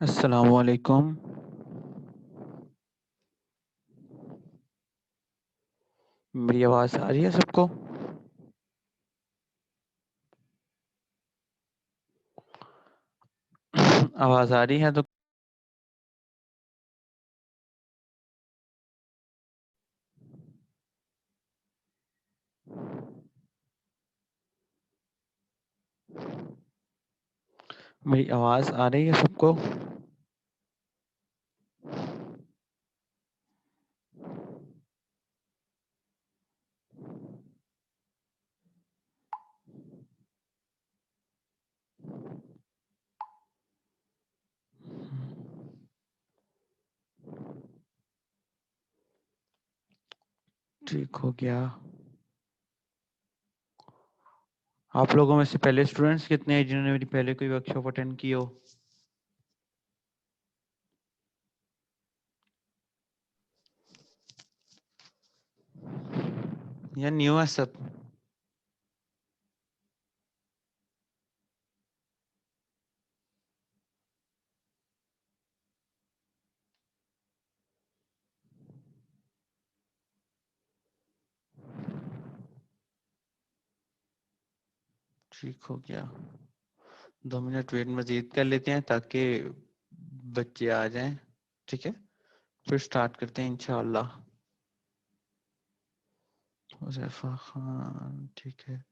अस्सलामु अलैकुम। मेरी आवाज़ आ रही है सबको? आवाज़ आ रही है तो मेरी आवाज़ आ रही है सबको? ठीक हो गया। आप लोगों में से पहले स्टूडेंट्स कितने हैं जिन्होंने मेरी पहले कोई वर्कशॉप अटेंड की हो? या न्यू है सब? ठीक हो गया। 2 मिनट वेट मजीद कर लेते हैं ताकि बच्चे आ जाएं। ठीक है, फिर स्टार्ट करते हैं इंशाल्लाह। हुज़ैफा खान, ठीक है।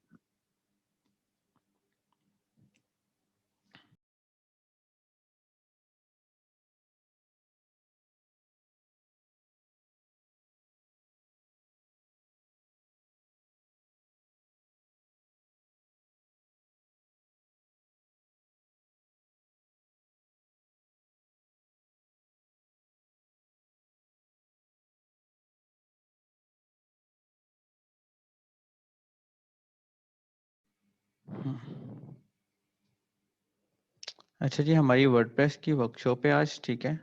अच्छा जी, हमारी वर्डप्रेस की वर्कशॉप है आज, ठीक है।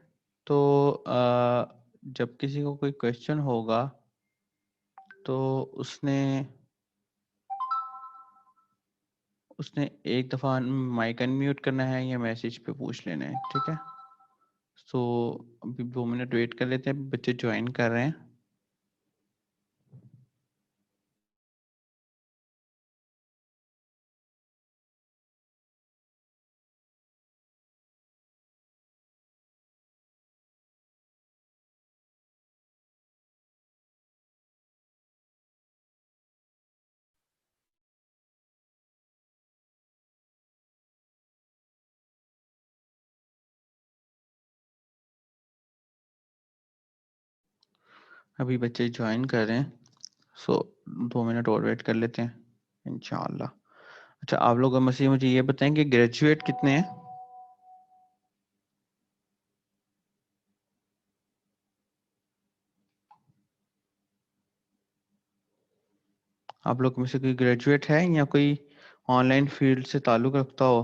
तो जब किसी को कोई क्वेश्चन होगा तो उसने उसने एक दफ़ा माइक अनम्यूट करना है या मैसेज पे पूछ लेना है, ठीक है। सो अभी 2 मिनट वेट कर लेते हैं, बच्चे ज्वाइन कर रहे हैं। अभी बच्चे ज्वाइन कर रहे हैं, सो 2 मिनट और वेट कर लेते हैं इंशाल्लाह। अच्छा, आप लोग मसीह मुझे ये बताएं कि ग्रेजुएट कितने हैं? आप लोग में से कोई ग्रेजुएट है या कोई ऑनलाइन फील्ड से ताल्लुक़ रखता हो?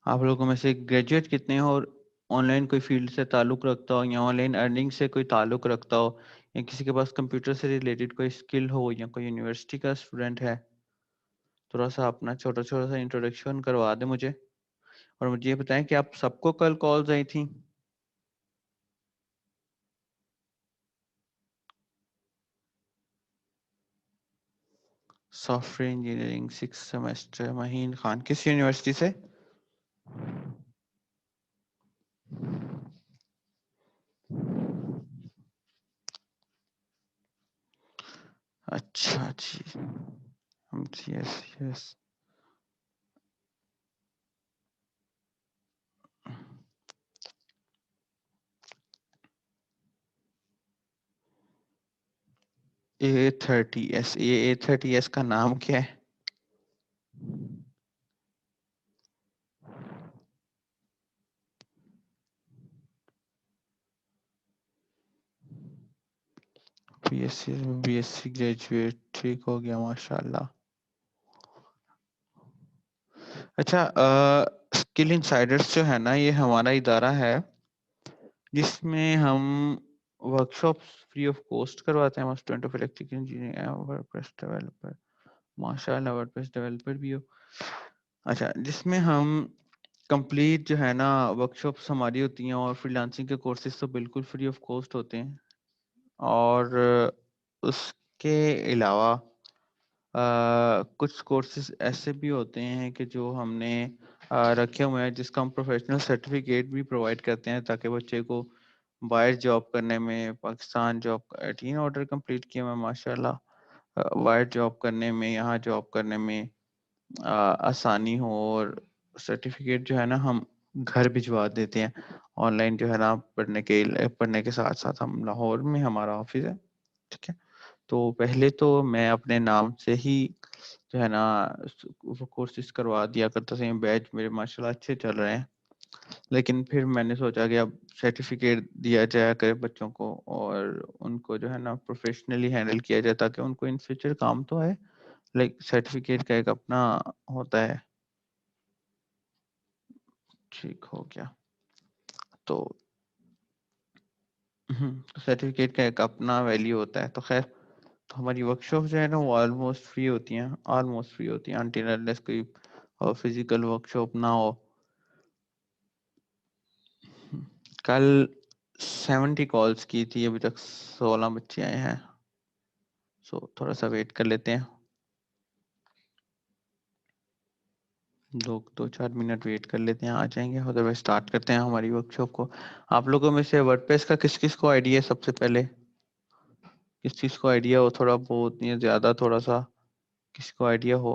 आप लोगों में से ग्रेजुएट कितने हैं और ऑनलाइन कोई फील्ड से ताल्लुक़ रखता हो या ऑनलाइन अर्निंग से कोई ताल्लुक़ रखता हो या किसी के पास कंप्यूटर से रिलेटेड कोई स्किल हो या कोई यूनिवर्सिटी का स्टूडेंट है? थोड़ा सा अपना छोटा-छोटा सा इंट्रोडक्शन करवा दें मुझे। और मुझे ये बताएं कि आप सबको कल कॉल्स आई थी? सॉफ्टवेयर इंजीनियरिंग 6 सेमेस्टर, महीन खान, किस यूनिवर्सिटी से? अच्छा जी, यस यस। A30S, ये A30S का नाम क्या है? बीएससी ग्रेजुएट, ठीक हो गया माशाल्लाह। अच्छा, स्किल इनसाइडर्स जो है ना, ये हमारा इदारा है, जिसमें हम वर्कशॉप्स फ्री ऑफ कॉस्ट करवाते हैं। हम student of electrical engineering WordPress developer, माशाल्लाह वर्डप्रेस डेवलपर भी हो। अच्छा, जिसमें हम कंप्लीट जो है ना वर्कशॉप्स हमारी होती हैं, और फ्रीलांसिंग के कोर्सेज तो बिल्कुल फ्री ऑफ कॉस्ट होते हैं। और उसके अलावा कुछ कोर्सेज ऐसे भी होते हैं कि जो हमने रखे हुए हैं, जिसका हम प्रोफेशनल सर्टिफिकेट भी प्रोवाइड करते हैं, ताकि बच्चे को बाहर जॉब करने में, पाकिस्तान जॉब 18 ऑर्डर कंप्लीट किया मैं माशाल्लाह, बाहर जॉब करने में, यहाँ जॉब करने में आसानी हो। और सर्टिफिकेट जो है ना हम घर भिजवा देते हैं ऑनलाइन, जो है ना पढ़ने के साथ साथ। हम लाहौर में हमारा ऑफिस है, ठीक है। तो पहले तो मैं अपने नाम से ही जो है ना वो कोर्सेज करवा दिया करता था, बैच मेरे माशाल्लाह अच्छे चल रहे हैं। लेकिन फिर मैंने सोचा कि अब सर्टिफिकेट दिया जाया करे बच्चों को, और उनको जो है ना प्रोफेशनली हैंडल किया जाए, ताकि उनको इन फ्यूचर काम तो है। लाइक सर्टिफिकेट का एक अपना होता है। ठीक हो गया। तो सर्टिफिकेट का एक अपना वैल्यू होता है। तो खैर, तो हमारी वर्कशॉप जो है ना वो ऑलमोस्ट फ्री होती हैं, ऑलमोस्ट फ्री होती हैं अनटिल अनलेस कोई फिजिकल वर्कशॉप ना हो। कल 70 कॉल्स की थी, अभी तक 16 बच्चे आए हैं। सो थोड़ा सा वेट कर लेते हैं, दो दो चार मिनट वेट कर लेते हैं, आ जाएंगे। अदरवाइज स्टार्ट करते हैं हमारी वर्कशॉप को। आप लोगों में से वर्डप्रेस का किस किस को आइडिया है? सबसे पहले किस चीज़ को आइडिया हो, थोड़ा बहुत या ज़्यादा, थोड़ा सा किसको आइडिया हो?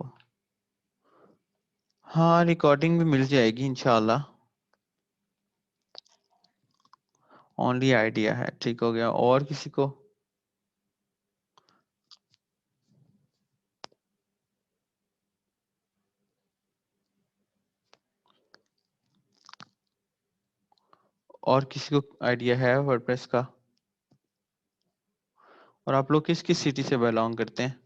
हाँ, रिकॉर्डिंग भी मिल जाएगी इंशाल्लाह। ओनली आइडिया है, ठीक हो गया। और किसी को? और किसी को आइडिया है वर्डप्रेस का? और आप लोग किस किस सिटी से बिलोंग करते हैं?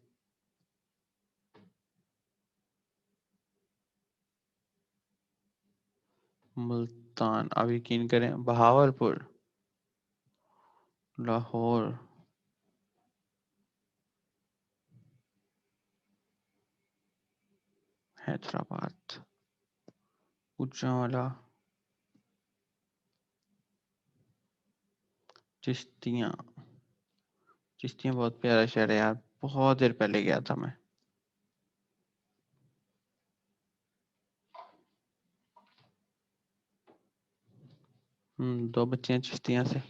मुल्तान, अब यकीन करें, बहावलपुर, लाहौर, हैदराबाद, गुजरांवाला, चिश्तियाँ। चिश्तियाँ बहुत प्यारा शहर है यार, बहुत देर पहले गया था मैं। दो बच्चे हैं चिश्तियाँ से।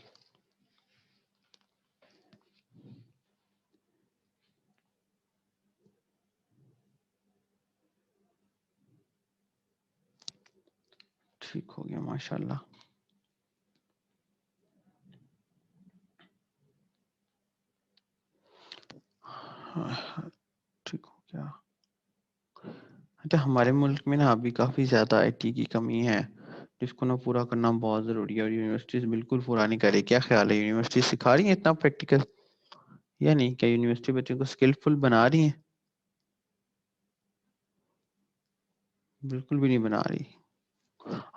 ठीक हो गया माशाल्लाह। हाँ, ठीक हो गया। अच्छा, हमारे मुल्क में ना अभी काफ़ी ज़्यादा आईटी की कमी है, जिसको ना पूरा करना बहुत ज़रूरी है, और यूनिवर्सिटीज़ बिल्कुल पूरा नहीं कर रही। क्या ख्याल है, यूनिवर्सिटी सिखा रही है इतना प्रैक्टिकल या नहीं? क्या यूनिवर्सिटी बच्चों को स्किलफुल बना रही है? बिल्कुल भी नहीं बना रही।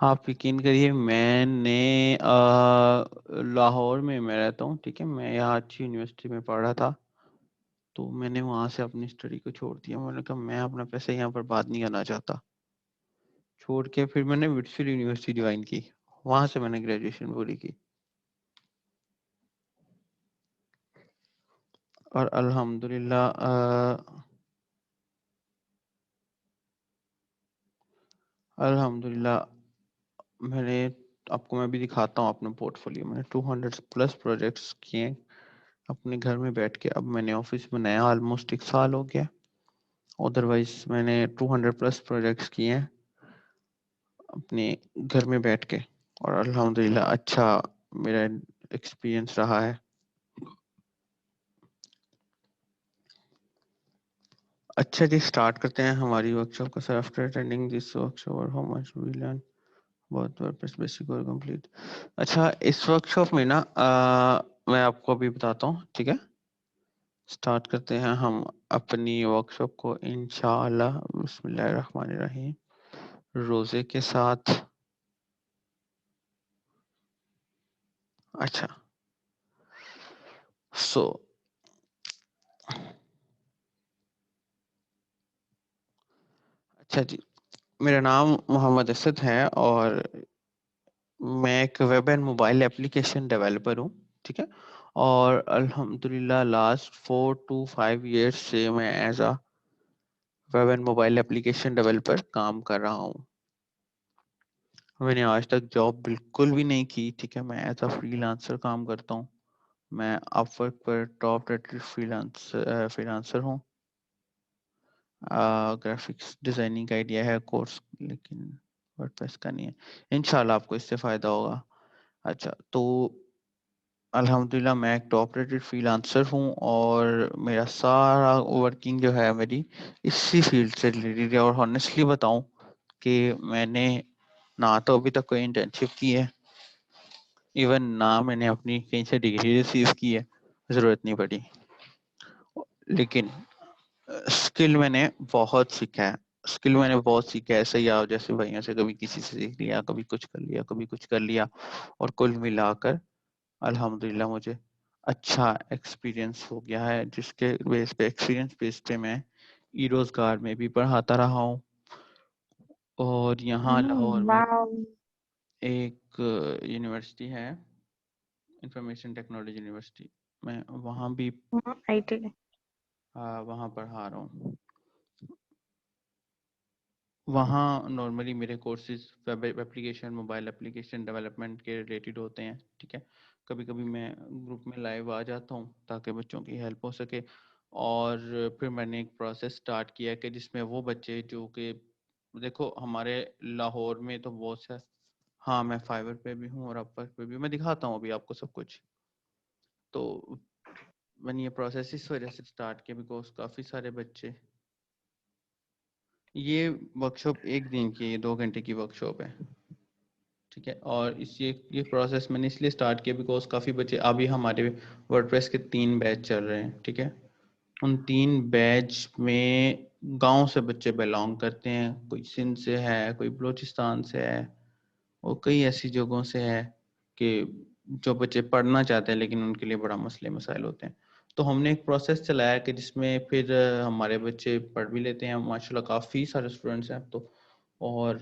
आप यकीन करिए, मैंने लाहौर में मैं रहता हूँ, ठीक है, मैं यहाँ अच्छी यूनिवर्सिटी में पढ़ रहा था। तो मैंने वहां से अपनी स्टडी को छोड़ दिया। मैंने कहा मैं अपना पैसा यहाँ पर बात नहीं करना चाहता। छोड़ के फिर मैंने विट्सफील्ड यूनिवर्सिटी ज्वाइन की, वहां से मैंने ग्रेजुएशन पूरी की। और अल्हम्दुलिल्लाह अल्हम्दुलिल्लाह मैंने, आपको मैं भी दिखाता हूँ अपना पोर्टफोलियो। मैंने 200 प्लस प्रोजेक्ट्स किए अपने घर में बैठ के। अब मैंने ऑफिस बनाया, ऑलमोस्ट 1 साल हो गया। अदरवाइज मैंने 200 प्लस प्रोजेक्ट्स किए हैं अपने घर में बैठ के, और अल्हम्दुलिल्लाह अच्छा मेरा एक्सपीरियंस रहा है। अच्छा जी, स्टार्ट करते हैं हमारी वर्कशॉप का। Sir, after attending this workshop और हाउ मच वी लर्न बहुत वर्डप्रेस बेसिक और कंप्लीट। अच्छा, इस वर्कशॉप में ना मैं आपको अभी बताता हूँ, ठीक है। स्टार्ट करते हैं हम अपनी वर्कशॉप को इंशाअल्लाह, बिस्मिल्लाहिर्रहमानिर्रहीम, रोजे के साथ। अच्छा, सो अच्छा जी, मेरा नाम मोहम्मद असद है और मैं एक web and mobile application developer हूँ, ठीक है। और अल्हम्दुलिल्लाह लास्ट 4 to 5 years से मैं as a web and mobile application developer काम कर रहा हूँ। मैंने आज तक जॉब बिल्कुल भी नहीं की, ठीक है। मैं एज अ फ्रीलांसर काम करता हूँ। मैं अपवर्क पर टॉप रेटेड फ्रीलांसर हूँ। ग्राफिक्स डिजाइनिंग का आइडिया है कोर्स, लेकिन वर्डप्रेस का नहीं है। इंशाल्लाह आपको इससे फायदा होगा। अच्छा, तो अल्हम्दुलिल्लाह मैं एक टॉप रेटेड फ्रीलांसर हूँ और मेरा सारा वर्किंग जो है मेरी इसी फील्ड से रिलेटेड है। और हॉनेस्टली बताऊं कि मैंने ना तो अभी तक कोई इंटर्नशिप की है, इवन ना मैंने अपनी कहीं से डिग्री रिसीव की है, जरूरत नहीं पड़ी। लेकिन स्किल मैंने बहुत सीखा है। स्किल मैंने बहुत सीखा है, ऐसे ही आप जैसे भाइयों से कभी किसी से सीख लिया, कभी कुछ कर लिया, कभी कुछ कर लिया, और कुल मिलाकर अल्हम्दुलिल्लाह मुझे अच्छा एक्सपीरियंस हो गया है, जिसके बेस पे एक्सपीरियंस बेस पे मैं ई रोजगार में भी पढ़ाता रहा हूँ। और यहाँ लाहौर में वाओ। एक यूनिवर्सिटी है, इंफॉर्मेशन टेक्नोलॉजी यूनिवर्सिटी, मैं वहाँ भी आईटी। वहाँ पढ़ा रहा हूँ। वहाँ नॉर्मली मेरे courses web application, mobile application development के रिलेटेड होते हैं, ठीक है। कभी कभी मैं ग्रुप में लाइव आ जाता हूँ ताकि बच्चों की हेल्प हो सके। और फिर मैंने एक प्रोसेस स्टार्ट किया कि जिसमें वो बच्चे जो कि, देखो हमारे लाहौर में तो बहुत से, हाँ मैं फाइवर पे भी हूँ और अपवर्क पे भी, मैं दिखाता हूँ अभी आपको सब कुछ। तो मैंने ये प्रोसेस इस वजह से स्टार्ट किया बिकॉज काफ़ी सारे बच्चे, ये वर्कशॉप एक दिन की, ये 2 घंटे की वर्कशॉप है, ठीक है। और इस ये प्रोसेस मैंने इसलिए स्टार्ट किया बिकॉज काफ़ी बच्चे, अभी हमारे वर्डप्रेस के 3 बैच चल रहे हैं, ठीक है। उन 3 बैच में गांव से बच्चे बिलोंग करते हैं, कोई सिंध से है, कोई बलूचिस्तान से है, और कई ऐसी जगहों से है कि जो बच्चे पढ़ना चाहते हैं लेकिन उनके लिए बड़ा मसले मसाइल होते हैं। तो हमने एक प्रोसेस चलाया कि जिसमें फिर हमारे बच्चे पढ़ भी लेते हैं, माशाल्लाह काफ़ी सारे स्टूडेंट्स हैं अब तो। और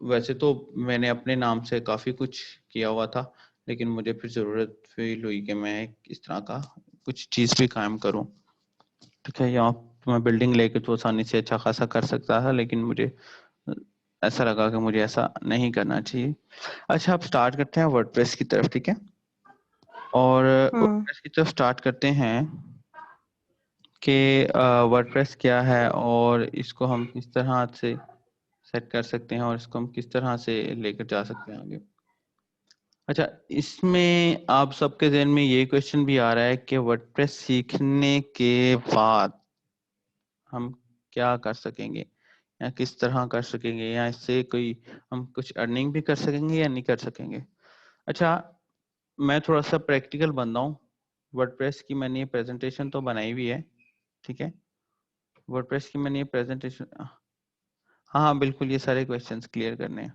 वैसे तो मैंने अपने नाम से काफ़ी कुछ किया हुआ था, लेकिन मुझे फिर ज़रूरत फील हुई कि मैं इस तरह का कुछ चीज़ भी कायम करूं, ठीक है। यहाँ तो मैं बिल्डिंग लेके तो आसानी से अच्छा खासा कर सकता था, लेकिन मुझे ऐसा लगा कि मुझे ऐसा नहीं करना चाहिए। अच्छा, अब स्टार्ट करते हैं वर्डप्रेस की तरफ, ठीक है। और हम्म। वर्डप्रेस की तरफ स्टार्ट करते हैं कि वर्डप्रेस क्या है और इसको हम किस तरह से सेट कर सकते हैं और इसको हम किस तरह से लेकर जा सकते हैं आगे। अच्छा, इसमें आप सबके ज़हन में ये क्वेश्चन भी आ रहा है कि वर्डप्रेस सीखने के बाद हम क्या कर सकेंगे, या किस तरह कर सकेंगे, या इससे कोई हम कुछ अर्निंग भी कर सकेंगे या नहीं कर सकेंगे। अच्छा, मैं थोड़ा सा प्रैक्टिकल बंदा हूँ। वर्डप्रेस की मैंने ये प्रेजेंटेशन तो बनाई हुई है, ठीक है। वर्डप्रेस की मैंने ये प्रेजेंटेशन, हाँ हाँ बिल्कुल, ये सारे क्वेश्चंस क्लियर करने हैं।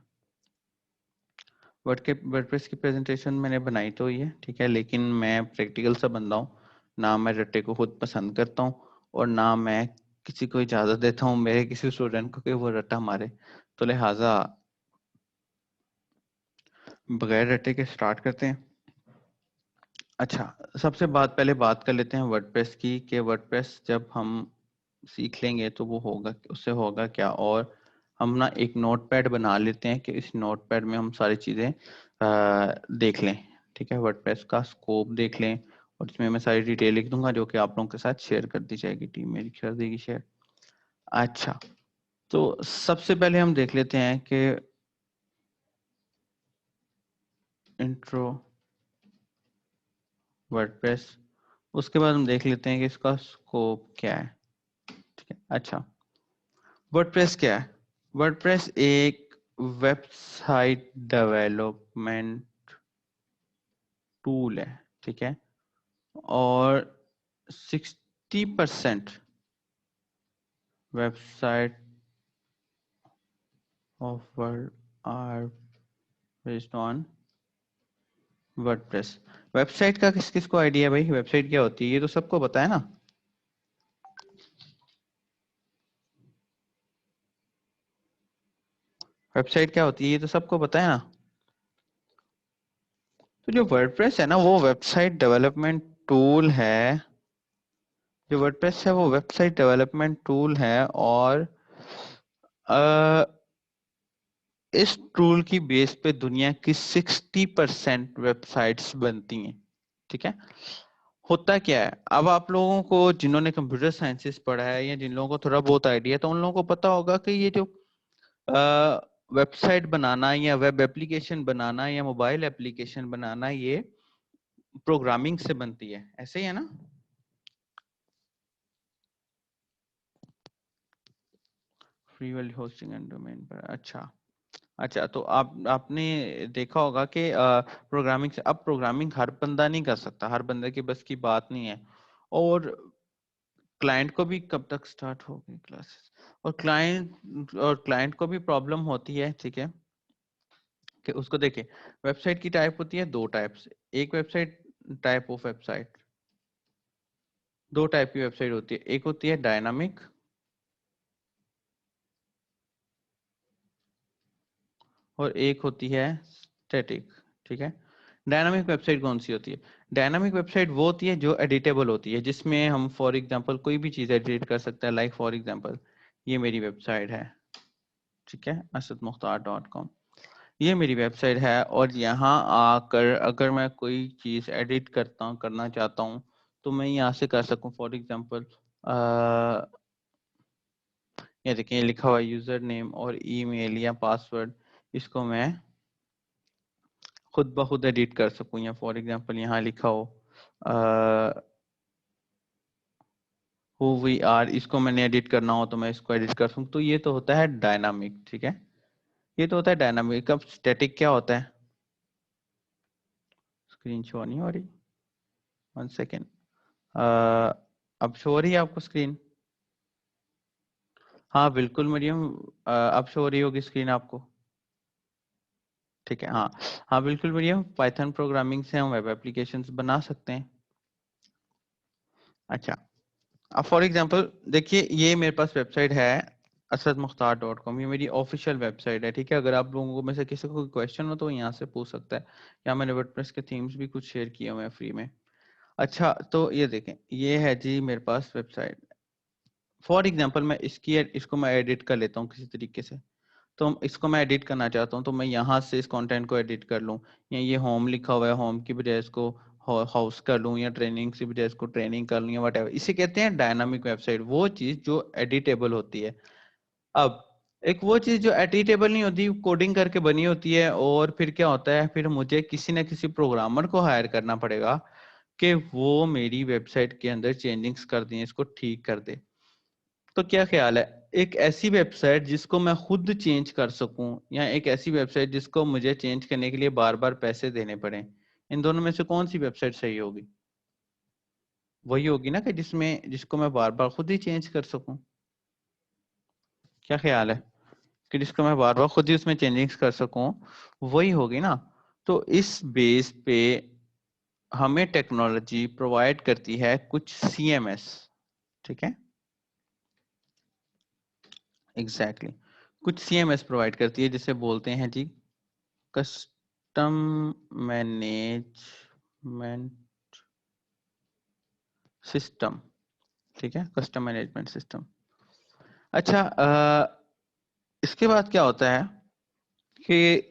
वर्डप्रेस की प्रेजेंटेशन मैंने बनाई तो ही है, ठीक है, लेकिन मैं प्रैक्टिकल सा बंदा हूँ। ना मैं रट्टे को खुद पसंद करता हूँ और ना मैं किसी को इजाज़त देता हूँ मेरे किसी स्टूडेंट को कि वो रट्टा मारे। तो लिहाजा बगैर रट्टे के स्टार्ट करते हैं। अच्छा, सबसे पहले बात कर लेते हैं वर्डप्रेस की, कि वर्डप्रेस जब हम सीख लेंगे तो वो होगा, उससे होगा क्या। और हम ना एक नोटपैड बना लेते हैं कि इस नोटपैड में हम सारी चीज़ें देख लें, ठीक है। वर्डप्रेस का स्कोप देख लें और इसमें मैं सारी डिटेल लिख दूंगा जो कि आप लोगों के साथ शेयर कर दी जाएगी, टीम मेरी कर देगी शेयर। अच्छा, तो सबसे पहले हम देख लेते हैं कि इंट्रो वर्डप्रेस, उसके बाद हम देख लेते हैं कि इसका स्कोप क्या है, ठीक है। अच्छा, वर्डप्रेस क्या है? वर्डप्रेस एक वेबसाइट डेवलपमेंट टूल है, ठीक है। और 60% website of world are based on WordPress. Website का किस किस को आइडिया है भाई, वेबसाइट क्या होती है, ये तो सबको पता है ना। वेबसाइट क्या होती है ये तो सबको पता है ना। तो जो वर्डप्रेस है ना वो वेबसाइट डेवलपमेंट टूल है। जो वर्डप्रेस है वो वेबसाइट डेवलपमेंट टूल है, और अ, इस टूल की बेस पे दुनिया की 60% वेबसाइट्स बनती हैं। ठीक है। होता क्या है, अब आप लोगों को जिन्होंने कंप्यूटर साइंसेस पढ़ा है या जिन लोगों को थोड़ा बहुत आइडिया है तो उन लोगों को पता होगा कि ये जो वेबसाइट बनाना या वेब एप्लीकेशन बनाना या मोबाइल एप्लीकेशन बनाना ये प्रोग्रामिंग से बनती है, ऐसे ही है ना। फ्री वाली होस्टिंग एंड डोमेन पर, अच्छा। अच्छा, तो आपने देखा होगा कि प्रोग्रामिंग से, अब प्रोग्रामिंग हर बंदा नहीं कर सकता, हर बंदे की बस की बात नहीं है। और क्लाइंट को भी कब तक स्टार्ट होगी क्लासेस, और क्लाइंट को भी प्रॉब्लम होती है, ठीक है। कि उसको देखिए, वेबसाइट की टाइप होती है दो टाइप्स। एक वेबसाइट, टाइप ऑफ वेबसाइट, दो टाइप की वेबसाइट होती है, एक होती है डायनामिक और एक होती है स्टैटिक। ठीक है। डायनामिक वेबसाइट कौन सी होती है? डायनामिक वेबसाइट वो होती है जो एडिटेबल होती है, जिसमें हम फॉर एग्जांपल कोई भी चीज एडिट कर सकते हैं। लाइक फॉर एग्जांपल ये मेरी वेबसाइट है, ठीक है, assadmukhtar.com। ये मेरी वेबसाइट है, और यहाँ आकर अगर मैं कोई चीज एडिट करना चाहता हूँ तो मैं यहाँ से कर सकूँ। फॉर एग्जांपल ये देखिए, ये लिखा हुआ यूजर नेम और ईमेल या पासवर्ड, इसको मैं खुद ब खुद एडिट कर सकूं। या फॉर एग्जांपल यहाँ लिखा हो हु वी आर, इसको मैंने एडिट करना हो तो मैं इसको एडिट कर सकूं। तो ये तो होता है डायनामिक, ठीक है। ये तो होता है डायनामिक। अब स्टैटिक क्या होता है? स्क्रीन शो नहीं हो रही, 1 सेकेंड। अब शो हो रही है आपको स्क्रीन? हाँ बिल्कुल मरियम, अब शो हो रही होगी स्क्रीन आपको। ठीक है, हाँ। हाँ बिल्कुल मरियम, पाइथन प्रोग्रामिंग से हम वेब एप्लीकेशंस बना सकते हैं। अच्छा, अब फॉर एग्जांपल देखिए, ये मेरे पास वेबसाइट है assadmukhtar.com, ये मेरी ऑफिशियल वेबसाइट है, ठीक है। अगर आप लोगों में से किसी को कोई क्वेश्चन हो तो वो यहाँ से पूछ सकता है। या मैंने वर्डप्रेस के थीम्स भी कुछ शेयर किए हुए हैं फ्री में। अच्छा, तो ये देखें, ये है जी मेरे पास वेबसाइट। फॉर एग्जांपल मैं इसको मैं एडिट कर लेता हूँ किसी तरीके से। तो इसको मैं एडिट करना चाहता हूँ तो मैं यहाँ से इस कंटेंट को एडिट कर लूँ। या ये होम लिखा हुआ है, होम की बजाय इसको हाउस कर लूँ, या ट्रेनिंग की बजाय इसको ट्रेनिंग कर लूँ, या वट। इसे कहते हैं डायनामिक वेबसाइट, वो चीज जो एडिटेबल होती है। अब एक वो चीज जो एडिटेबल नहीं होती, कोडिंग करके बनी होती है, और फिर क्या होता है, फिर मुझे किसी न किसी प्रोग्रामर को हायर करना पड़ेगा कि वो मेरी वेबसाइट के अंदर चेंजिंग्स कर दें, इसको ठीक कर दे। तो क्या ख्याल है, एक ऐसी वेबसाइट जिसको मैं खुद चेंज कर सकूं, या एक ऐसी वेबसाइट जिसको मुझे चेंज करने के लिए बार बार पैसे देने पड़े, इन दोनों में से कौन सी वेबसाइट सही होगी? वही होगी ना कि जिसको मैं बार बार खुद ही चेंज कर सकूं। क्या ख्याल है, कि जिसको मैं बार बार खुद ही उसमें चेंजिंग्स कर सकूं, वही होगी ना। तो इस बेस पे हमें टेक्नोलॉजी प्रोवाइड करती है कुछ सीएमएस, ठीक है। Exactly exactly। कुछ सीएमएस प्रोवाइड करती है जिसे बोलते हैं जी कस्टम मैनेजमेंट सिस्टम, ठीक है, कस्टम मैनेजमेंट सिस्टम। अच्छा, इसके बाद क्या होता है कि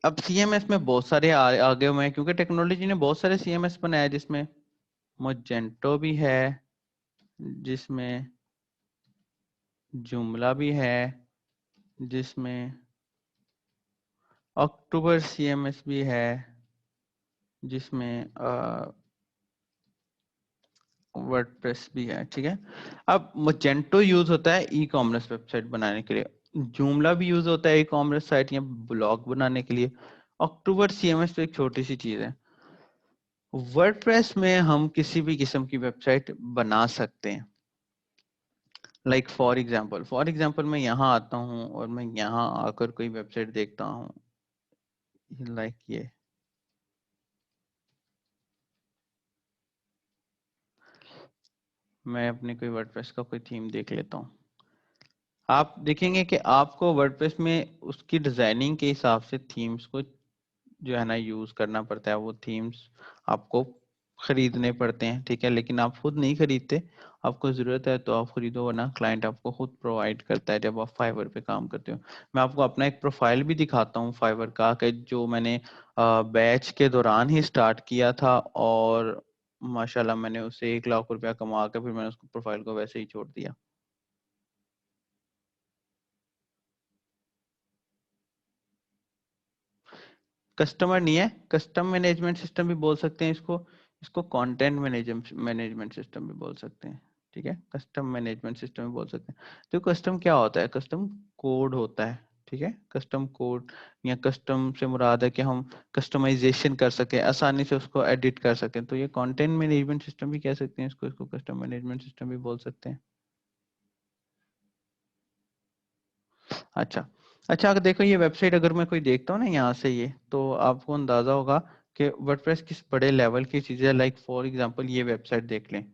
अब सीएमएस में बहुत सारे आगे हुए हैं, क्योंकि टेक्नोलॉजी ने बहुत सारे सीएमएस बनाए, जिसमें मोजेंटो भी है, जिसमें जुमला भी है, जिसमें अक्टूबर सीएमएस भी है, जिसमें वर्डप्रेस भी है, ठीक है। अब मोजेंटो यूज होता है ई कॉमर्स वेबसाइट बनाने के लिए, जूमला भी यूज होता है ई कॉमर्स साइट या ब्लॉग बनाने के लिए। अक्टूबर सीएमएस तो एक छोटी सी चीज है। वर्डप्रेस में हम किसी भी किस्म की वेबसाइट बना सकते हैं। फॉर एग्जांपल मैं यहाँ आता हूँ और मैं यहाँ आकर कोई वेबसाइट देखता हूँ, लाइक ये मैं अपने कोई वर्डप्रेस का कोई थीम देख लेता हूँ। आप देखेंगे कि आपको वर्डप्रेस में उसकी डिजाइनिंग के हिसाब से थीम्स को जो है ना यूज करना पड़ता है। वो थीम्स आपको खरीदने पड़ते हैं, ठीक है, लेकिन आप खुद नहीं खरीदते। आपको जरूरत है तो आप खरीदो, वरना क्लाइंट आपको खुद प्रोवाइड करता है जब आप फाइवर पे काम करते हो। मैं आपको अपना एक प्रोफाइल भी दिखाता हूँ फाइवर का, कि जो मैंने बैच के दौरान ही स्टार्ट किया था, और माशाल्लाह मैंने उससे 1 लाख रुपया कमा के फिर मैंने उसको प्रोफाइल को वैसे ही छोड़ दिया। कस्टमर नहीं है, कस्टम मैनेजमेंट सिस्टम भी बोल सकते हैं इसको। इसको कंटेंट मैनेजमेंट मैनेजमेंट सिस्टम भी बोल सकते हैं, ठीक है, कस्टम मैनेजमेंट सिस्टम भी बोल सकते हैं। तो कस्टम क्या होता है? कस्टम कोड होता है, ठीक है। कस्टम कोड या कस्टम से मुराद है कि हम कस्टमाइजेशन कर सके, आसानी से उसको एडिट कर सकें, तो ये कंटेंट मैनेजमेंट सिस्टम भी कह सकते हैं इसको, इसको कस्टम मैनेजमेंट सिस्टम भी बोल सकते हैं। अच्छा, अच्छा, अगर देखो ये वेबसाइट अगर मैं कोई देखता हूँ ना यहाँ से, ये तो आपको अंदाजा होगा कि वर्डप्रेस किस बड़े लेवल की चीज है। लाइक फॉर एग्जांपल ये वेबसाइट देख लें।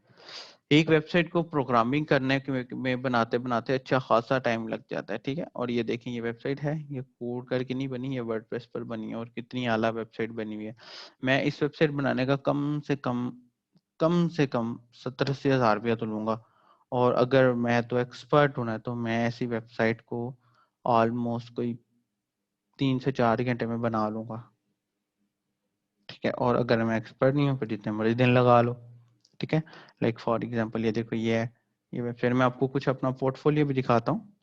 एक वेबसाइट को प्रोग्रामिंग करने में बनाते बनाते अच्छा खासा टाइम लग जाता है, ठीक है। और ये देखें, ये वेबसाइट है, ये कोड करके नहीं बनी, ये वर्डप्रेस पर बनी है, और कितनी आला वेबसाइट बनी हुई है। मैं इस वेबसाइट बनाने का कम से कम 70-80 हज़ार रुपया तो लूंगा। और अगर मैं तो एक्सपर्ट हूं ना, तो मैं ऐसी वेबसाइट को ऑलमोस्ट कोई 3 से 4 घंटे में बना लूंगा, ठीक है। और अगर मैं एक्सपर्ट नहीं हूँ, फिर जितने मर्जी दिन लगा लो, ठीक है। लाइक फॉर एग्जांपल ये देखो, ये है, ये वेबसाइट। मैं आपको कुछ अपना पोर्टफोलियो भी दिखाता हूँ,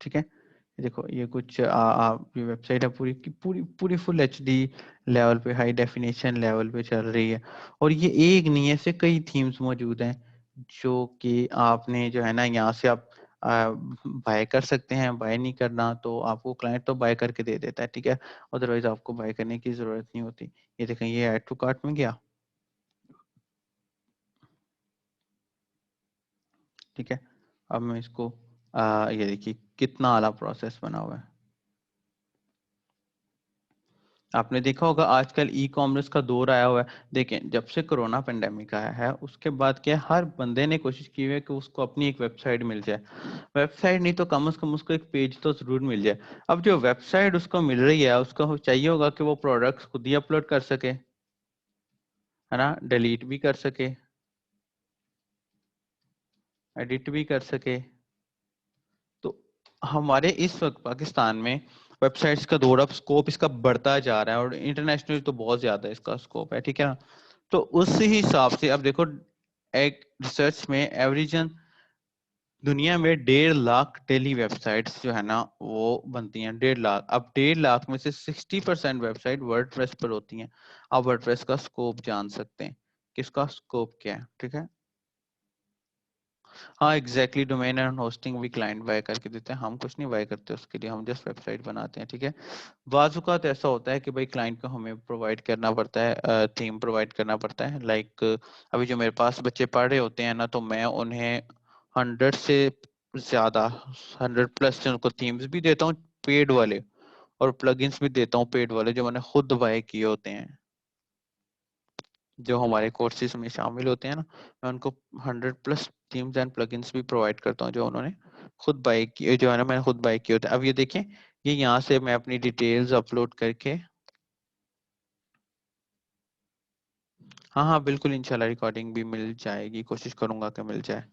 ठीक है। ये देखो, ये कुछ ये वेबसाइट है, पूरी की पूरी पूरी फुल एचडी लेवल पे, हाई डेफिनेशन लेवल पे चल रही है। और ये एक नहीं है, ऐसे कई थीम्स मौजूद हैं जो कि आपने जो है ना यहाँ से आप बाय कर सकते हैं। बाय नहीं करना तो आपको क्लाइंट तो बाय करके दे देता है, ठीक है। अदरवाइज आपको बाय करने की जरूरत नहीं होती। ये देखें, ये ऐड टू कार्ट में गया, ठीक है। अब मैं इसको ये देखिए कितना आला प्रोसेस बना हुआ है। आपने देखा होगा आजकल ई कॉमर्स का दौर आया हुआ है। देखें, जब से कोरोना पेंडेमिक आया है उसके बाद क्या है, हर बंदे ने कोशिश की है कि उसको अपनी एक वेबसाइट मिल जाए। वेबसाइट नहीं तो कम से कम उसको एक पेज तो जरूर मिल जाए। अब जो वेबसाइट उसको मिल रही है, उसको चाहिए होगा कि वो प्रोडक्ट्स खुद ही अपलोड कर सके, है ना, डिलीट भी कर सके, एडिट भी कर सके। तो हमारे इस वक्त पाकिस्तान में वेबसाइट्स का दौर, अब स्कोप इसका बढ़ता जा रहा है, और इंटरनेशनल तो बहुत ज्यादा इसका स्कोप है, ठीक है ना। तो उस हिसाब से अब देखो, एक रिसर्च में एवरेजन दुनिया में 1.5 लाख डेली वेबसाइट्स जो है ना वो बनती हैं। 1.5 लाख। अब 1.5 लाख में से 60% वेबसाइट वर्डप्रेस पर होती हैं। आप वर्डप्रेस का स्कोप जान सकते हैं कि इसका स्कोप क्या है, ठीक है। हाँ एग्जैक्टली, डोमेन एंड होस्टिंग भी क्लाइंट बाय करके देते हैं, हम कुछ नहीं बाय करते उसके लिए, हम जस्ट वेबसाइट बनाते हैं, ठीक है। बाजुकात ऐसा होता है कि भाई क्लाइंट को हमें प्रोवाइड करना पड़ता है, थीम प्रोवाइड करना पड़ता है। लाइक अभी जो मेरे पास बच्चे पढ़ रहे होते हैं ना, तो मैं उन्हें 100 से ज्यादा, 100+ उनको थीम्स भी देता हूँ पेड वाले, और प्लगइन्स भी देता हूँ पेड वाले, जो मैंने खुद बाय किए होते हैं, जो हमारे कोर्सेज में शामिल होते हैं ना। मैं उनको 100+ थीम्स एंड प्लगइन्स भी प्रोवाइड करता हूँ, जो उन्होंने खुद बाय किए, जो है ना मैंने खुद बाय किए होते हैं। अब ये देखें, ये यहाँ से मैं अपनी डिटेल्स अपलोड करके, हाँ हाँ बिल्कुल, इंशाल्लाह रिकॉर्डिंग भी मिल जाएगी, कोशिश करूंगा कि मिल जाए,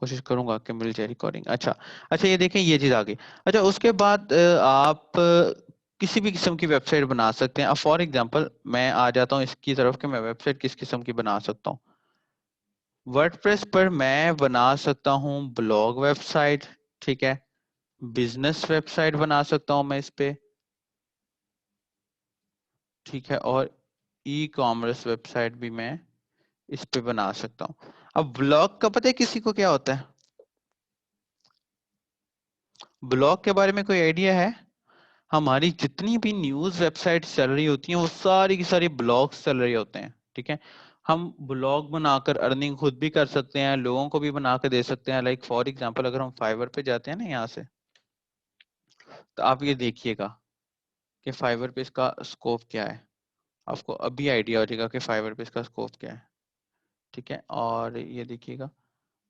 कोशिश करूंगा कि मिल जाए रिकॉर्डिंग। अच्छा, अच्छा, ये देखें, ये चीज आ गई। अच्छा, उसके बाद आप किसी भी किस्म की वेबसाइट बना सकते हैं। अब फॉर एग्जांपल मैं आ जाता हूँ इसकी तरफ कि मैं वेबसाइट किस किस्म की बना सकता हूँ। वर्डप्रेस पर मैं बना सकता हूँ ब्लॉग वेबसाइट, ठीक है। बिजनेस वेबसाइट बना सकता हूँ मैं इस पे, ठीक है। और ई कॉमर्स वेबसाइट भी मैं इस पे बना सकता हूँ। अब ब्लॉग का पता है किसी को क्या होता है? ब्लॉग के बारे में कोई आइडिया है? हमारी जितनी भी न्यूज वेबसाइट चल रही होती हैं वो सारी की सारी ब्लॉग्स चल रहे होते हैं, ठीक है। हम ब्लॉग बनाकर अर्निंग खुद भी कर सकते हैं, लोगों को भी बना के दे सकते हैं। लाइक फॉर एग्जांपल अगर हम फाइवर पे जाते हैं ना यहाँ से, तो आप ये देखिएगा कि फाइवर पे इसका स्कोप क्या है। आपको अभी आइडिया हो जाएगा कि फाइवर पे इसका स्कोप क्या है, ठीक है। और ये देखिएगा,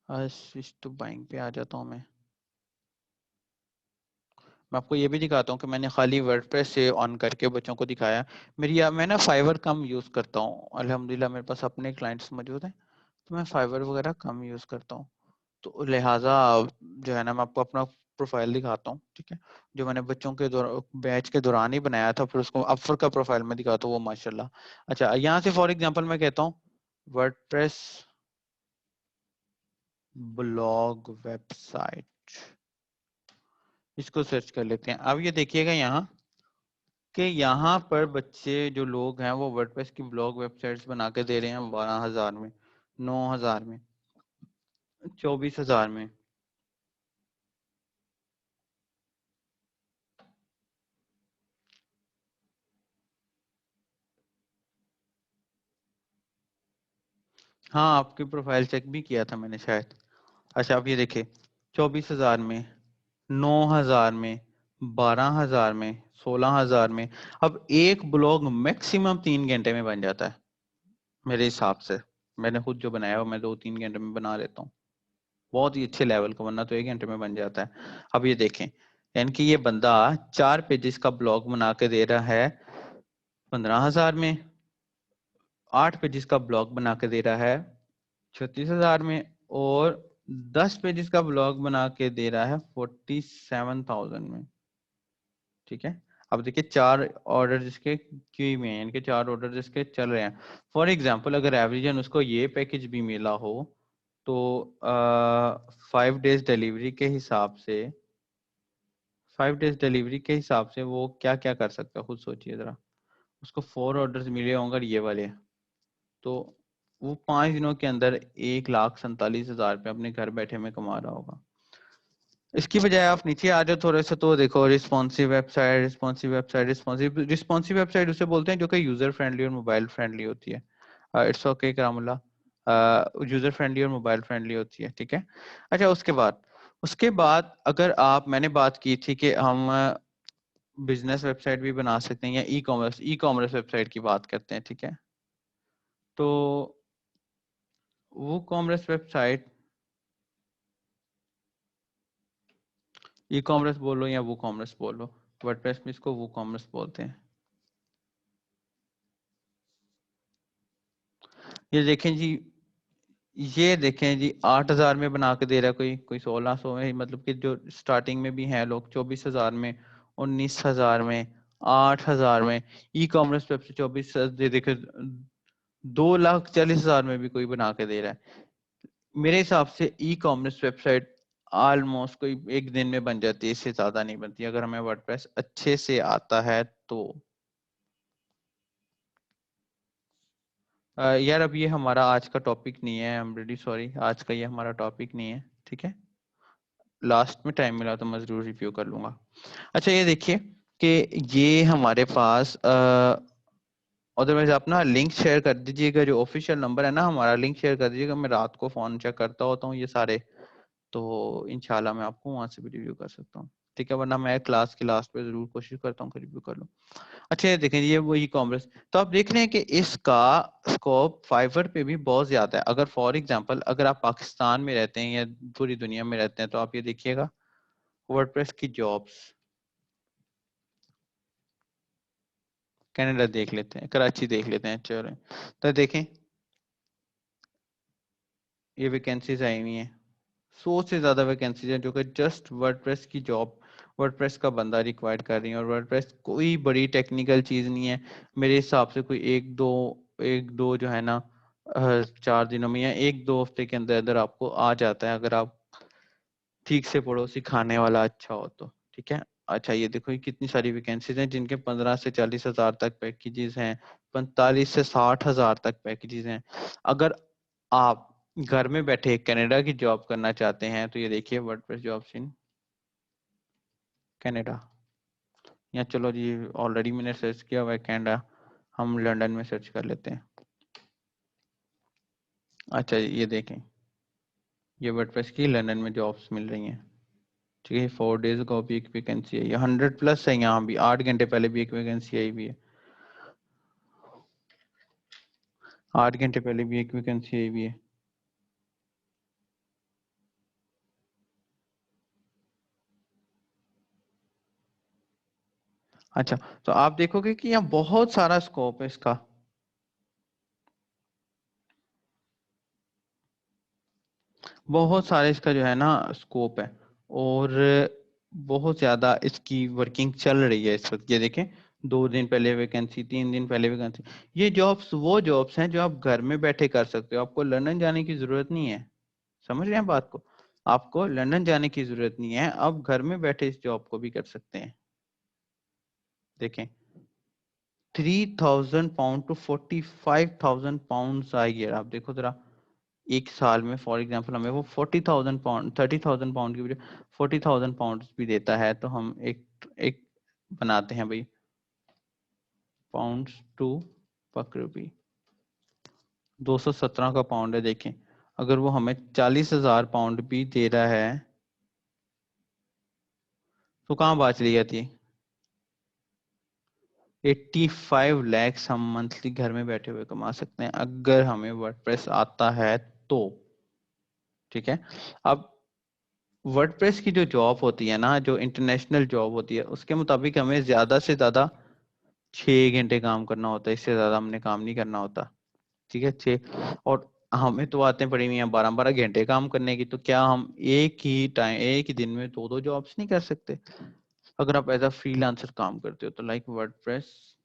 स्विच टू बाइंग पे आ जाता हूँ मैं आपको ये भी दिखाता हूँ कि मैंने खाली वर्डप्रेस से ऑन करके बच्चों को दिखाया। मैं ना फाइवर कम यूज़ करता हूँ, अल्हम्दुलिल्लाह मेरे पास अपने क्लाइंट्स मौजूद हैं, तो मैं फाइवर वगैरह कम यूज़ करता हूँ। तो लिहाजा जो है ना, मैं आपको अपना प्रोफाइल दिखाता हूँ, ठीक है, जो मैंने बच्चों के बैच के दौरान ही बनाया था, फिर उसको अपवर का प्रोफाइल में दिखाता हूँ, वो माशाल्लाह। अच्छा, यहाँ से फॉर एग्जांपल मैं कहता हूँ वर्डप्रेस ब्लॉग वेबसाइट, इसको सर्च कर लेते हैं। अब ये देखिएगा यहाँ कि यहाँ पर बच्चे जो लोग हैं वो वर्डप्रेस की ब्लॉग वेबसाइट्स बना के दे रहे हैं 12,000 में, 9,000 में, 24,000 में। हाँ, आपकी प्रोफाइल चेक भी किया था मैंने शायद। अच्छा, आप ये देखिए, 24,000 में, 9,000 में, 12,000 में, 16,000 में। अब एक ब्लॉग मैक्सिमम 3 घंटे में बन जाता है मेरे हिसाब से। मैंने खुद जो बनाया वो मैं 2-3 घंटे में बना लेता हूँ, बहुत ही अच्छे लेवल का, वरना तो 1 घंटे में बन जाता है। अब ये देखें, यानी कि ये बंदा 4 पेजेस का ब्लॉग बना के दे रहा है 15,000 में, 8 पेजेस का ब्लॉग बना के दे रहा है 36,000 में, और 10 पेजेस का ब्लॉग बना के दे रहा है 47,000 में, ठीक है। अब देखिए, 4 ऑर्डर जिसके क्यू में हैं, यानी कि 4 ऑर्डर जिसके चल रहे हैं। फॉर एग्जाम्पल अगर एवरेजन उसको ये पैकेज भी मिला हो, तो 5 डेज डिलीवरी के हिसाब से, 5 डेज डिलीवरी के हिसाब से वो क्या क्या कर सकता है, खुद सोचिए जरा। उसको 4 ऑर्डर्स मिले होंगे ये वाले, तो वो 5 दिनों के अंदर 1,47,000 रुपये अपने घर बैठे में कमा रहा होगा। इसकी बजाय आप नीचे आ जाओ थोड़े से, तो देखो, responsive website, responsive website, responsive website उसे बोलते हैं जो कि यूजर फ्रेंडली और मोबाइल फ्रेंडली होती है। इट्स ओके करामुल्ला, यूजर फ्रेंडली और मोबाइल फ्रेंडली होती है, ठीक है। अच्छा, उसके बाद अगर आप, मैंने बात की थी कि हम बिजनेस वेबसाइट भी बना सकते हैं या ई कॉमर्स वेबसाइट की बात करते हैं, ठीक है। तो वो कॉमर्स वेबसाइट, ई कॉमर्स बोलो या वो कॉमर्स बोलो, वर्डप्रेस में इसको वो कॉमर्स बोलते हैं। ये देखें जी, ये देखें जी, 8,000 में बना के दे रहा है कोई, 1600 में, मतलब कि जो स्टार्टिंग में भी हैं लोग, 24,000 में, 19,000 में, 8,000 में। ई कॉमर्स वेब से 24, ये देखे, 2,40,000 में भी कोई बना के दे रहा है। मेरे हिसाब से ई कॉमर्स वेबसाइट ऑलमोस्ट कोई एक दिन में बन जाती है, इससे ज्यादा नहीं बनती अगर हमें वर्डप्रेस अच्छे से आता है तो। यार, अब ये हमारा आज का टॉपिक नहीं है, आई एम रियली सॉरी, आज का ये हमारा टॉपिक नहीं है, ठीक है। लास्ट में टाइम मिला तो मैं जरूर रिव्यू कर लूंगा। अच्छा, ये देखिए कि ये हमारे पास, अदरवाइज आप ना लिंक शेयर कर दीजिएगा, जो ऑफिशियल नंबर है ना हमारा, लिंक शेयर कर दीजिएगा, मैं रात को फोन चेक करता होता हूँ ये सारे, तो इंशाल्लाह मैं आपको वहां से भी रिव्यू कर सकता हूँ, ठीक है, वरना मैं क्लास के लास्ट पे जरूर कोशिश करता हूँ कि रिव्यू कर लूँ। अच्छा, ये देखें, ये वो ई कॉमर्स, तो आप देख रहे हैं कि इसका स्कोप फाइवर पे भी बहुत ज्यादा है। अगर फॉर एग्जांपल अगर आप पाकिस्तान में रहते हैं या पूरी दुनिया में रहते हैं, तो आप ये देखिएगा वर्डप्रेस की जॉब्स, कनाडा देख लेते हैं, कराची देख लेते हैं, चलो, तो देखें ये वैकेंसीज आई हुई हैं, 100 से ज्यादा वैकेंसीज हैं जो कि जस्ट वर्डप्रेस की जॉब, वर्डप्रेस का बंदा रिक्वायर्ड कर रही है। और वर्डप्रेस कोई बड़ी टेक्निकल चीज नहीं है, मेरे हिसाब से कोई एक दो जो है ना, 4 दिनों में या 1-2 हफ्ते के अंदर अंदर आपको आ जाता है, अगर आप ठीक से पढ़ो, सिखाने वाला अच्छा हो तो, ठीक है। अच्छा, ये देखो, ये कितनी सारी वैकेंसीज हैं जिनके 15 से 40 हजार तक पैकेजेस हैं, 45 से 60 हजार तक पैकेजेस हैं। अगर आप घर में बैठे कनाडा की जॉब करना चाहते हैं, तो ये देखिए वर्डप्रेस जॉब्स इन कनाडा, या चलो जी, ऑलरेडी मैंने सर्च किया हुआ है कनाडा, हम लंदन में सर्च कर लेते हैं। अच्छा, ये देखें, ये वर्डप्रेस की लंदन में जॉब्स मिल रही हैं, ठीक है। 4 डेज का भी एक वैकेंसी है, ये 100 प्लस है, यहाँ भी 8 घंटे पहले भी एक वैकेंसी आई हुई है। 8 घंटे पहले भी एक वैकेंसी आई हुई है। अच्छा, तो आप देखोगे कि यहाँ बहुत सारा स्कोप है इसका। बहुत सारे इसका जो है ना स्कोप है, और बहुत ज्यादा इसकी वर्किंग चल रही है इस वक्त। ये देखें, 2 दिन पहले वैकेंसी, 3 दिन पहले वैकेंसी। ये जॉब्स वो जॉब्स हैं जो आप घर में बैठे कर सकते हो, आपको लंदन जाने की जरूरत नहीं है। समझ रहे हैं बात को? आपको लंदन जाने की जरूरत नहीं है, आप घर में बैठे इस जॉब को भी कर सकते हैं। देखें, 3000 pound to 45,000 pound a year. आप देखो जरा, एक साल में फॉर एग्जांपल हमें वो 40,000 पाउंड, 30,000 पाउंड की वजह 40,000 पाउंड भी देता है, तो हम एक एक बनाते हैं भाई, पाउंड टू पक रुपी, 217 का पाउंड है। देखें, अगर वो हमें 40,000 पाउंड भी दे रहा है तो कहाँ बात चली जाती है? 85 lakhs हम मंथली घर में बैठे हुए कमा सकते हैं अगर हमें वर्डप्रेस आता है तो। ठीक है, अब वर्डप्रेस की जो जॉब होती है ना, जो इंटरनेशनल जॉब होती है, उसके मुताबिक हमें ज्यादा से ज्यादा 6 घंटे काम करना होता है, इससे ज्यादा हमने काम नहीं करना होता। ठीक है, 6। और हमें तो आते पड़ी हुई हैं 12-12 घंटे काम करने की, तो क्या हम एक ही दिन में दो दो जॉब्स नहीं कर सकते? अगर आप एज अ फ्रीलांसर काम करते हो तो, like WordPress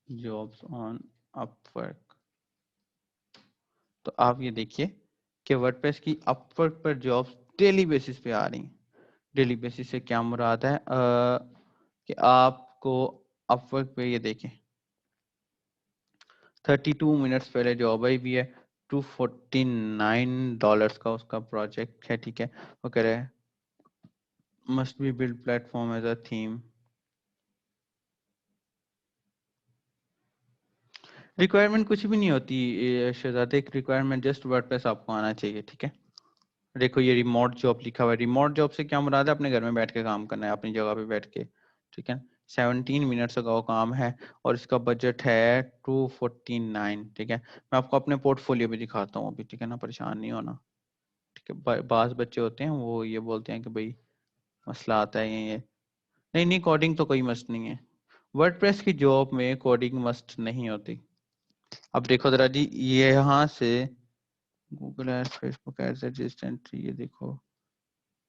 jobs on Upwork, तो आप ये देखिए कि वर्डप्रेस की अपवर्क पर जॉब्स डेली बेसिस पे आ रही हैं। डेली बेसिस से क्या मुराद है कि आपको अपवर्क पे ये देखें, 32 मिनट्स पहले जॉब आई भी है, $249 का उसका प्रोजेक्ट है। ठीक है, वो कह रहे हैं must be build platform as a theme. Requirement कुछ भी नहीं होती शहजाद, एक रिक्वायरमेंट जस्ट वर्डप्रेस आपको आना चाहिए। ठीक है, देखो ये रिमोट जॉब लिखा हुआ है, रिमोट जॉब से क्या मुराद है? अपने घर में बैठ के काम करना है, अपनी जगह पे बैठ के। ठीक है, 17 मिनट्स का वो काम है, और इसका बजट है 249। ठीक है, मैं आपको अपने पोर्टफोलियो भी दिखाता हूँ अभी। ठीक है ना, परेशान नहीं होना। ठीक है, बास बच्चे होते हैं वो ये बोलते हैं कि भाई मसला आता है ये। नहीं नहीं, कोडिंग तो कोई मस्त नहीं है, वर्डप्रेस की जॉब में कोडिंग मस्ट नहीं होती। अब देखो जरा जी, ये यहाँ से Google ads, Facebook ads, adjacent, ये देखो,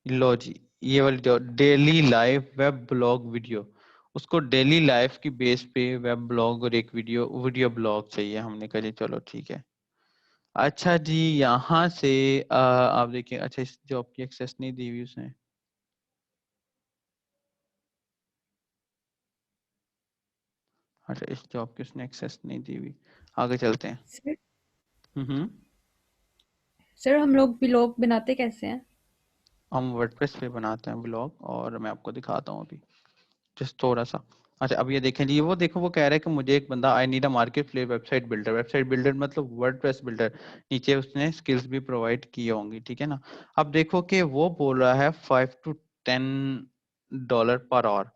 लो जी, ये वाली जो daily live web blog video, उसको डेली लाइफ की बेस पे वेब ब्लॉग और एक वीडियो वीडियो ब्लॉग चाहिए। हमने कहा जी चलो ठीक है। अच्छा जी, यहाँ से आप देखिए, अच्छा इस जॉब की एक्सेस नहीं दी हुई उसने। अच्छा, इस जॉब की उसने एक्सेस नहीं दी हुई, आगे चलते हैं। सर हम्म। सर हम लोग ब्लॉग बनाते कैसे हैं? हम वर्डप्रेस पे बनाते हैं ब्लॉग, और मैं आपको दिखाता हूँ अभी, जस्ट थोड़ा सा। अच्छा, अब ये देखें जी, वो देखो वो कह रहा है कि मुझे एक बंदा, I need a market place website builder. Website builder मतलब वर्डप्रेस बिल्डर, नीचे उसने स्किल्स भी प्रोवाइड की होंगी। ठीक है ना, अब देखो कि वो बोल रहा है $5 to $10 पर आवर,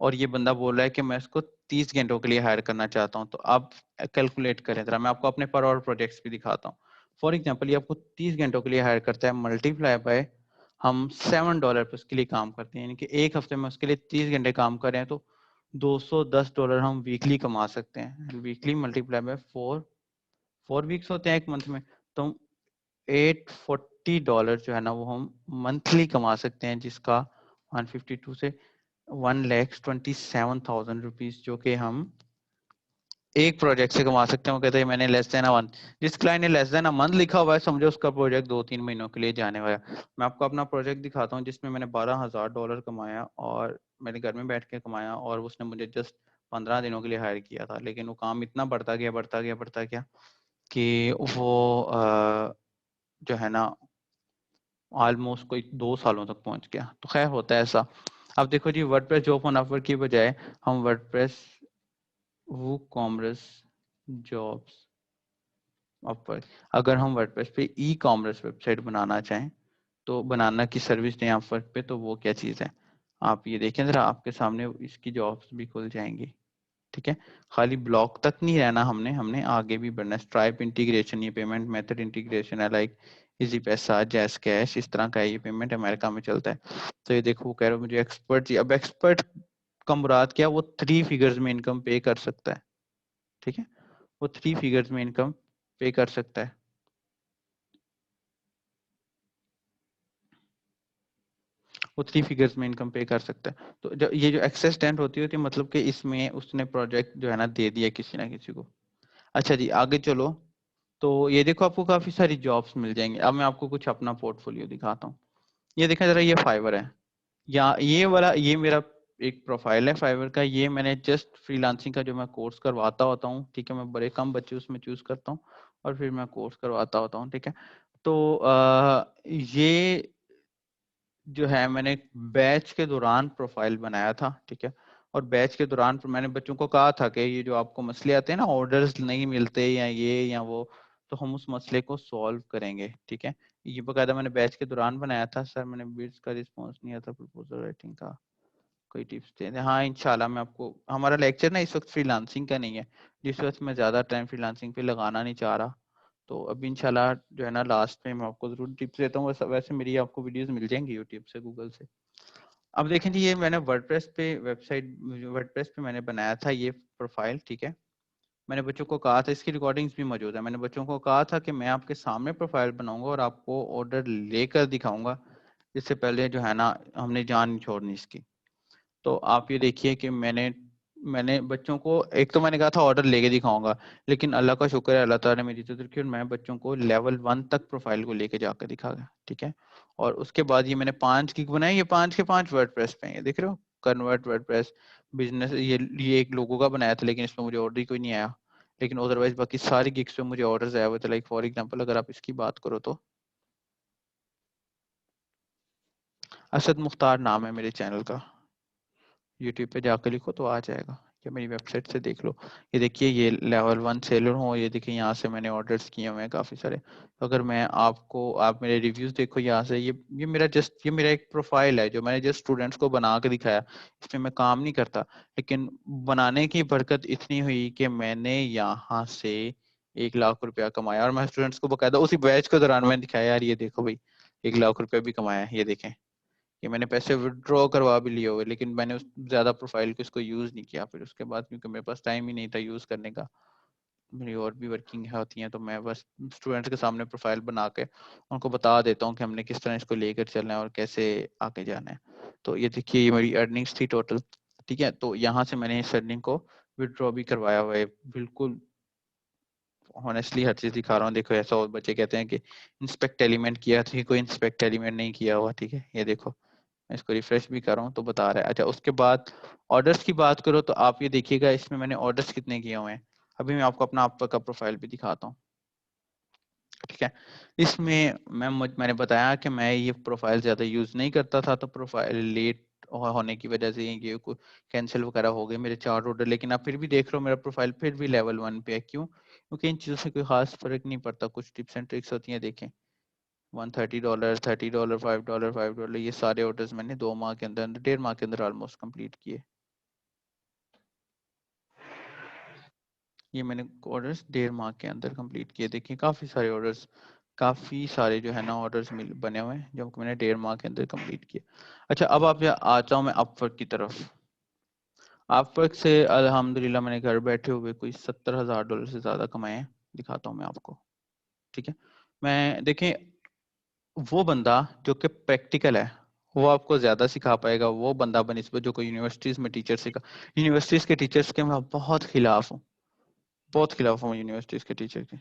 और ये बंदा बोल रहा है कि मैं इसको 30 घंटों के लिए हायर करना चाहता हूँ। तो आप कैलकुलेट करें जरा, मैं आपको अपने पर आवर प्रोजेक्ट्स भी दिखाता हूँ। फॉर एग्जाम्पल, ये आपको 30 घंटों के लिए हायर करता है, मल्टीप्लाई बाय हम $7 पे उसके लिए काम करते हैं, यानी कि एक हफ्ते में उसके लिए 30 घंटे काम करें तो $210 हम वीकली कमा सकते हैं। वीकली मल्टीप्लाई बाय 4 वीक्स होते हैं एक मंथ में, तो $840 जो है ना वो हम मंथली कमा सकते हैं, जिसका 152 से 1,27,000 रुपीज, जो कि हम एक प्रोजेक्ट से कमा सकते हैं। वो कहते हैं मैंने लेस देन अ मंथ, जिस क्लाइंट ने लेस देन अ मंथ लिखा हुआ है, समझो उसका प्रोजेक्ट 2-3 महीनों के लिए जाने वाला है। मैं आपको अपना प्रोजेक्ट दिखाता हूँ जिसमें मैंने $12,000 कमाया, और मैंने घर में बैठ के कमाया, और उसने मुझे जस्ट 15 दिनों के लिए हायर किया था। लेकिन वो काम इतना बढ़ता गया बढ़ता गया बढ़ता गया कि वो जो है ना ऑलमोस्ट कोई 2 सालों तक पहुंच गया। तो खैर, होता है ऐसा। अब देखो जी, वर्डप्रेस जॉब ऑन अपवर्क की बजाय हम वर्डप्रेस वूकॉमर्स जॉब्स अपवर्क, अगर हम वर्डप्रेस पे ई कॉमर्स वेबसाइट बनाना चाहें, तो बनाना की सर्विस दें अपवर्क पे, तो वो क्या चीज़ है? आप ये देखें जरा, आपके सामने इसकी जॉब्स भी खुल जाएंगी। ठीक है, खाली ब्लॉक तक नहीं रहना हमने हमने आगे भी बढ़ना है। स्ट्राइप इंटीग्रेशन, ये पेमेंट मेथड इंटीग्रेशन है, लाइक इजी पैसा, जैस कैश, इस तरह का ये पेमेंट अमेरिका में चलता है। तो ये देखो वो कह रहे हो मुझे एक्सपर्ट चाहिए। अब एक्सपर्ट का मुराद क्या, वो 3 फिगर्स में इनकम पे कर सकता है। ठीक है, वो 3 फिगर्स में इनकम पे कर सकता है। वो 3 फिगर्स में इनकम पे कर सकता है। तो जो ये जो एक्सेस टेंट होती है मतलब कि इसमें उसने प्रोजेक्ट जो है ना दे दिया किसी ना किसी को। अच्छा जी, आगे चलो। तो ये देखो आपको काफी सारी जॉब्स मिल जाएंगी। अब मैं आपको कुछ अपना पोर्टफोलियो दिखाता हूँ। ये देखा जरा, ये फाइवर है, या ये वाला, ये मेरा एक प्रोफाइल है फाइवर का। ये मैंने जस्ट फ्रीलांसिंग का जो मैं कोर्स करवाता होता हूँ, ठीक है, मैं बड़े कम बच्चे उसमें चूज करता हूँ और फिर मैं कोर्स करवाता होता हूँ। ठीक है, तो ये जो है मैंने बैच के दौरान प्रोफाइल बनाया था। ठीक है, और बैच के दौरान मैंने बच्चों को कहा था कि ये जो आपको मसले आते हैं ना, ऑर्डर्स नहीं मिलते या ये या वो, तो हम उस मसले को सॉल्व करेंगे। ठीक है, ये बकायदा मैंने बैच के दौरान बनाया था। सर मैंने बिट्स का रिस्पॉन्स नहीं आता, प्रपोजल राइटिंग का कोई टिप्स दे दें। हाँ इंशाल्लाह मैं आपको, हमारा लेक्चर ना इस वक्त फ्रीलांसिंग का नहीं है, जिस वक्त मैं ज़्यादा टाइम फ्रीलांसिंग पे लगाना नहीं चाह रहा। तो अभी इंशाल्लाह जो है ना लास्ट में मैं आपको जरूर टिप्स देता हूँ। वैसे मेरी आपको वीडियोस मिल जाएंगी यूट्यूब से, गूगल से। अब देखें जी, ये मैंने वर्डप्रेस पे वेबसाइट, वर्डप्रेस पे मैंने बनाया था ये प्रोफाइल। ठीक है, मैंने बच्चों को कहा था, इसकी रिकॉर्डिंग्स भी मौजूद है, मैंने बच्चों को कहा था कि मैं आपके सामने प्रोफाइल बनाऊंगा और आपको ऑर्डर लेकर दिखाऊंगा। इससे पहले जो है ना हमने जान नहीं छोड़नी इसकी। तो आप ये देखिए कि मैंने मैंने बच्चों को, एक तो मैंने कहा था ऑर्डर लेके दिखाऊंगा, लेकिन अल्लाह का शुक्र है, अल्लाह ताला ने मेरी इज्जत रखी और मैं बच्चों को लेवल 1 तक प्रोफाइल को लेके जाकर दिखा गया। ठीक है, और उसके बाद ये मैंने 5 गिग बनाए, ये 5 के 5 वर्डप्रेस पे हैं, ये देख रहे हो, कन्वर्ट वर्डप्रेस बिजनेस। ये एक लोगों का बनाया था, लेकिन इसमें मुझे ऑर्डर ही कोई नहीं आया। लेकिन अदरवाइज बाकी सारी गिग्स पे मुझे ऑर्डर्स आए हुए थे। लाइक फॉर एग्जांपल अगर आप इसकी बात करो तो असद मुख्तार नाम है मेरे चैनल का, यूट्यूब पे जाकर लिखो तो आ जाएगा, या मेरी वेबसाइट से देख लो। ये देखिए, ये लेवल 1 सेलर हूँ, ये देखिए यहाँ से मैंने ऑर्डर्स किए हुए हैं काफ़ी सारे। तो अगर मैं आपको, आप मेरे रिव्यूज देखो यहाँ से, ये मेरा जस्ट, ये मेरा एक प्रोफाइल है जो मैंने जस्ट स्टूडेंट्स को बना के दिखाया। इसमें मैं काम नहीं करता, लेकिन बनाने की बरकत इतनी हुई कि मैंने यहाँ से 1 लाख रुपया कमाया। और मैं स्टूडेंट्स को बकायदा उसी बैच के दौरान मैंने दिखाया, यार ये देखो भाई 1 लाख रुपया भी कमाया है, ये देखें। कि मैंने पैसे विड्रॉ करवा भी लिए हुए, लेकिन मैंने उस ज्यादा प्रोफाइल को इसको यूज नहीं किया फिर उसके बाद, क्योंकि मेरे पास टाइम ही नहीं था यूज करने का। मेरी और भी वर्किंग होती हैं, तो मैं बस स्टूडेंट्स के सामने प्रोफाइल बना के उनको बता देता हूँ कि हमने किस तरह इसको लेकर चलना है और कैसे आगे जाना है। तो ये देखिए, ये मेरी अर्निंग्स थी टोटल। ठीक है, तो यहाँ से मैंने इस अर्निंग को विड्रॉ भी करवाया हुआ है बिल्कुल ऑनेस्टली, हर चीज दिखा रहा हूँ। देखो ऐसा, और बच्चे कहते हैं कि इंस्पेक्ट एलिमेंट किया था, कोई इंस्पेक्ट एलिमेंट नहीं किया हुआ। ठीक है, ये देखो मैं इसको रिफ्रेश भी कर रहा हूँ तो बता रहा है। अच्छा, उसके बाद ऑर्डर्स की बात करो तो आप ये देखिएगा इसमें मैंने ऑर्डर्स कितने किए हुए हैं। अभी मैं आपको अपना आप का प्रोफाइल भी दिखाता हूँ। ठीक है, इसमें मैंने बताया कि मैं ये प्रोफाइल ज्यादा यूज नहीं करता था, तो प्रोफाइल लेट होने की वजह से ये कैंसिल वगैरह हो गए मेरे 4 ऑर्डर। लेकिन आप फिर भी देख रहे हो मेरा प्रोफाइल फिर भी लेवल 1 पे है। क्यों? क्योंकि इन चीजों से कोई खास फर्क नहीं पड़ता, कुछ टिप्स एंड ट्रिक्स होती हैं। देखें, $130, $30, $5, $5, ये सारे ऑर्डर्स मैंने 2 माह के अंदर, 1.5 माह के अंदर ऑलमोस्ट कंप्लीट किए। ये मैंने ऑर्डर्स 1.5 माह के अंदर कंप्लीट किए। देखिए काफी सारे ऑर्डर्स, काफी सारे जो है ना ऑर्डर्स मिल बने हुए हैं जो मैंने 1.5 माह के अंदर कंप्लीट किए। अच्छा, अब आप आता हूँ मैं अपवर्क की तरफ। अपवर्क से अल्हम्दुलिल्लाह मैंने घर बैठे हुए कोई $70,000 से ज्यादा कमाए हैं। दिखाता हूँ मैं आपको। ठीक है, मैं देखें, वो बंदा जो कि प्रैक्टिकल है वो आपको ज्यादा सिखा पाएगा, वो बंदा बनिस्बत जो कोई यूनिवर्सिटीज में टीचर सिखा। यूनिवर्सिटीज के टीचर्स के मैं बहुत खिलाफ हूँ, बहुत खिलाफ हूँ यूनिवर्सिटीज के टीचर के।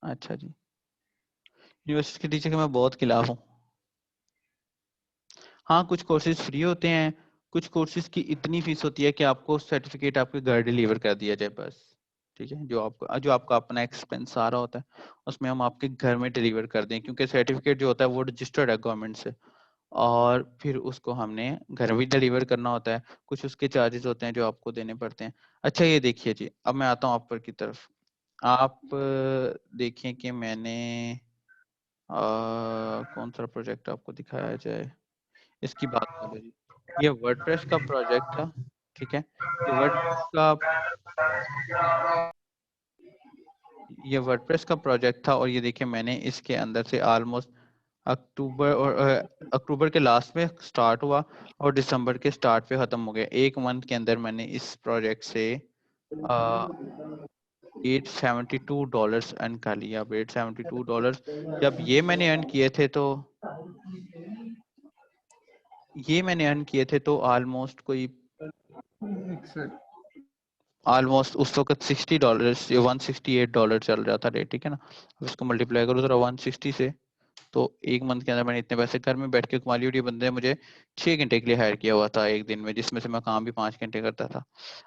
अच्छा जी, यूनिवर्सिटी के टीचर के मैं बहुत खिलाफ हूँ। हाँ, कुछ कोर्सेज फ्री होते हैं, कुछ कोर्सेज की इतनी फीस होती है कि आपको सर्टिफिकेट आपके घर डिलीवर कर दिया जाए बस। ठीक है, जो आपका अपना एक्सपेंस सारा होता है उसमें हम आपके घर में डिलीवर कर दें, क्योंकि सर्टिफिकेट जो होता है वो रजिस्टर्ड है गवर्नमेंट से, और फिर उसको हमने घर भी डिलीवर करना होता है। कुछ उसके चार्जेस होते हैं जो आपको देने पड़ते हैं। अच्छा, ये देखिए जी, अब मैं आता हूँ आप की तरफ। आप देखिए कि मैंने कौन सा प्रोजेक्ट आपको दिखाया जाए, इसकी बात कर लो जी। ये वर्डप्रेस का प्रोजेक्ट था। ठीक है। ये वर्डप्रेस का प्रोजेक्ट था और ये देखिए मैंने इसके अंदर से ऑलमोस्ट अक्टूबर के लास्ट में स्टार्ट हुआ और दिसंबर के स्टार्ट पे खत्म हो गया। एक मंथ के अंदर मैंने इस प्रोजेक्ट से $872 अर्न कर लिया। अब $872 जब ये मैंने अर्न किए थे तो ऑलमोस्ट उस वक्त $60 या $168 चल रहा था रेट, ठीक है ना। अब इसको मल्टीप्लाई करो जरा 160 से, तो एक मंथ के अंदर मैंने इतने पैसे घर में बैठ के कमा लिए। और ये बंदे ने मुझे 6 घंटे के लिए हायर किया हुआ था एक दिन में, जिसमें से मैं काम भी 5 घंटे करता था।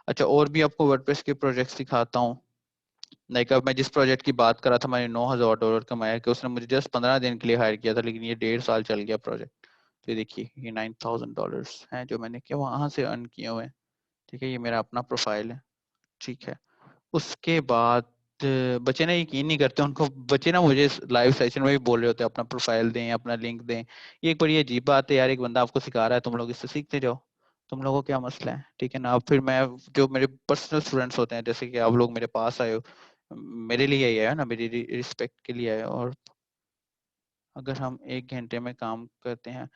अच्छा, और भी आपको वर्डप्रेस के प्रोजेक्ट्स दिखाता हूँ। लाइक अब मैं जिस प्रोजेक्ट की बात कर रहा था, मैंने $9,000 कमाया कि उसने मुझे जस्ट 15 दिन के लिए हायर किया था, लेकिन ये 1.5 साल चल गया प्रोजेक्ट। तो ये देखिए ये $9,000 है जो मैंने क्या वहां से अर्न किए हुए हैं। ठीक है, ये मेरा अपना प्रोफाइल है। ठीक है, उसके बाद बच्चे ना यकीन नहीं करते, उनको बच्चे ना मुझे लाइव सेशन में भी बोल रहे होते हैं अपना प्रोफाइल दें, अपना लिंक दें। ये एक बड़ी अजीब बात है यार, एक बंदा आपको सिखा रहा है, तुम लोग इससे सीखते जाओ, तुम लोगों को क्या मसला है। ठीक है ना। अब फिर मैं जो मेरे पर्सनल स्टूडेंट्स होते हैं, जैसे कि आप लोग मेरे पास आए हो, मेरे लिए ही आए हो ना, मेरी रिस्पेक्ट के लिए आए हो। और अगर हम 1 घंटे में काम करते हैं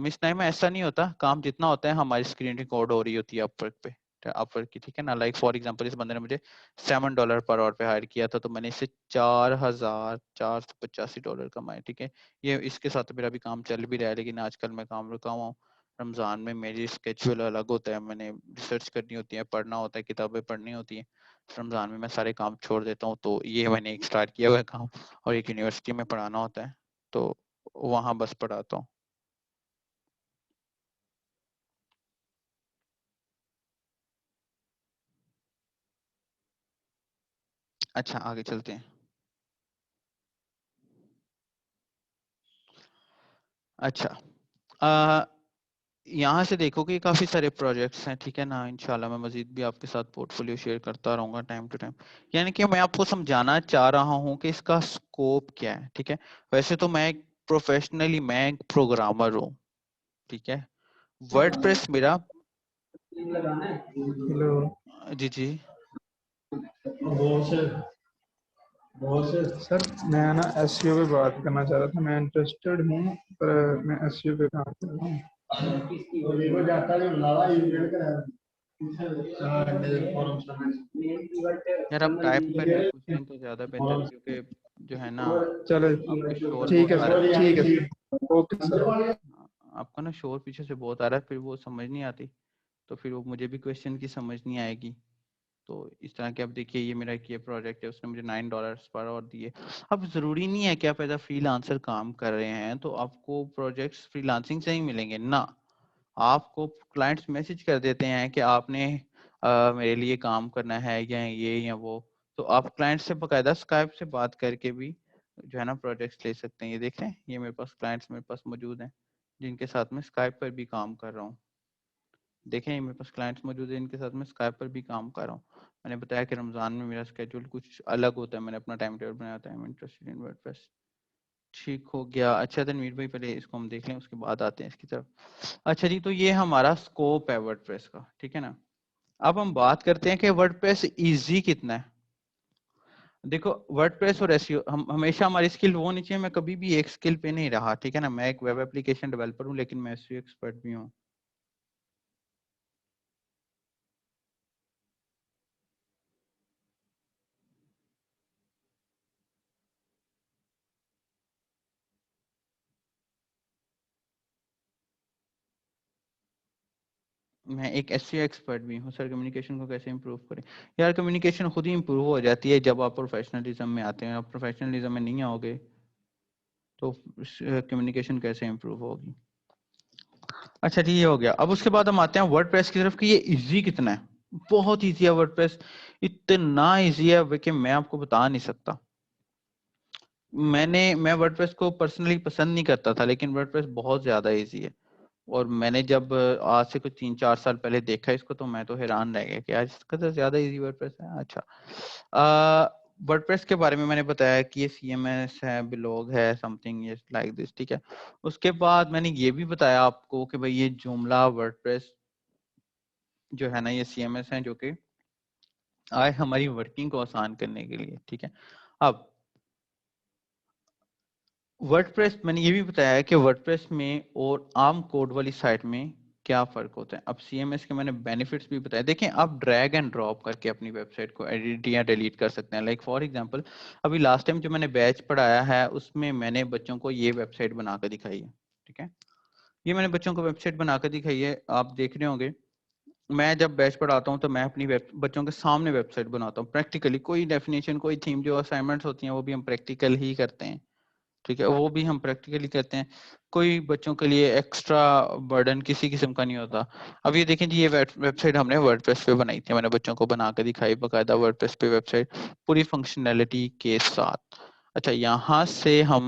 मिस नाइमा, ऐसा नहीं होता, काम जितना होता है हमारी स्क्रीन रिकॉर्ड हो रही होती है अपवर्क पे, अपवर्क की। ठीक है ना। लाइक फॉर एग्जांपल इस बंदे ने मुझे $7 पर आवर पे हायर किया था, तो मैंने इससे $4,485 कमाए। ठीक है, ये इसके साथ मेरा भी काम चल भी रहा है, लेकिन आजकल मैं काम रुका हुआ हूँ। रमजान में मेरी स्केड्यूल अलग होता है, मैंने रिसर्च करनी होती है, पढ़ना होता है, किताबें पढ़नी होती है। रमजान में मैं सारे काम छोड़ देता हूँ, तो ये मैंने एक स्टार्ट किया हुआ है काम। और एक यूनिवर्सिटी में पढ़ाना होता है, तो वहां बस पढ़ाता हूँ। अच्छा, आगे चलते हैं। अच्छा, आ, यहाँ से देखो कि काफी सारे प्रोजेक्ट्स हैं। ठीक है ना, इंशाल्लाह मैं मजीद भी आपके साथ पोर्टफोलियो शेयर करता रहूंगा टाइम टू टाइम। यानी कि मैं आपको समझाना चाह रहा हूँ कि इसका स्कोप क्या है। ठीक है, वैसे तो मैं प्रोफेशनली मैं एक प्रोग्रामर हूँ। ठीक है, वर्डप्रेस मेरा। हेलो। जी जी। सर मैं ना एसईओ पे बात करना चाह रहा था, मैं इंटरेस्टेड हूँ, पर मैं एसईओ पे काम कर रहा हूँ। यार आप टाइप करके पूछ लें तो ज्यादा बेहतर है, क्योंकि जो है ना चलो आपका शोर ठीक बहुत है आ रहा सर, ठीक है, ओके सर। है। आपका ना शोर पीछे से बहुत आ रहा है, फिर वो समझ नहीं आती, तो फिर वो मुझे भी क्वेश्चन की समझ नहीं आएगी। तो इस तरह के, अब देखिए ये मेरा ये प्रोजेक्ट है, उसने मुझे $9 पर आवर दिए। अब जरूरी नहीं है कि आप एज अ फ्रीलांसर काम कर रहे हैं तो आपको प्रोजेक्ट्स फ्रीलांसिंग से ही मिलेंगे ना। आपको क्लाइंट्स मैसेज कर देते हैं कि आपने मेरे लिए काम करना है या ये या वो, तो आप क्लाइंट से बकायदा स्काइप से बात करके भी जो है ना प्रोजेक्ट्स ले सकते हैं। ये देख रहे हैं, ये मेरे पास क्लाइंट्स मेरे पास मौजूद हैं जिनके साथ मैं स्काइप पर भी काम कर रहा हूँ। देखें, मेरे पास क्लाइंट्स मौजूद है, इनके साथ मैं स्काइप पर भी काम कर रहा हूँ। मैंने बताया कि रमजान में मेरा स्केड्यूल कुछ अलग होता है, मैंने अपना टाइम टेबल बनाया होता है। मैं इंटरेस्टेड इन वर्डप्रेस। ठीक हो गया। अच्छा तनवीर भाई, पहले इसको हम देख लें, उसके बाद आते हैं इसकी तरफ। अच्छा जी, तो ये हमारा स्कोप है वर्डप्रेस का। ठीक है ना। अब हम बात करते हैं कि वर्डप्रेस इजी कितना है। देखो, वर्डप्रेस और एसईओ हम हमेशा हमारी स्किल वो होनी चाहिए। मैं कभी भी एक स्किल पे नहीं रहा। ठीक है ना, मैं एक वेब एप्लीकेशन डेवलपर हूँ, लेकिन मैं एसईओ एक्सपर्ट भी हूँ। मैं एक एसईओ एक्सपर्ट भी हूँ। सर, कम्युनिकेशन को कैसे इंप्रूव करें? यार कम्युनिकेशन खुद ही इंप्रूव हो जाती है जब आप प्रोफेशनलिज्म में आते हैं। आप प्रोफेशनलिज्म में नहीं आओगे तो कम्युनिकेशन कैसे इंप्रूव होगी। अच्छा जी, ये हो गया। अब उसके बाद हम आते हैं वर्डप्रेस की तरफ कि ये इजी कितना है। बहुत इजी है वर्डप्रेस, इतना इजी है कि मैं आपको बता नहीं सकता। मैं वर्डप्रेस को पर्सनली पसंद नहीं करता था, लेकिन वर्डप्रेस बहुत ज्यादा इजी है। और मैंने जब आज से कुछ 3-4 साल पहले देखा इसको, तो मैं तो हैरान रह गया कि यार इसका तो ज्यादा इजी वर्डप्रेस है। अच्छा, वर्डप्रेस के बारे में मैंने बताया कि ये सीएमएस है, ब्लॉग है, समथिंग ये लाइक दिस। ठीक है, उसके बाद मैंने ये भी बताया आपको कि भाई ये जुमला वर्डप्रेस जो है ना ये CMS हैं जो कि आए हमारी वर्किंग को आसान करने के लिए, ठीक है। अब वर्डप्रेस मैंने ये भी बताया है कि वर्डप्रेस में और आम कोड वाली साइट में क्या फर्क होता है। अब CMS के मैंने बेनिफिट्स भी बताए। देखें, आप ड्रैग एंड ड्रॉप करके अपनी वेबसाइट को एडिट या डिलीट कर सकते हैं। लाइक फॉर एग्जांपल, अभी लास्ट टाइम जो मैंने बैच पढ़ाया है उसमें मैंने बच्चों को ये वेबसाइट बनाकर दिखाई है, ठीक है। ये मैंने बच्चों को वेबसाइट बनाकर दिखाई है, आप देख रहे होंगे। मैं जब बैच पढ़ाता हूँ तो मैं अपनी बच्चों के सामने वेबसाइट बनाता हूँ प्रैक्टिकली। कोई डेफिनेशन, कोई थीम, जो असाइनमेंट्स होती हैं वो भी हम प्रैक्टिकल ही करते हैं, ठीक है। वो भी हम प्रैक्टिकली करते हैं। कोई बच्चों के लिए एक्स्ट्रा बर्डन किसी किस्म का नहीं होता। अब ये देखें जी, ये वेबसाइट हमने वर्डप्रेस पे बनाई थी, मैंने बच्चों को बना के दिखाई बकायदा वर्डप्रेस पे वेबसाइट पूरी फंक्शनैलिटी के साथ। अच्छा, यहाँ से हम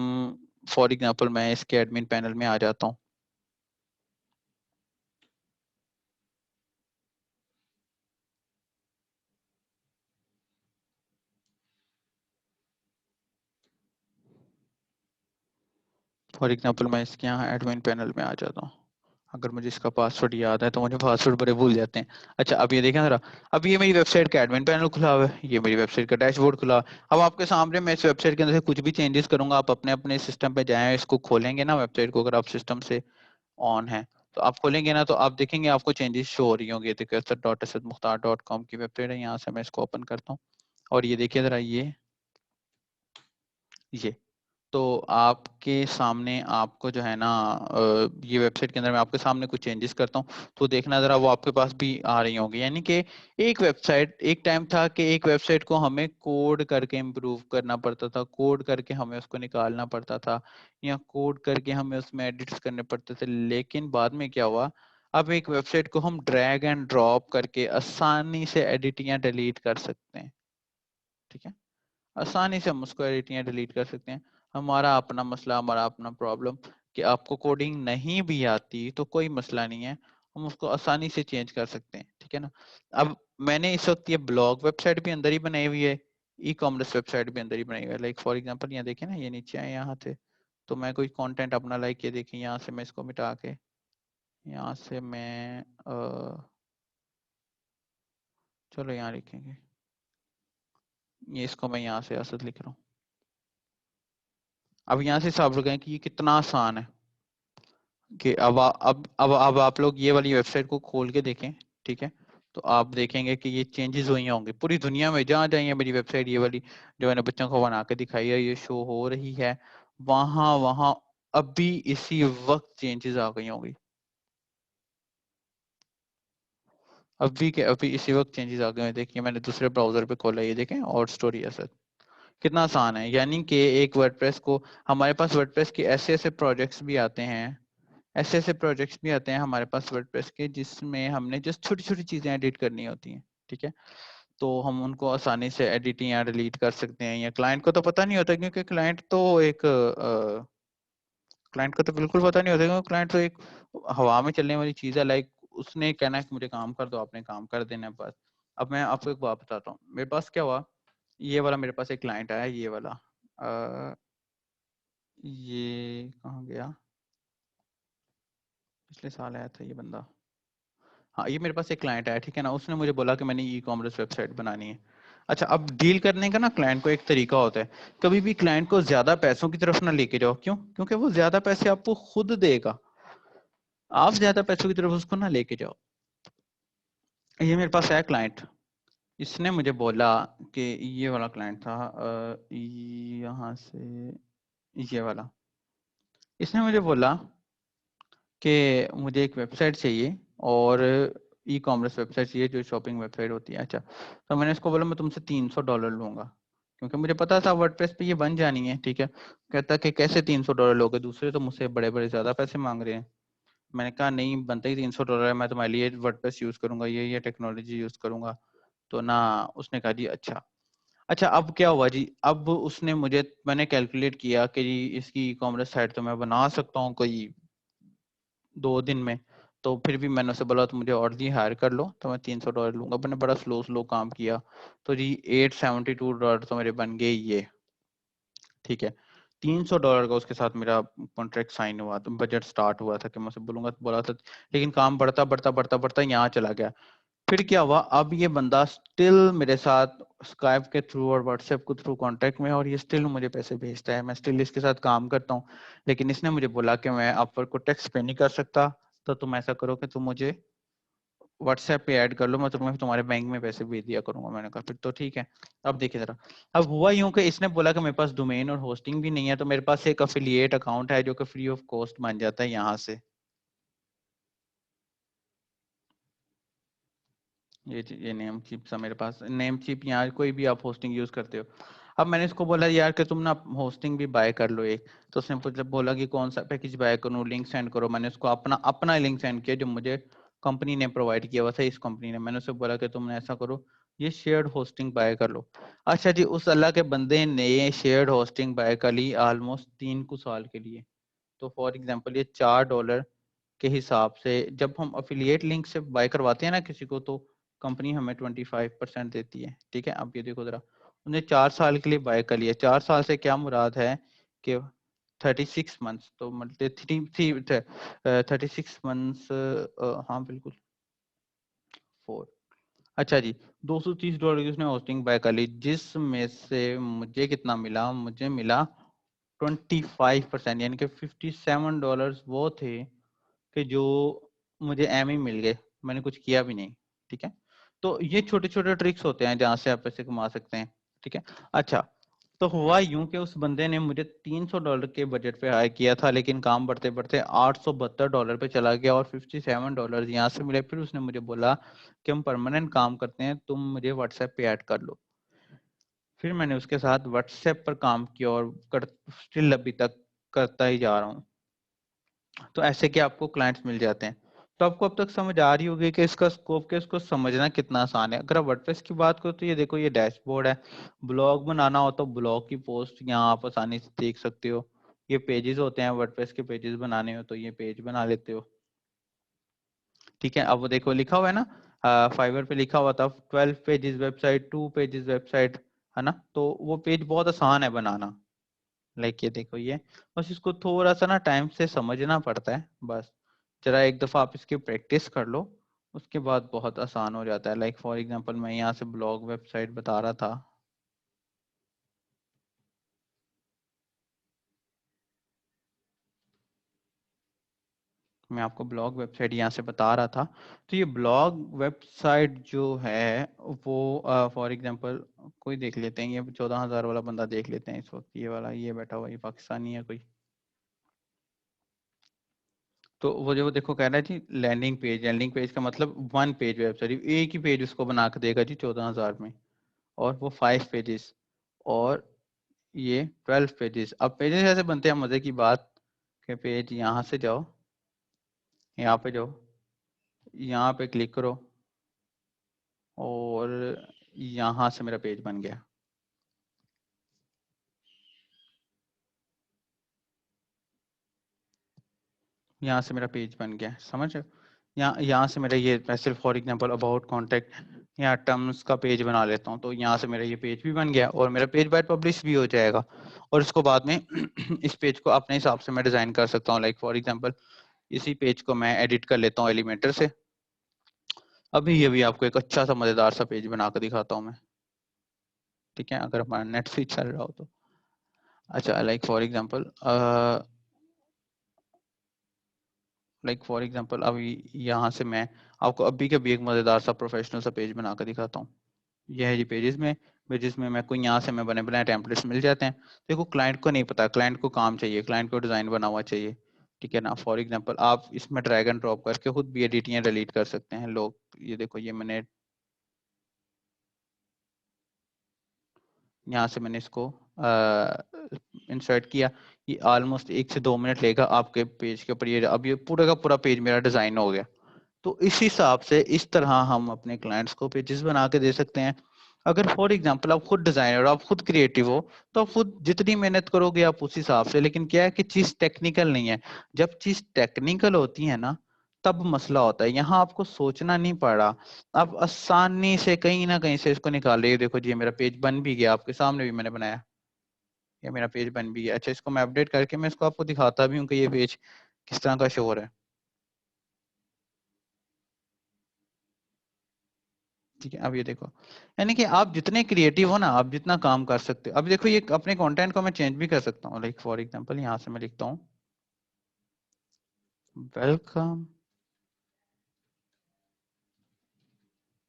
फॉर एग्जांपल मैं इसके एडमिन पैनल में आ जाता हूँ। फॉर एग्जांपल मैं इसके यहाँ एडमिन पैनल में आ जाता हूँ। अगर मुझे इसका पासवर्ड याद है तो मुझे पासवर्ड बड़े भूल जाते हैं। अच्छा, अब ये देखें जरा, अब ये मेरी वेबसाइट का एडमिन पैनल खुला हुआ है, ये मेरी वेबसाइट का डैशबोर्ड खुला हुआ है। अब आपके सामने मैं इस वेबसाइट के अंदर से कुछ भी चेंजेस करूंगा, आप अपने अपने सिस्टम पे जाएं, इसको खोलेंगे ना वेबसाइट को, अगर आप सिस्टम से ऑन है तो आप खोलेंगे ना, तो आप देखेंगे आपको चेंजेस शो हो रही होंगी। देखिए asad.mukhtar.com की वेबसाइट है, यहाँ से मैं इसको ओपन करता हूँ और ये देखिए जरा, ये तो आपके सामने आपको जो है ना ये वेबसाइट के अंदर मैं आपके सामने कुछ चेंजेस करता हूँ तो देखना जरा, वो आपके पास भी आ रही होंगी। यानी कि एक टाइम था कि एक वेबसाइट को हमें कोड करके इम्प्रूव करना पड़ता था, कोड करके हमें उसको निकालना पड़ता था, या कोड करके हमें उसमें एडिट्स करने पड़ते थे। लेकिन बाद में क्या हुआ, अब एक वेबसाइट को हम ड्रैग एंड ड्रॉप करके आसानी से एडिट या डिलीट कर सकते हैं, ठीक है। आसानी से हम उसको एडिट या डिलीट कर सकते हैं। हमारा अपना मसला, हमारा अपना प्रॉब्लम कि आपको कोडिंग नहीं भी आती तो कोई मसला नहीं है, हम उसको आसानी से चेंज कर सकते हैं, ठीक है ना। अब मैंने इस वक्त ये ब्लॉग वेबसाइट भी अंदर ही बनाई हुई है, ई कॉमर्स वेबसाइट भी अंदर ही बनाई हुई है। लाइक फॉर एग्जांपल यहाँ देखें ना, ये नीचे आए यहाँ से, तो मैं कोई कंटेंट अपना लाइक ये देखें, यहाँ से मैं इसको मिटा के यहाँ से मैं चलो यहाँ लिखेंगे, ये इसको मैं यहाँ से असद लिख रहा हूँ। अब यहाँ से सब लोग हैं कि ये कितना आसान है कि अब आप लोग ये वाली वेबसाइट को खोल के देखें, ठीक है। तो आप देखेंगे कि ये चेंजेस हुई होंगे पूरी दुनिया में, जहाँ जहाँ मेरी वेबसाइट ये वाली जो मैंने बच्चों को बना के दिखाई है ये शो हो रही है, वहां वहां अभी इसी वक्त चेंजेस आ गई होंगी। अभी के अभी इसी वक्त चेंजेस आ गए हैं। देखिए मैंने दूसरे ब्राउजर पे खोला, ये देखें, और स्टोरी ऐसा कितना आसान है। यानी कि एक वर्डप्रेस को, हमारे पास वर्डप्रेस के ऐसे ऐसे प्रोजेक्ट्स भी आते हैं, ऐसे ऐसे प्रोजेक्ट्स भी आते हैं हमारे पास वर्डप्रेस के, जिसमें हमने जस्ट छोटी छोटी चीजें एडिट करनी होती हैं, ठीक है। तो हम उनको आसानी से एडिट या डिलीट कर सकते हैं, या क्लाइंट को तो पता नहीं होता, क्योंकि क्लाइंट को तो बिल्कुल पता नहीं होता, क्योंकि क्लाइंट तो एक हवा में चलने वाली चीज है। लाइक उसने कहना है कि मुझे काम कर दो, आपने काम कर देना है बस। अब मैं आपको एक बात बताता हूँ, मेरे पास क्या हुआ, ये वाला मेरे पास एक क्लाइंट आया, ये वाला ये कहाँ गया, पिछले साल आया था ये बंदा। हाँ, ये मेरे पास एक क्लाइंट आया, ठीक है ना, उसने मुझे बोला कि मैंने ई कॉमर्स वेबसाइट बनानी है। अच्छा, अब डील करने का ना क्लाइंट को एक तरीका होता है। कभी भी क्लाइंट को ज्यादा पैसों की तरफ ना लेके जाओ, क्यों? क्योंकि वो ज्यादा पैसे आपको खुद देगा, आप ज्यादा पैसों की तरफ उसको ना लेके जाओ। ये मेरे पास आया क्लाइंट, इसने मुझे बोला कि ये वाला क्लाइंट था, यहाँ से ये वाला, इसने मुझे बोला कि मुझे एक वेबसाइट चाहिए, और ई कॉमर्स वेबसाइट चाहिए जो शॉपिंग वेबसाइट होती है। अच्छा, तो मैंने इसको बोला मैं तुमसे $300 लूंगा, क्योंकि मुझे पता था वर्डप्रेस पे ये बन जानी है, ठीक है। कहता कि कैसे $300 लोगे, दूसरे तो मुझसे बड़े बड़े ज्यादा पैसे मांग रहे हैं। मैंने कहा नहीं, बनता ही $300 है, मैं तुम्हारे लिए वर्डप्रेस यूज करूंगा, ये टेक्नोलॉजी यूज करूंगा। तो ना, उसने कहा जी अच्छा। अच्छा, अब क्या हुआ जी, अब उसने मुझे, मैंने कैलकुलेट किया कि जी इसकी ई कॉमर्स साइट तो मैं बना सकता हूँ कोई 2 दिन में। तो फिर भी मैंने उसे बोला तो मुझे और जी हायर कर लो, तो मैं $300 लूंगा। मैंने बड़ा स्लो स्लो काम किया, तो जी $872 तो मेरे बन गए ये, ठीक है। $300 का उसके साथ मेरा कॉन्ट्रैक्ट साइन हुआ, तो बजट स्टार्ट हुआ था कि मैं उसे बोलूंगा, बोला था। लेकिन काम बढ़ता बढ़ता बढ़ता बढ़ता यहाँ चला गया। फिर क्या हुआ, अब ये बंदा स्टिल मेरे साथ स्काइप के थ्रू और व्हाट्सएप के थ्रू कांटेक्ट में है और ये स्टिल मुझे पैसे भेजता है, मैं स्टिल इसके साथ काम करता हूँ। लेकिन इसने मुझे बोला कि मैं अपवर्क को टैक्स पे नहीं कर सकता, तो तुम ऐसा करो कि तुम मुझे व्हाट्सएप पे ऐड कर लो, मैं तुम्हें तुम्हारे बैंक में पैसे भेज दिया करूंगा। मैंने कहा फिर तो ठीक है। अब देखिए जरा, अब हुआ यूं कि इसने बोला कि मेरे पास डोमेन और होस्टिंग भी नहीं है, तो मेरे पास एक अफिलिएट अकाउंट है जो कि फ्री ऑफ कॉस्ट बन जाता है यहाँ से। ये नेम चिप सा मेरे पास, नेम चिप यहाँ कोई भी आप होस्टिंग यूज करते हो। अब मैंने इसको बोला यार कि तुम ना होस्टिंग भी बाय कर लो एक, तो उसने जब बोला कि कौन सा पैकेज बाय करूँ, लिंक सेंड करो। मैंने उसको अपना अपना लिंक सेंड किया जो मुझे कंपनी ने प्रोवाइड किया हुआ था, इस कंपनी ने। मैंने उससे बोला कि तुमने ऐसा करो, ये शेयर्ड होस्टिंग बाय कर लो। अच्छा जी, उस अल्लाह के बंदे ने शेयर्ड होस्टिंग बाय कर ली ऑलमोस्ट 3 साल के लिए। तो फॉर एग्जाम्पल ये $4 के हिसाब से जब हम अफिलिएट लिंक से बाय करवाते हैं ना किसी को, तो कंपनी हमें 25% देती है। ठीक है, अब ये देखो जरा, उन्हें 4 साल के लिए बाय कर लिया। 4 साल से क्या मुराद है कि 36 मंथ्स, तो मतलब 36 मंथ्स, हाँ बिल्कुल 4। अच्छा जी, $230 की उसने होस्टिंग बाय कर ली, जिसमें से मुझे कितना मिला, मुझे मिला 25%, यानी कि $57 वो थे कि जो मुझे एम ही मिल गए, मैंने कुछ किया भी नहीं। ठीक है, तो ये छोटे छोटे ट्रिक्स होते हैं जहां से आप पैसे कमा सकते हैं। ठीक है, अच्छा, तो हुआ यूं कि उस बंदे ने मुझे $300 के बजट पे हायर किया था, लेकिन काम बढ़ते बढ़ते $872 पे चला गया और $57 यहाँ से मिले। फिर उसने मुझे बोला कि हम परमानेंट काम करते हैं, तुम मुझे व्हाट्सएप पे ऐड कर लो। फिर मैंने उसके साथ व्हाट्सएप पर काम किया और स्टिल अभी तक करता ही जा रहा हूँ। तो ऐसे कि आपको क्लाइंट्स मिल जाते हैं। तो आपको अब तक समझ आ रही होगी कि इसका स्कोप के इसको समझना कितना आसान है। अगर आप वर्डप्रेस की बात करो तो ये देखो, ये डैशबोर्ड है। ब्लॉग बनाना हो तो ब्लॉग की पोस्ट यहाँ आप आसानी से देख सकते हो। ये पेजेस होते हैं, वर्डप्रेस के पेजेस बनाने हो तो ये पेज बना लेते हो। ठीक है, अब वो देखो लिखा हुआ है ना, फाइवर पे लिखा हुआ था 12 पेजेस वेबसाइट, 2 पेजेस वेबसाइट, है ना। तो वो पेज बहुत आसान है बनाना। लाइक ये देखो, ये बस इसको थोड़ा सा ना टाइम से समझना पड़ता है बस। जरा एक दफा आप इसकी प्रैक्टिस कर लो, उसके बाद बहुत आसान हो जाता है। लाइक फॉर एग्जांपल मैं यहाँ से ब्लॉग वेबसाइट बता रहा था, मैं आपको ब्लॉग वेबसाइट यहाँ से बता रहा था। तो ये ब्लॉग वेबसाइट जो है वो फॉर एग्जांपल कोई देख लेते हैं, ये 14,000 वाला बंदा देख लेते हैं इस वक्त, ये वाला, ये बैठा हुआ, ये पाकिस्तानी है कोई। तो वो जो देखो कह रहा है जी लैंडिंग पेज, लैंडिंग पेज का मतलब 1 पेज वेबसाइट, एक ही पेज उसको बना के देगा जी 14,000 में, और वो 5 पेजेस, और ये 12 पेजेस। अब पेजेस ऐसे बनते हैं, मजे की बात कि पेज यहाँ से जाओ, यहाँ पे जाओ, यहाँ पे क्लिक करो, और यहाँ से मेरा पेज बन गया। यहाँ से मेरा पेज बन गया, समझ रहे हो। यहाँ से मेरा ये, मैं सिर्फ फॉर एग्जांपल अबाउट कांटेक्ट या टर्म्स का पेज बना लेता हूँ, तो यहाँ से मेरा ये पेज भी बन गया और मेरा पेज बाय पब्लिश भी हो जाएगा। और इसको बाद में इस पेज को अपने हिसाब से मैं डिजाइन कर सकता हूँ। लाइक फॉर एग्जांपल इसी पेज को मैं एडिट कर लेता हूँ एलिमेंटर से। अभी ये भी आपको एक अच्छा सा मजेदार सा पेज बना कर दिखाता हूँ मैं। ठीक है, अगर हमारा नेट स्विच चल रहा हो तो। अच्छा, लाइक फॉर एग्जांपल अभी यहाँ से मैं आपको अभी के भी एक मजेदार सा प्रोफेशनल सा पेज बना कर दिखाता हूँ। यह है जी पेजेस में मैं कोई यहाँ से मैं बने बनाए टेम्पलेट्स मिल जाते हैं। देखो क्लाइंट को नहीं पता, क्लाइंट को काम चाहिए, क्लाइंट को डिजाइन बना हुआ चाहिए। ठीक है ना, फॉर एग्जांपल आप इसमें ड्रैग एंड ड्रॉप करके खुद भी एडिट या डिलीट कर सकते हैं लोग। ये देखो, ये मैंने यहाँ से मैंने इसको इंसर्ट किया। ये ऑलमोस्ट 1 से 2 मिनट लेगा आपके पेज के ऊपर। ये अब ये पूरा का पूरा पेज मेरा डिजाइन हो गया। तो इस हिसाब से इस तरह हम अपने क्लाइंट्स को पेजेस बना के दे सकते हैं। अगर फॉर एग्जांपल आप खुद डिजाइनर, आप खुद क्रिएटिव हो, तो आप खुद जितनी मेहनत करोगे आप उस हिसाब से। लेकिन क्या है कि चीज टेक्निकल नहीं है। जब चीज टेक्निकल होती है ना, तब मसला होता है। यहाँ आपको सोचना नहीं पड़ रहा, आप आसानी से कहीं ना कहीं से इसको निकाल रहे हो। देखो जी, मेरा पेज बन भी गया, आपके सामने भी मैंने बनाया, ये मेरा पेज बन भी गया। अच्छा, इसको मैं अपडेट करके मैं इसको आपको दिखाता भी हूँ कि ये पेज किस तरह का शो हो रहा है। ठीक है। अब ये देखो, यानी कि आप जितने क्रिएटिव हो ना, आप जितना काम कर सकते हो। अब देखो ये अपने कंटेंट को मैं चेंज भी कर सकता हूँ। लाइक फॉर एग्जांपल यहाँ से मैं लिखता हूँ वेलकम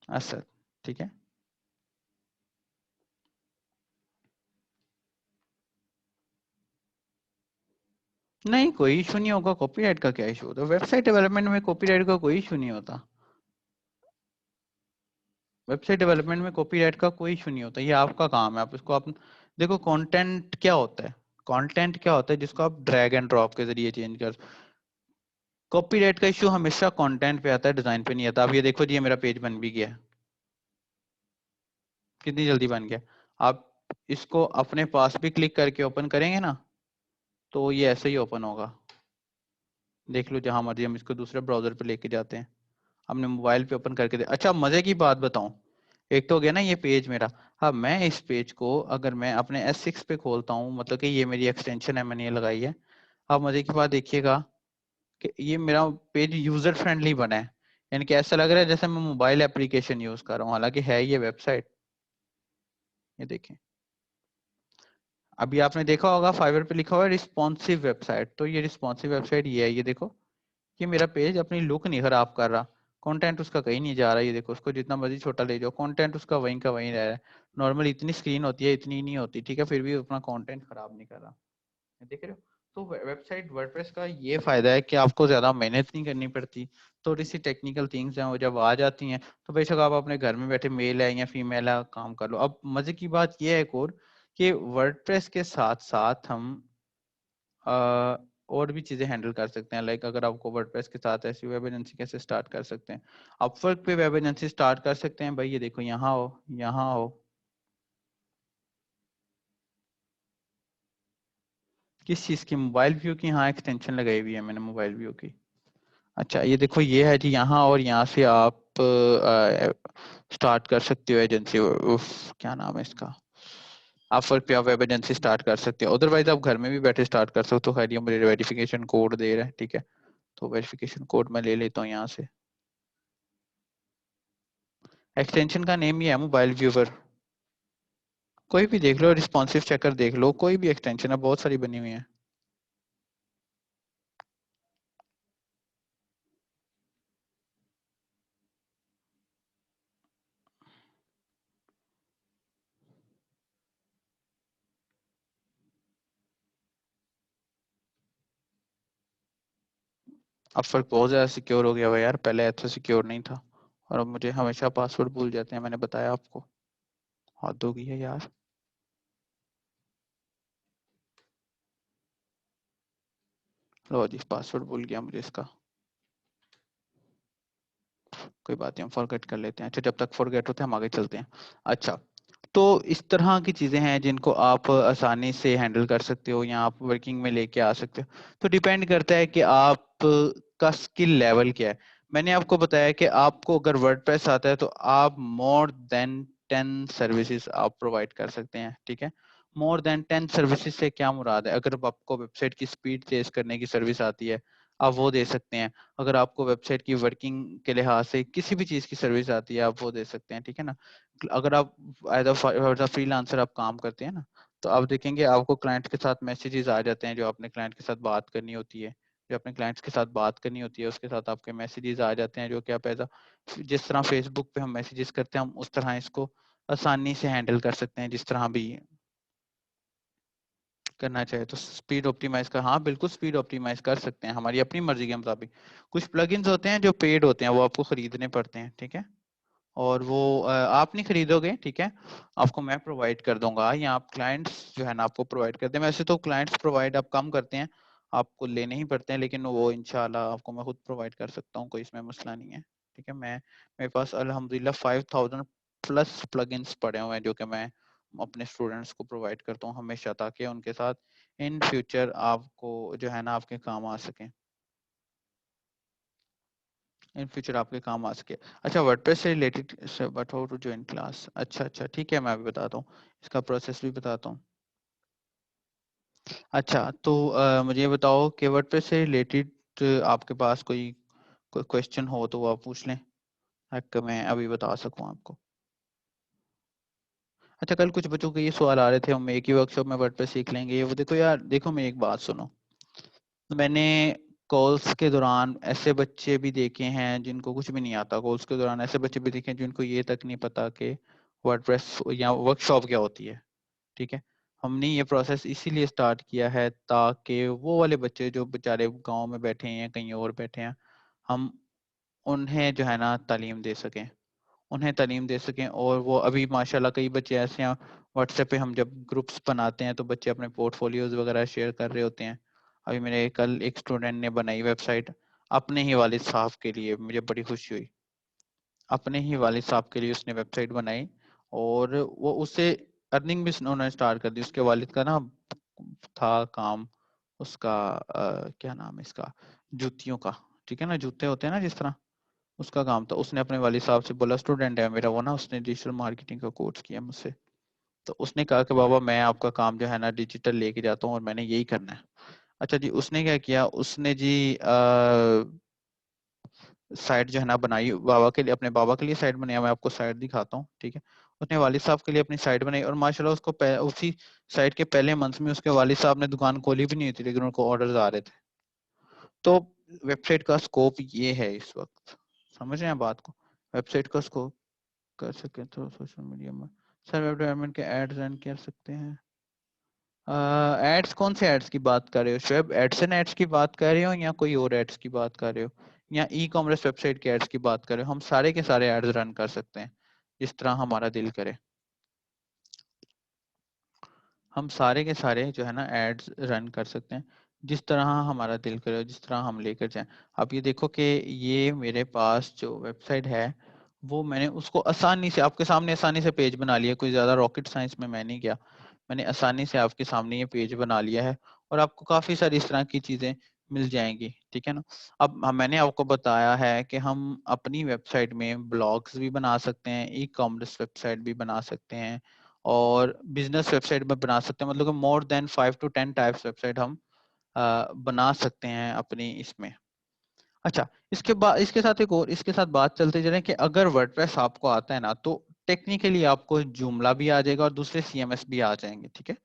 असद, ठीक है। नहीं, कोई इशू नहीं होगा। कॉपीराइट का क्या इशू होता है? वेबसाइट डेवलपमेंट में कॉपीराइट का कोई इशू नहीं होता। वेबसाइट डेवलपमेंट में कॉपीराइट का कोई इशू नहीं होता। ये आपका काम है, आप इसको आप देखो। कंटेंट क्या होता है? कंटेंट क्या होता है जिसको आप ड्रैग एंड ड्रॉप के जरिए चेंज कर। कॉपीराइट का इशू हमेशा कंटेंट पे आता है, डिजाइन पे नहीं आता। अब ये देखो जी, ये मेरा पेज बन भी गया है। कितनी जल्दी बन गया। आप इसको अपने पास भी क्लिक करके ओपन करेंगे ना, तो ये ऐसे ही ओपन होगा। देख लो, जहां मर्जी हम इसको दूसरे ब्राउजर पे लेके जाते हैं, हमने मोबाइल पे ओपन करके दे। अच्छा, मजे की बात बताऊं, एक तो हो गया ना ये पेज मेरा। अब मैं इस पेज को अगर मैं अपने S6 पे खोलता हूँ, मतलब कि ये मेरी एक्सटेंशन है, मैंने ये लगाई है। अब मजे की बात देखिएगा कि ये मेरा पेज यूजर फ्रेंडली बना है। यानी कि ऐसा लग रहा है जैसे मैं मोबाइल एप्लीकेशन यूज कर रहा हूँ, हालांकि है ये वेबसाइट। ये देखें, अभी आपने देखा होगा फाइवर पे लिखा हुआ है रिस्पॉन्सिव वेबसाइट, तो ये रिस्पॉन्सिव वेबसाइट ये है। ये देखो, ये मेरा पेज अपनी लुक नहीं खराब कर रहा। कंटेंट उसका कहीं नहीं जा रहा। ये देखो, उसको जितना मर्जी छोटा ले जाओ, कंटेंट उसका वहीं का वहीं रह रहा है। नॉर्मल इतनी स्क्रीन होती है, इतनी नहीं होती, ठीक है, फिर भी अपना कंटेंट खराब नहीं कर रहा। देख रहे हो? तो वेबसाइट वर्डप्रेस का ये फायदा है कि आपको ज्यादा मेहनत नहीं करनी पड़ती। थोड़ी सी टेक्निकल थिंग्स हैं, वो जब आ जाती हैं तो बेशक आप अपने घर में बैठे, मेल है या फीमेल है, काम कर लो। अब मजे की बात ये है एक और, कि वर्डप्रेस के साथ साथ हम और भी चीजें हैंडल कर सकते हैं। लाइक अगर आपको वर्डप्रेस के साथ ऐसी वेब एजेंसी कैसे स्टार्ट कर सकते हैं, अपवर्क पे वेब एजेंसी स्टार्ट कर सकते हैं। भाई ये देखो, यहाँ हो, यहाँ हो, किस चीज की? मोबाइल व्यू की। यहाँ एक्सटेंशन लगाई हुई है मैंने मोबाइल व्यू की। अच्छा, ये देखो, ये है जी यहाँ, और यहाँ से आप स्टार्ट कर सकते हो एजेंसी। क्या नाम है इसका? अपवर्क पे आप वेब एजेंसी स्टार्ट कर सकते हो। अदरवाइज आप घर में भी बैठे स्टार्ट कर सकते हो। खैर, ये मुझे वेरिफिकेशन कोड दे रहा है, ठीक है, तो वेरिफिकेशन कोड मैं ले लेता हूँ यहाँ से। एक्सटेंशन का नेम ये है मोबाइल व्यूवर। कोई भी देख लो, रिस्पॉन्सिव चेकर देख लो, कोई भी एक्सटेंशन है, बहुत सारी बनी हुई है। अब फर्क बहुत ज्यादा सिक्योर हो गया हुआ है यार, पहले ऐसा सिक्योर नहीं था। और अब मुझे हमेशा पासवर्ड भूल जाते हैं, मैंने बताया आपको। हद हो गई है यार। लो जी, पासवर्ड भूल गया मुझे इसका। कोई बात नहीं, हम फॉरगेट कर लेते हैं। अच्छा, जब तक फॉरगेट होते हैं हम आगे चलते हैं। अच्छा, तो इस तरह की चीजें हैं जिनको आप आसानी से हैंडल कर सकते हो या आप वर्किंग में लेके आ सकते हो। तो डिपेंड करता है कि आप का स्किल लेवल क्या है। मैंने आपको बताया कि आपको अगर वर्डप्रेस आता है तो आप मोर देन 10 सर्विसेज आप प्रोवाइड कर सकते हैं, ठीक है। मोर देन 10 सर्विसेज से क्या मुराद है? अगर आपको वेबसाइट की स्पीड तेज करने की सर्विस आती है, आप वो दे सकते हैं। अगर आपको वेबसाइट की वर्किंग के लिहाज से किसी भी चीज की सर्विस आती है, आप वो दे सकते हैं, ठीक है ना। अगर आप एज अ फ्रीलांसर आप काम करते हैं ना, तो आप देखेंगे आपको क्लाइंट के साथ मैसेजेस आ जाते हैं, जो आपने क्लाइंट के साथ बात करनी होती है। जो अपने क्लाइंट्स के साथ बात करनी होती है, उसके साथ आपके मैसेजेस आ जाते हैं, जो कि आप एज जिस तरह फेसबुक पे हम मैसेजेस करते हैं, हम उस तरह इसको आसानी से हैंडल कर सकते हैं, जिस तरह भी करना चाहे। तो स्पीड ऑप्टिमाइज कर, हाँ बिल्कुल स्पीड ऑप्टिमाइज कर सकते हैं, हमारी अपनी मर्जी के मुताबिक। कुछ प्लगइन्स होते हैं जो पेड होते हैं, वो आपको खरीदने पड़ते हैं, ठीक है। और वो आप नहीं खरीदोगे, ठीक है, आपको मैं प्रोवाइड कर दूंगा, या आप क्लाइंट्स जो है ना आपको प्रोवाइड करते हैं। वैसे तो क्लाइंट्स प्रोवाइड आप कम करते हैं, आपको लेने ही पड़ते हैं, लेकिन वो इंशाल्लाह आपको मैं खुद प्रोवाइड कर सकता हूँ, कोई इसमें मसला नहीं है, ठीक है। मेरे पास अल्हम्दुलिल्लाह 5000 प्लस प्लगइन्स पड़े हुए हैं, जो कि मैं अपने स्टूडेंट्स को प्रोवाइड करता हूँ हमेशा, ताकि उनके साथ इन फ्यूचर आपको जो है ना आपके काम आ सके, इन फ्यूचर आपके काम आ सके। अच्छा, वर्डप्रेस से related but how to join class. अच्छा अच्छा, ठीक है, मैं अभी बताता हूँ, इसका प्रोसेस भी बताता हूँ। अच्छा, तो मुझे ये बताओ कि वर्डप्रेस से रिलेटेड आपके पास कोई क्वेश्चन हो तो वो आप पूछ लें, ताकि मैं अभी बता सकूँ आपको। अच्छा, कल कुछ बच्चों के ये सवाल आ रहे थे, हम एक ही वर्कशॉप में वर्डप्रेस सीख लेंगे, वो देखो यार, देखो मेरी एक बात सुनो। मैंने कॉल्स के दौरान ऐसे बच्चे भी देखे हैं जिनको कुछ भी नहीं आता, कॉल्स के दौरान ऐसे बच्चे भी देखे हैं जिनको ये तक नहीं पता कि वर्डप्रेस या वर्कशॉप क्या होती है। ठीक है, हमने ये प्रोसेस इसीलिए स्टार्ट किया है ताकि वो वाले बच्चे जो बेचारे गांव में बैठे हैं, कहीं और बैठे हैं, हम उन्हें जो है ना तालीम दे सकें, उन्हें तालीम दे सकें। और वो अभी माशाल्लाह कई बच्चे ऐसे हैं, व्हाट्सएप पे हम जब ग्रुप्स बनाते हैं तो बच्चे अपने पोर्टफोलियोज वगैरह शेयर कर रहे होते हैं। अभी मेरे कल एक स्टूडेंट ने बनाई वेबसाइट अपने ही वालिद साहब के लिए, मुझे बड़ी खुशी हुई। अपने ही वालिद साहब के लिए उसने वेबसाइट बनाई और वो उससे अर्निंग भी उन्होंने स्टार्ट कर दी। उसके वालिद का ना था काम, उसका क्या नाम है इसका, जूतियों का, ठीक है ना, जूते होते हैं ना जिस तरह, उसका काम था। उसने अपने वालिद साहब से बोला, स्टूडेंट है मेरा वो ना, उसने डिजिटल मार्केटिंग का कोर्स किया मुझसे, तो उसने कहा कि बाबा मैं आपका काम जो है ना डिजिटल लेके जाता हूँ और मैंने यही करना है। अच्छा जी, उसने क्या किया, उसने जी साइट जो है ना बनाई बाबा के लिए, अपने बाबा के लिए साइट बनाई, मैं आपको साइट दिखाता हूँ, ठीक है। उसने वालिद साहब के लिए अपनी साइट बनाई और माशाल्लाह उसको उसी साइट के पहले मंथ में उसके वालिद साहब ने दुकान खोली भी नहीं थी, लेकिन उनको ऑर्डर्स आ रहे थे। तो वेबसाइट का स्कोप ये है इस वक्त, समझ रहे हैं बात को, वेबसाइट का स्कोप कर सके तो सोशल मीडिया में सर वेब डेवलपमेंट के एड्स रन कर सकते हैं। एड्स कौन से एड्स की बात कर रहे हो, शुएब एडसन एड्स की बात कर रहे हो या कोई और एड्स की बात कर रहे हो, या ई कॉमर्स वेबसाइट के एड्स की बात कर रहे हो? हम सारे के सारे एड्स रन कर सकते हैं जिस तरह हमारा दिल करे, हम सारे के सारे जो है ना एड्स रन कर सकते हैं जिस तरह हमारा दिल करे, जिस तरह हम लेकर जाएं। अब ये देखो कि ये मेरे पास जो वेबसाइट है वो मैंने उसको आसानी से आपके सामने आसानी से पेज बना लिया, कोई ज्यादा रॉकेट साइंस में मैं नहीं गया, मैंने आसानी से आपके सामने ये पेज बना लिया है और आपको काफी सारी इस तरह की चीजें मिल जाएंगी, ठीक है ना। अब मैंने आपको बताया है कि हम अपनी वेबसाइट में ब्लॉग्स भी बना सकते हैं, ई कॉमर्स वेबसाइट भी बना सकते हैं और बिजनेस वेबसाइट में बना सकते हैं, मतलब more than 5 to 10 types website हम बना सकते हैं अपनी इसमें। अच्छा, इसके बाद इसके साथ एक और इसके साथ बात चलते जा रहे हैं कि अगर वर्डप्रेस आपको आता है ना तो टेक्निकली आपको जूमला भी आ जाएगा और दूसरे सीएमएस भी आ जाएंगे, ठीक है।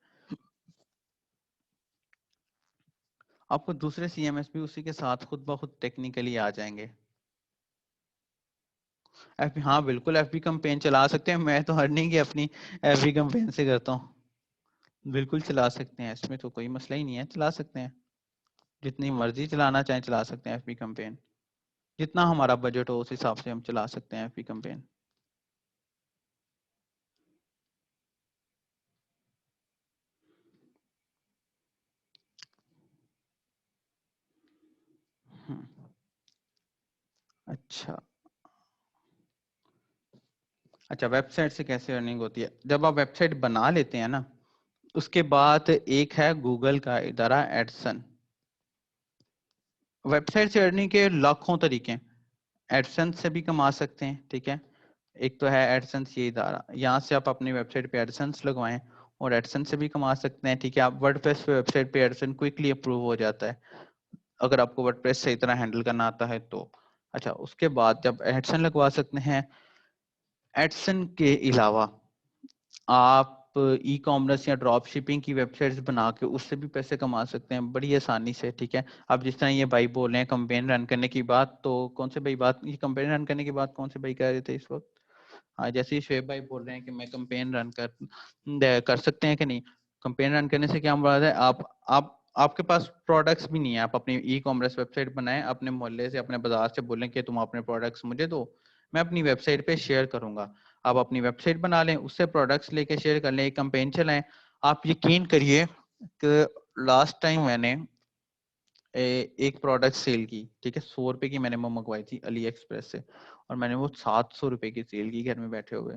आपको दूसरे सीएमएस भी उसी के साथ खुद ब खुद टेक्निकली आ जाएंगे। हाँ बिल्कुल, एफबी कैंपेन चला सकते हैं, मैं तो अर्निंग ही अपनी एफबी कैंपेन से करता हूँ। बिल्कुल चला सकते हैं, इसमें तो कोई मसला ही नहीं है, चला सकते हैं, जितनी मर्जी चलाना चाहें चला सकते हैं एफबी कैंपेन, जितना हमारा बजट हो उस हिसाब से हम चला सकते हैं एफबी कैंपेन। अच्छा, अच्छा वेबसाइट से कैसे अर्निंग होती है, जब आप वेबसाइट बना लेते हैं ना उसके बाद एक है गूगल का इदारा एडसन। वेबसाइट से अर्निंग के लाखों तरीके हैं, एडसन से भी कमा सकते हैं, ठीक है। एक तो है एडसेंस ये इदारा, यहाँ से आप अपनी वेबसाइट पे एडसेंस लगवाएं और एडसेंस से भी कमा सकते हैं, ठीक है। आप वर्डप्रेस पे वेबसाइट पे एडसेंस क्विकली अप्रूव हो जाता है अगर आपको वर्डप्रेस सही तरह हैंडल करना आता है तो। अच्छा, उसके बाद जब एडसेंस लगवा सकते हैं, एडसेंस के अलावा आप ई कॉमर्स या ड्रॉप शिपिंग की वेबसाइट्स बना के उससे भी पैसे कमा सकते हैं बड़ी आसानी से, ठीक है। अब जिस तरह ये भाई बोल रहे हैं कंपेन रन करने की बात, तो कौन से भाई बात, ये कंपेन रन करने की बात कौन से भाई कह रहे थे इस वक्त? हाँ, जैसे ही शुएब भाई बोल रहे हैं कि मैं कंपेन रन कर सकते हैं कि नहीं, कंपेन रन करने से क्या मुराद है, आप आपके पास प्रोडक्ट्स भी नहीं है, आप अपनी ई कॉमर्स वेबसाइट बनाएं, अपने मोहल्ले से अपने बाजार से बोलें कि तुम अपने प्रोडक्ट्स मुझे दो, मैं अपनी वेबसाइट पे शेयर करूंगा। आप अपनी वेबसाइट बना लें, उससे प्रोडक्ट्स लेके शेयर कर लें, एक कंपेन चलाएं। आप यकीन करिए कि लास्ट टाइम मैंने एक प्रोडक्ट सेल की, ठीक है, 100 रुपए की मैंने वो मंगवाई थी अली एक्सप्रेस से और मैंने वो 700 रुपए की सेल की घर में बैठे हुए।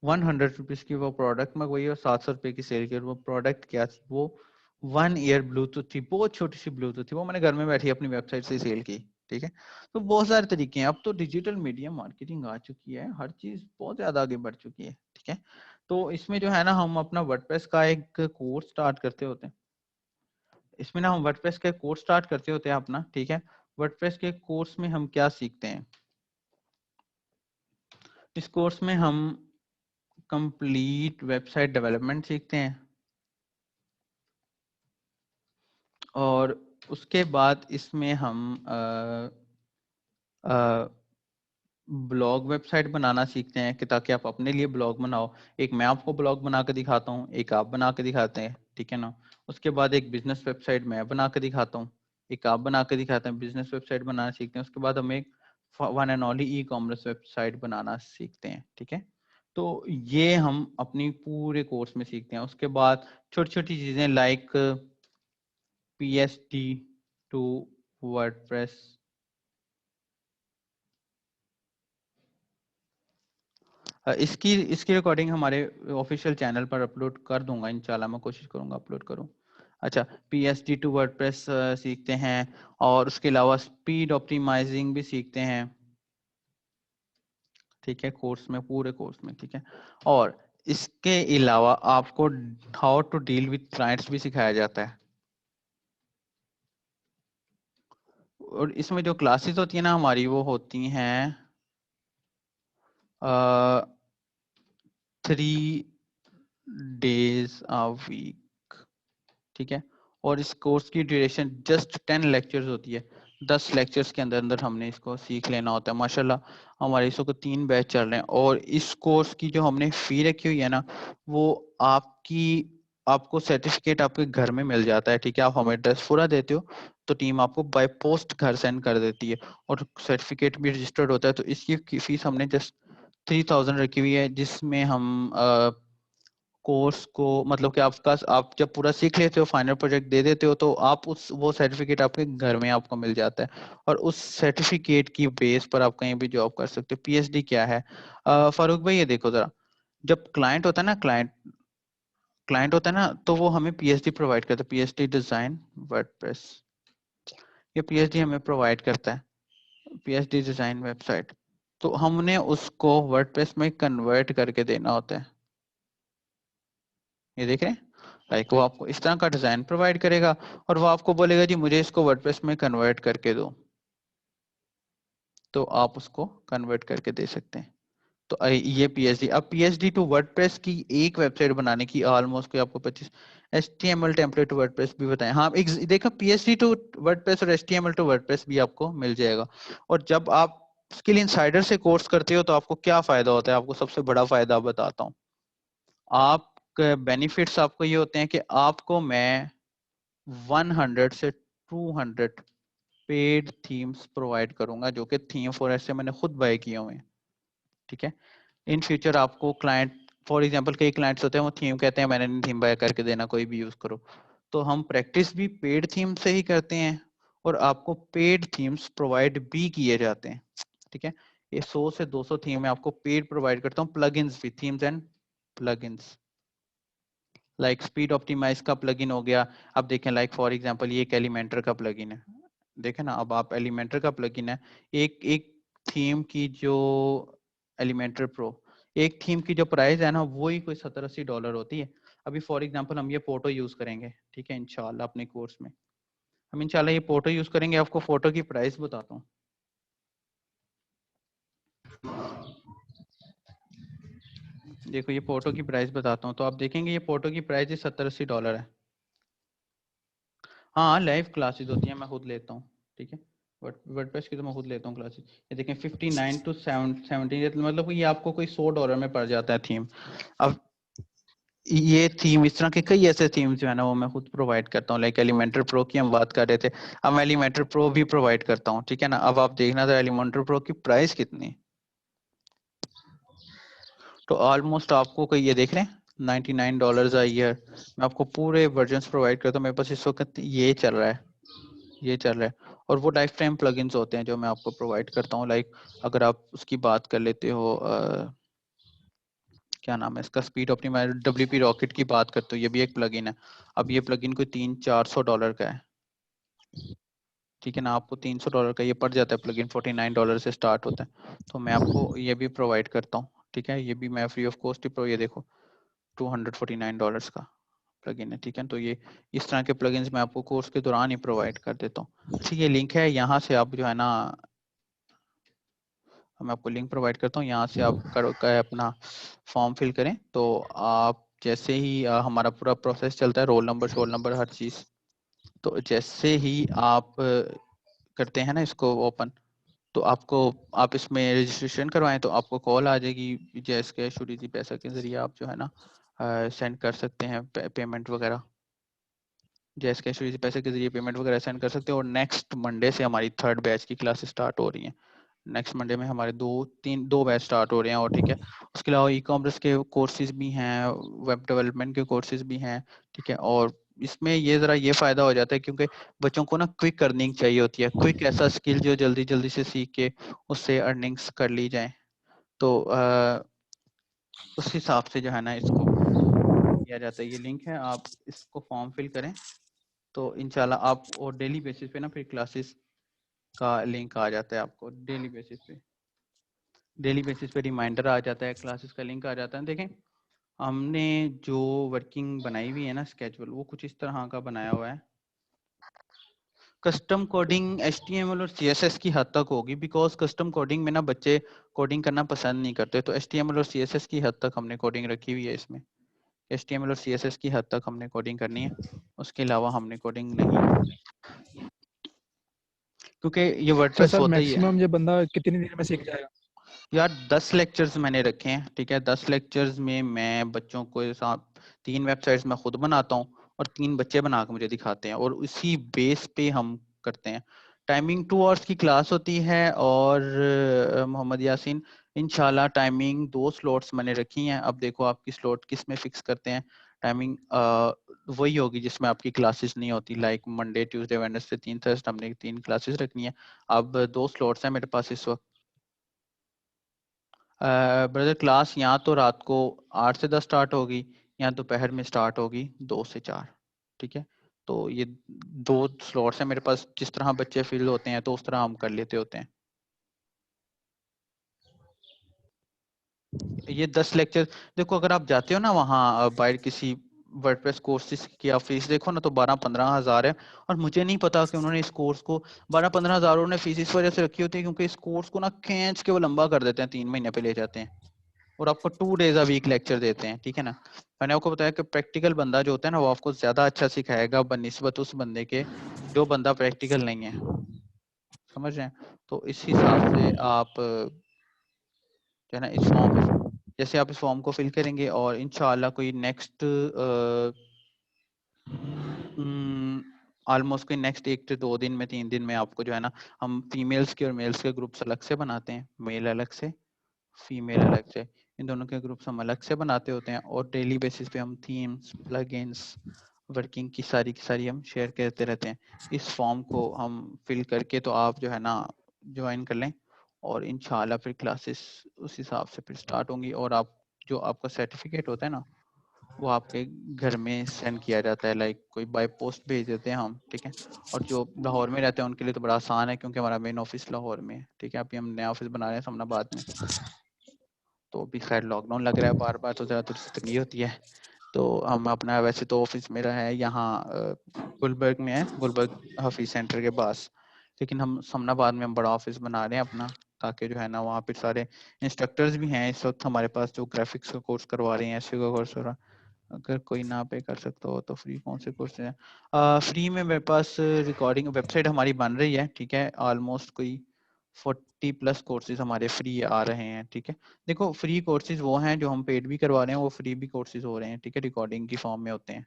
100 रुपीज की वो प्रोडक्ट मंगवाई और 700 रुपए की सेल की, और वो प्रोडक्ट क्या थी, वो 1 ईयर ब्लूटूथ थी, बहुत छोटी सी ब्लूटूथ थी, वो मैंने घर में बैठी अपनी वेबसाइट से सेल की, ठीक है। तो बहुत सारे तरीके हैं, अब तो डिजिटल मीडिया मार्केटिंग आ चुकी है, हर चीज बहुत ज्यादा आगे बढ़ चुकी है, ठीक है। तो इसमें जो है ना हम अपना वर्डप्रेस का एक कोर्स स्टार्ट करते होते हैं, इसमें ना हम वर्डप्रेस के कोर्स स्टार्ट करते होते हैं अपना, ठीक है। वर्डप्रेस के कोर्स में हम क्या सीखते हैं, इस कोर्स में हम कंप्लीट वेबसाइट डेवलपमेंट सीखते हैं और उसके बाद इसमें हम ब्लॉग वेबसाइट बनाना सीखते हैं कि ताकि आप अपने लिए ब्लॉग बनाओ। एक मैं आपको ब्लॉग बना के दिखाता हूँ, एक आप बना के दिखाते हैं, ठीक है ना। उसके बाद एक बिजनेस वेबसाइट मैं बना के दिखाता हूँ, एक आप बना के दिखाते हैं। बिजनेस वेबसाइट बनाना सीखते हैं, उसके बाद हम एक one and only e commerce website बनाना सीखते हैं, ठीक है। तो ये हम अपनी पूरे कोर्स में सीखते हैं। उसके बाद छोटी छोटी चीजें लाइक PHP टू वर्डप्रेस, इसकी इसकी रिकॉर्डिंग हमारे ऑफिशियल चैनल पर अपलोड कर दूंगा इंशाल्लाह, मैं कोशिश करूंगा अपलोड करूं। अच्छा, PHP टू वर्डप्रेस सीखते हैं और उसके अलावा स्पीड ऑप्टिमाइजिंग भी सीखते हैं, ठीक है, कोर्स में, पूरे कोर्स में, ठीक है। और इसके अलावा आपको how to deal with clients भी सिखाया जाता है। और इसमें जो क्लासेस होती है ना हमारी, वो होती हैं 3 days a week, ठीक है। और इस कोर्स की ड्यूरेशन जस्ट 10 लेक्चर्स होती है। 10 लेक्चर्स के अंदर अंदर हमने इसको सीख लेना होता है। माशाल्लाह हमारे इसको 3 बैच चल रहे हैं और इस कोर्स की जो हमने फी रखी हुई है ना, वो आपको सर्टिफिकेट आपके घर में मिल जाता है, ठीक है। आप हमें एड्रेस पूरा देते हो तो टीम आपको बाय पोस्ट घर सेंड कर देती है और सर्टिफिकेट भी रजिस्टर्ड होता है। तो इसकी फीस हमने जस्ट 3000 रखी हुई है, जिसमें हम कोर्स को, मतलब कि आपका, आप जब पूरा सीख लेते हो, फाइनल प्रोजेक्ट दे देते हो, तो आप उस वो सर्टिफिकेट आपके घर में आपको मिल जाता है और उस सर्टिफिकेट की बेस पर आप कहीं भी जॉब कर सकते हो। PhD क्या है? फारूक भाई ये देखो जरा, जब क्लाइंट होता है ना, क्लाइंट होता है ना, तो वो हमें PhD प्रोवाइड करता है। PhD डिजाइन वर्डप्रेस, ये PhD हमें प्रोवाइड करता है, PhD डिजाइन वेबसाइट। तो हमने उसको वर्डप्रेस में कन्वर्ट करके देना होता है। ये देख रहे हैं, लाइक वो आपको इस तरह का डिजाइन प्रोवाइड करेगा और वो आपको बोलेगा जी मुझे इसको वर्डप्रेस में कन्वर्ट करके दो, तो आप उसको कन्वर्ट करके दे सकते हैं। तो ये PhD, अब PhD टू वर्डप्रेस की एक वेबसाइट बनाने की ऑलमोस्ट कोई आपको 25 HTML टेम्पलेट टू वर्डप्रेस भी बताएं। हाँ, एक देखा, PhD टू वर्डप्रेस और HTML टू वर्डप्रेस भी आपको मिल जाएगा। और जब आप स्किल इनसाइडर से कोर्स करते हो तो आपको क्या फायदा होता है? आपको सबसे बड़ा फायदा बताता हूँ। आप बेनिफिट्स आपको ये होते हैं कि आपको मैं 100 से 200 पेड थीम्स प्रोवाइड करूंगा, जो कि थीम फॉरेस्ट से मैंने खुद बाय किए हुए हैं, ठीक है। इन फ्यूचर आपको क्लाइंट, फॉर एग्जांपल कई क्लाइंट्स होते हैं वो थीम कहते हैं मैंने नहीं थीम बाय करके देना, कोई भी यूज करो। तो हम प्रैक्टिस भी पेड थीम से ही करते हैं और आपको पेड थीम्स प्रोवाइड भी किए जाते हैं, ठीक है। ये 100 से 200 थीम मैं आपको पेड प्रोवाइड करता हूँ, प्लगइन्स भी, themes and plugins. Like speed optimise का प्लगइन हो गया। अब देखें, लाइक फॉर एग्जांपल ये एक एलिमेंटर का प्लगइन है, देखें ना, अब आप एलिमेंटर का प्लगइन है, एक एक थीम की जो एलिमेंटर प्रो, एक थीम की जो प्राइस है ना, वो ही कोई 70-80 डॉलर होती है। अभी फॉर एग्जांपल हम ये फोटो यूज करेंगे, ठीक है, इंशाल्लाह अपने कोर्स में हम इंशाल्लाह ये फोटो यूज करेंगे। आपको फोटो की प्राइस बताता हूँ। देखो ये फोटो की प्राइस बताता हूँ, तो आप देखेंगे ये फोटो की प्राइस 70-80 डॉलर है। हाँ, लाइव क्लासेस होती हैं, मैं खुद लेता हूँ, ठीक है। वर्डप्रेस की तो मैं खुद लेता हूँ क्लासेस। ये देखें 59 टू 17, मतलब ये आपको कोई 100 डॉलर में पड़ जाता है थीम। अब ये थीम, इस तरह के कई ऐसे थीम जो है ना, वो मैं खुद प्रोवाइड करता हूँ। लाइक एलिमेंटर प्रो की हम बात कर रहे थे, अब मैं एलिमेंटर प्रो भी प्रोवाइड करता हूँ, ठीक है ना। अब आप देखना था एलिमेंटर प्रो की प्राइस कितनी, तो ऑलमोस्ट आपको कोई, ये देख रहे हैं, $99 a ईयर। मैं आपको पूरे वर्जन प्रोवाइड करता हूँ, मेरे पास इस वक्त ये चल रहा है, ये चल रहा है। और वो लाइफ टाइम प्लगइन्स होते हैं जो मैं आपको प्रोवाइड करता हूँ। लाइक अगर आप उसकी बात कर लेते हो, क्या नाम है इसका, स्पीड ऑप्टिमाइजर, WP रॉकेट की बात करते हो, ये भी एक प्लगइन है। अब ये प्लगइन कोई 300-400 डॉलर का है, ठीक है ना। आपको $300 का ये पड़ जाता है प्लगइन, $49 से स्टार्ट होता है। तो मैं आपको ये भी प्रोवाइड करता हूँ, ठीक है। ये भी मैं फ्री ऑफ कॉस्ट ही ये देखो $249 का प्लगइन है, ठीक है। तो ये इस तरह के प्लगइन्स मैं आपको कोर्स के दौरान ही प्रोवाइड कर देता हूँ। ठीक है, लिंक है, यहाँ से आप जो है ना मैं आपको लिंक प्रोवाइड करता हूँ, यहाँ से आप अपना फॉर्म फिल करें। तो आप जैसे ही हमारा पूरा प्रोसेस चलता है, रोल नंबर, शोल नंबर, हर चीज़, तो जैसे ही आप करते हैं ना इसको ओपन, तो आप इसमें रजिस्ट्रेशन करवाएं तो आपको कॉल आ जाएगी, जैस कैश UDC पैसा के जरिए आप जो है ना सेंड कर सकते हैं पेमेंट वगैरह, जैस कैश UDC पैसे के जरिए पेमेंट वगैरह सेंड कर सकते हैं। और नेक्स्ट मंडे से हमारी 3rd बैच की क्लासेस स्टार्ट हो रही हैं। नेक्स्ट मंडे में हमारे दो बैच स्टार्ट हो रहे हैं। और ठीक है, उसके अलावा ई-कॉमर्स के कोर्सेज भी हैं, वेब डेवलपमेंट के कोर्सेज भी हैं, ठीक है। और इसमें ये फायदा हो जाता है क्योंकि बच्चों को ना क्विक अर्निंग चाहिए होती है, क्विक ऐसा स्किल जो जल्दी जल्दी से सीख के उससे अर्निंग्स कर ली जाए। तो उस हिसाब से जो है ना इसको किया जाता है। ये लिंक है, आप इसको फॉर्म फिल करें तो इंशाल्लाह आप, और डेली बेसिस पे ना फिर क्लासेस का लिंक आ जाता है आपको, डेली बेसिस पे रिमाइंडर आ जाता है, क्लासेस का लिंक आ जाता है। देखें हमने जो वर्किंग बनाई हुई है ना स्केड्यूल, वो कुछ इस तरह का बनाया हुआ है। कस्टम कोडिंग HTML और CSS की हद तक होगी, बिकॉज कस्टम कोडिंग में ना बच्चे कोडिंग करना पसंद नहीं करते, तो HTML और CSS की हद तक हमने कोडिंग रखी हुई है इसमें। HTML और CSS की हद तक हमने कोडिंग करनी है, उसके अलावा हमने कोडिंग नहीं करनी, क्योंकि ये अच्छा वर्डप्रेस सर, होता ही है। मैक्सिमम ये बंदा कितनी देर में सीख जाएगा? यार 10 लेक्चर्स मैंने रखे हैं, ठीक है। 10 लेक्चर्स में मैं बच्चों को साथ 3 वेबसाइट्स मैं खुद बनाता हूँ और 3 बच्चे बना के मुझे दिखाते हैं, और उसी बेस पे हम करते हैं। टाइमिंग 2 आवर्स की क्लास होती है। और मोहम्मद यासीन, इंशाल्लाह टाइमिंग 2 स्लॉट्स मैंने रखी हैं। अब देखो आपकी स्लॉट किस में फिक्स करते हैं। टाइमिंग वही होगी जिसमें आपकी क्लासेस नहीं होती, like Monday, Tuesday, Wednesday, 3 Thursday हमने 3 क्लासेस रखनी है। अब 2 स्लॉट्स हैं मेरे पास इस वक्त। ब्रदर क्लास यहाँ तो रात को 8 से 10 स्टार्ट होगी, या दोपहर में स्टार्ट होगी 2 से 4, ठीक है। तो ये 2 स्लॉट्स हैं मेरे पास, जिस तरह बच्चे फिल होते हैं तो उस तरह हम कर लेते होते हैं। ये 10 लेक्चर, देखो अगर आप जाते हो ना वहाँ बाहर किसी वर्डप्रेस कोर्सेज की आप फीस देखो ना, तो 12-15 हज़ार है। और मुझे नहीं पता कि उन्होंने इस कोर्स को 12-15 हज़ार उन्होंने फीस इस वजह से रखी होती है क्योंकि इस कोर्स को ना खींच के वो लंबा कर देते हैं, 3 महीने पे ले जाते हैं और आपको 2 डेज अ वीक लेक्चर देते हैं, ठीक है ना। मैंने आपको बताया कि प्रैक्टिकल बंदा जो होता है ना, वो आपको ज्यादा अच्छा सिखाएगा बनिस्बत उस बंदे के जो बंदा प्रैक्टिकल नहीं है, समझ रहे हैं। तो इस हिसाब से आप जो है ना इस फॉर्म, जैसे आप इस फॉर्म को फिल करेंगे और इंशाल्लाह कोई नेक्स्ट ऑलमोस्ट कोई नेक्स्ट 1 से 2 दिन में, 3 दिन में आपको जो है ना, हम फीमेल्स के और मेल्स के ग्रुप्स अलग से बनाते हैं, मेल अलग से, फीमेल अलग से, इन दोनों के ग्रुप्स हम अलग से बनाते होते हैं। और डेली बेसिस पे हम थीम्स, प्लगइन्स, वर्किंग की सारी हम शेयर करते रहते हैं। इस फॉर्म को हम फिल करके तो आप जो है ना ज्वाइन कर लें, और इंशाल्लाह फिर क्लासेस उस हिसाब से फिर स्टार्ट होंगी। और आप जो आपका सर्टिफिकेट होता है ना, वो आपके घर में सेंड किया जाता है, लाइक कोई बाय पोस्ट भेज देते हैं हम, ठीक है। और जो लाहौर में रहते हैं उनके लिए तो बड़ा आसान है क्योंकि हमारा मेन ऑफिस लाहौर में है, ठीक है। अभी हम नया ऑफिस बना रहे हैं समनाबाद में, तो अभी खैर लॉकडाउन लग रहा है बार बार, तो ज़रा थोड़ी सी तंगी होती है। तो हम अपना, वैसे तो ऑफिस मेरा है यहाँ गुलबर्ग में है, गुलबर्ग हाफिज सेंटर के पास, लेकिन हम समनाबाद में हम बड़ा ऑफिस बना रहे हैं अपना, ताकि जो है ना वहाँ पे सारे इंस्ट्रक्टर्स भी हैं इस वक्त हमारे पास जो ग्राफिक्स का कोर्स करवा रहे हैं, एसईओ का कोर्स हो रहा। अगर कोई ना पे कर सकता हो तो फ्री कौन से कोर्स हैं? फ्री में मेरे पास रिकॉर्डिंग वेबसाइट हमारी बन रही है, ठीक है। ऑलमोस्ट कोई 40+ कोर्सेज हमारे फ्री आ रहे हैं, ठीक है। देखो फ्री कोर्सेज वो हैं जो हम पेड भी करवा रहे हैं, वो फ्री भी कोर्सेज हो रहे हैं, ठीक है, रिकॉर्डिंग की फॉर्म में होते हैं।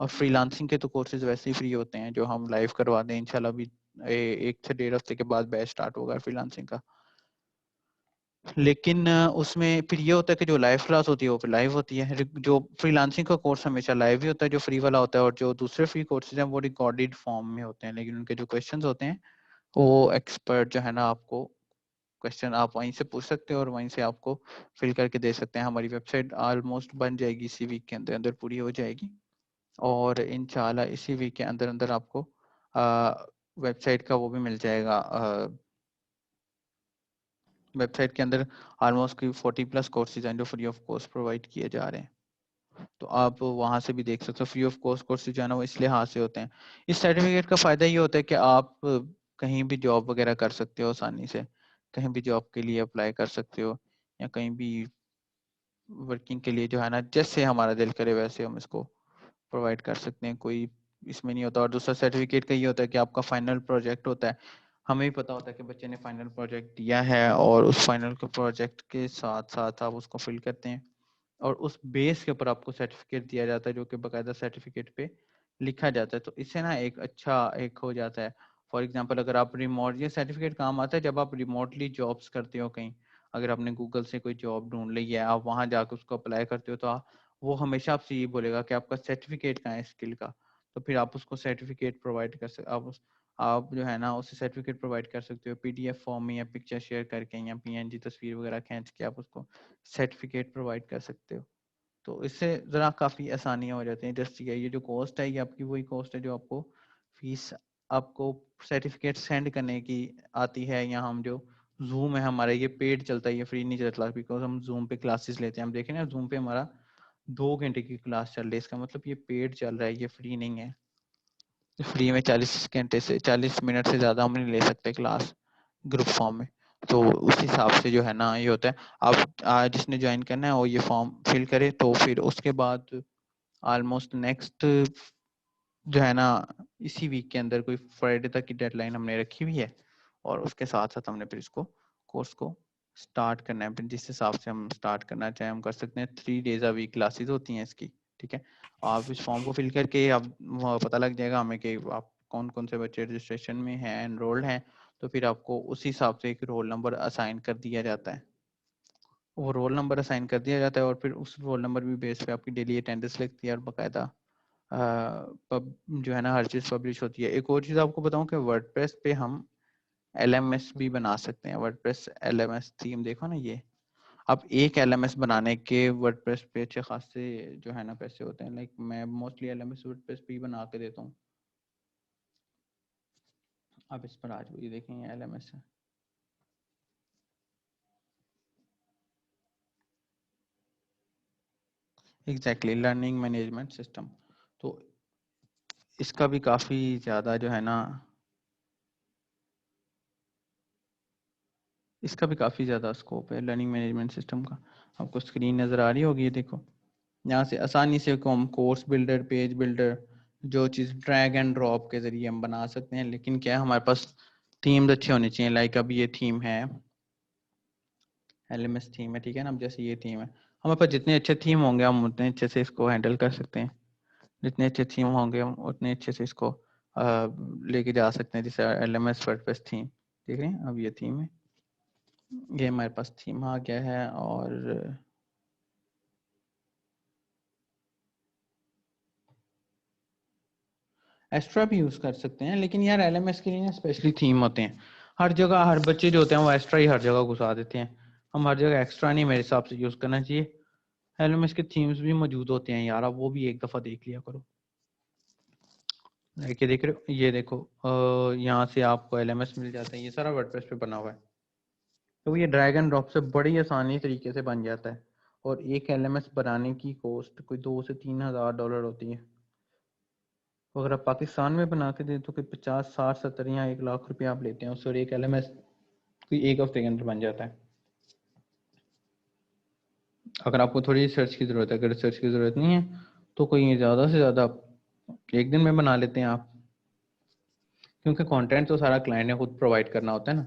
और फ्रीलांसिंग के तो कोर्सेज वैसे ही फ्री होते हैं जो हम लाइव करवा दें इंशाल्लाह। अभी 1 से 1.5 हफ्ते के बाद बैच स्टार्ट होगा फ्रीलांसिंग का। लेकिन उसमें फिर ये होता है कि जो लाइव क्लास होती है वो फिर लाइव होती है। जो फ्रीलांसिंग का कोर्स हमेशा लाइव ही होता है जो फ्री वाला होता है, और जो दूसरे फ्री कोर्सेज हैं वो रिकॉर्डेड फॉर्म में होते हैं, लेकिन उनके जो क्वेश्चंस होते हैं वो एक्सपर्ट जो है ना, आपको क्वेश्चन आप वहीं से पूछ सकते हो और वहीं से आपको फिल करके दे सकते हैं। हमारी वेबसाइट ऑलमोस्ट बन जाएगी इसी वीक के अंदर अंदर, पूरी हो जाएगी। और इंशाल्लाह इसी वीक के अंदर अंदर आपको वेबसाइट का वो भी मिल जाएगा। वेबसाइट के अंदर ऑलमोस्ट कोई 40+ कोर्सेज हैं जो फ्री ऑफ कॉस्ट प्रोवाइड किए जा रहे हैं, तो आप वहां से भी देख सकते हो। फ्री ऑफ कॉस्ट कोर्सेज जो है ना वो इसलिए हाथ से होते हैं। इस सर्टिफिकेट का फायदा ये होता है कि आप कहीं भी जॉब वगैरह कर सकते हो आसानी से, कहीं भी जॉब के लिए अप्लाई कर सकते हो, या कहीं भी वर्किंग के लिए जो है ना, जैसे हमारा दिल करे वैसे हम इसको प्रोवाइड कर सकते हैं, कोई इसमें नहीं होता। और दूसरा सर्टिफिकेट का ये होता है कि आपका फाइनल प्रोजेक्ट होता है, हमें भी पता होता है कि बच्चे ने फाइनल प्रोजेक्ट दिया है, और उस फाइनल के प्रोजेक्ट के साथ साथ आप उसको फिल करते हैं, और उस बेस के ऊपर आपको सर्टिफिकेट दिया जाता है, जो कि बाकायदा सर्टिफिकेट पे लिखा जाता है। तो इससे ना एक अच्छा एक हो जाता है। फॉर एग्जांपल अगर आप रिमोट, ये सर्टिफिकेट काम आता है जब आप रिमोटली जॉब्स करते हो कहीं, अगर आपने गूगल से कोई जॉब ढूंढ ली है, आप वहां जाकर उसको अप्लाई करते हो, तो वो हमेशा आपसे ये बोलेगा कि आपका सर्टिफिकेट कहाँ है स्किल का। तो फिर आप उसको सर्टिफिकेट प्रोवाइड कर सकते, आप जो है ना उसे सर्टिफिकेट प्रोवाइड कर सकते हो पीडीएफ फॉर्म में, या पिक्चर शेयर करके, या पीएनजी तस्वीर वगैरह खींच के आप उसको सर्टिफिकेट प्रोवाइड कर सकते हो। तो इससे ज़रा काफ़ी आसानियाँ हो जाती हैं। जस्ट ये जो कॉस्ट है, ये आपकी वही कॉस्ट है जो आपको फीस, आपको सर्टिफिकेट सेंड करने की आती है। या हम जो जूम है हमारा, ये पेड चलता है, ये फ्री नहीं चलता, बिकॉज हम जूम पे क्लासेस लेते हैं। हम देखें ना, जूम पे हमारा 2 घंटे की क्लास चल रही है, इसका मतलब ये पेड चल रहा है, ये फ्री नहीं है। फ्री में 40 मिनट से ज़्यादा हम नहीं ले सकते क्लास ग्रुप फॉर्म में। तो उस हिसाब से जो है ना ये होता है। आप जिसने ज्वाइन करना है वो ये फॉर्म फिल करे, तो फिर उसके बाद ऑलमोस्ट नेक्स्ट जो है ना इसी वीक के अंदर कोई फ्राइडे तक की डेडलाइन हमने रखी हुई है, और उसके साथ साथ हमने फिर इसको कोर्स को स्टार्ट करना है। फिर जिस हिसाब से हम स्टार्ट करना चाहें हम कर सकते हैं। 3 डेज अ वीक क्लासेस होती हैं इसकी, ठीक है। आप इस फॉर्म को फिल करके आप पता लग जाएगा हमें कि आप कौन कौन से बच्चे रजिस्ट्रेशन में हैं, एनरोल्ड हैं। तो फिर आपको उसी हिसाब से एक रोल नंबर असाइन कर दिया जाता है, वो रोल नंबर असाइन कर दिया जाता है, और फिर उस रोल नंबर भी बेस पे आपकी डेली अटेंडेंस लगती है, और बाकायदा जो है ना हर चीज़ पब्लिश होती है। एक और चीज़ आपको बताऊं कि वर्डप्रेस पे हम एलएमएस भी बना सकते हैं। वर्डप्रेस एलएमएस थीम देखो ना, ये अब एक एलएमएस बनाने के वर्डप्रेस पे अच्छे खासे जो है ना पैसे होते हैं। लाइक मैं मोस्टली एलएमएस वर्डप्रेस पे ही बना के देता हूँ। आप इस पर आज ये देखेंगे एलएमएस है, एग्जैक्टली लर्निंग मैनेजमेंट सिस्टम। तो इसका भी काफ़ी ज़्यादा जो है ना, इसका भी काफ़ी ज़्यादा स्कोप है लर्निंग मैनेजमेंट सिस्टम का। आपको स्क्रीन नज़र आ रही होगी, ये देखो, यहाँ से आसानी से हम कोर्स बिल्डर, पेज बिल्डर, जो चीज़ ड्रैग एंड ड्रॉप के ज़रिए हम बना सकते हैं। लेकिन क्या है, हमारे पास थीम्स अच्छे होने चाहिए। लाइक अब ये थीम है, एलएमएस थीम है, ठीक है ना। अब जैसे ये थीम है, हमारे पास जितने अच्छे थीम होंगे हम उतने अच्छे से इसको हैंडल कर सकते हैं। जितने अच्छे थीम होंगे हम उतने अच्छे से इसको लेके जा सकते हैं। जैसे एलएमएस वर्डप्रेस थीम देख रहे हैं, अब ये थीम है, ये हमारे पास थीम आ गया है। और एक्स्ट्रा भी यूज कर सकते हैं, लेकिन यार एलएमएस के लिए ना स्पेशली थीम होते हैं। हर जगह हर बच्चे जो होते हैं वो एक्स्ट्रा ही हर जगह घुसा देते हैं। हम हर जगह एक्स्ट्रा नहीं मेरे हिसाब से यूज करना चाहिए। एलएमएस के थीम्स भी मौजूद होते हैं यार, आप वो भी एक दफा देख लिया करो। लाइक ये देख रहे हो, ये देखो, यहाँ से आपको एलएमएस मिल जाता है, ये सारा वर्डप्रेस पे बना हुआ है। तो ये ड्रैग एंड ड्रॉप से बड़ी आसानी तरीके से बन जाता है। और एक एलएमएस बनाने की कॉस्ट कोई $2 से $3 होती है। तो अगर आप पाकिस्तान में बना के दे तो कोई 50, 60, 70 या 1 लाख रुपया आप लेते हैं उससे, और एक एलएमएस कोई एक हफ्ते के अंदर बन जाता है। अगर आपको थोड़ी रिसर्च की ज़रूरत है, अगर रिसर्च की ज़रूरत नहीं है तो कोई ज़्यादा से ज़्यादा एक दिन में बना लेते हैं आप, क्योंकि कंटेंट तो सारा क्लाइंट ने खुद प्रोवाइड करना होता है ना।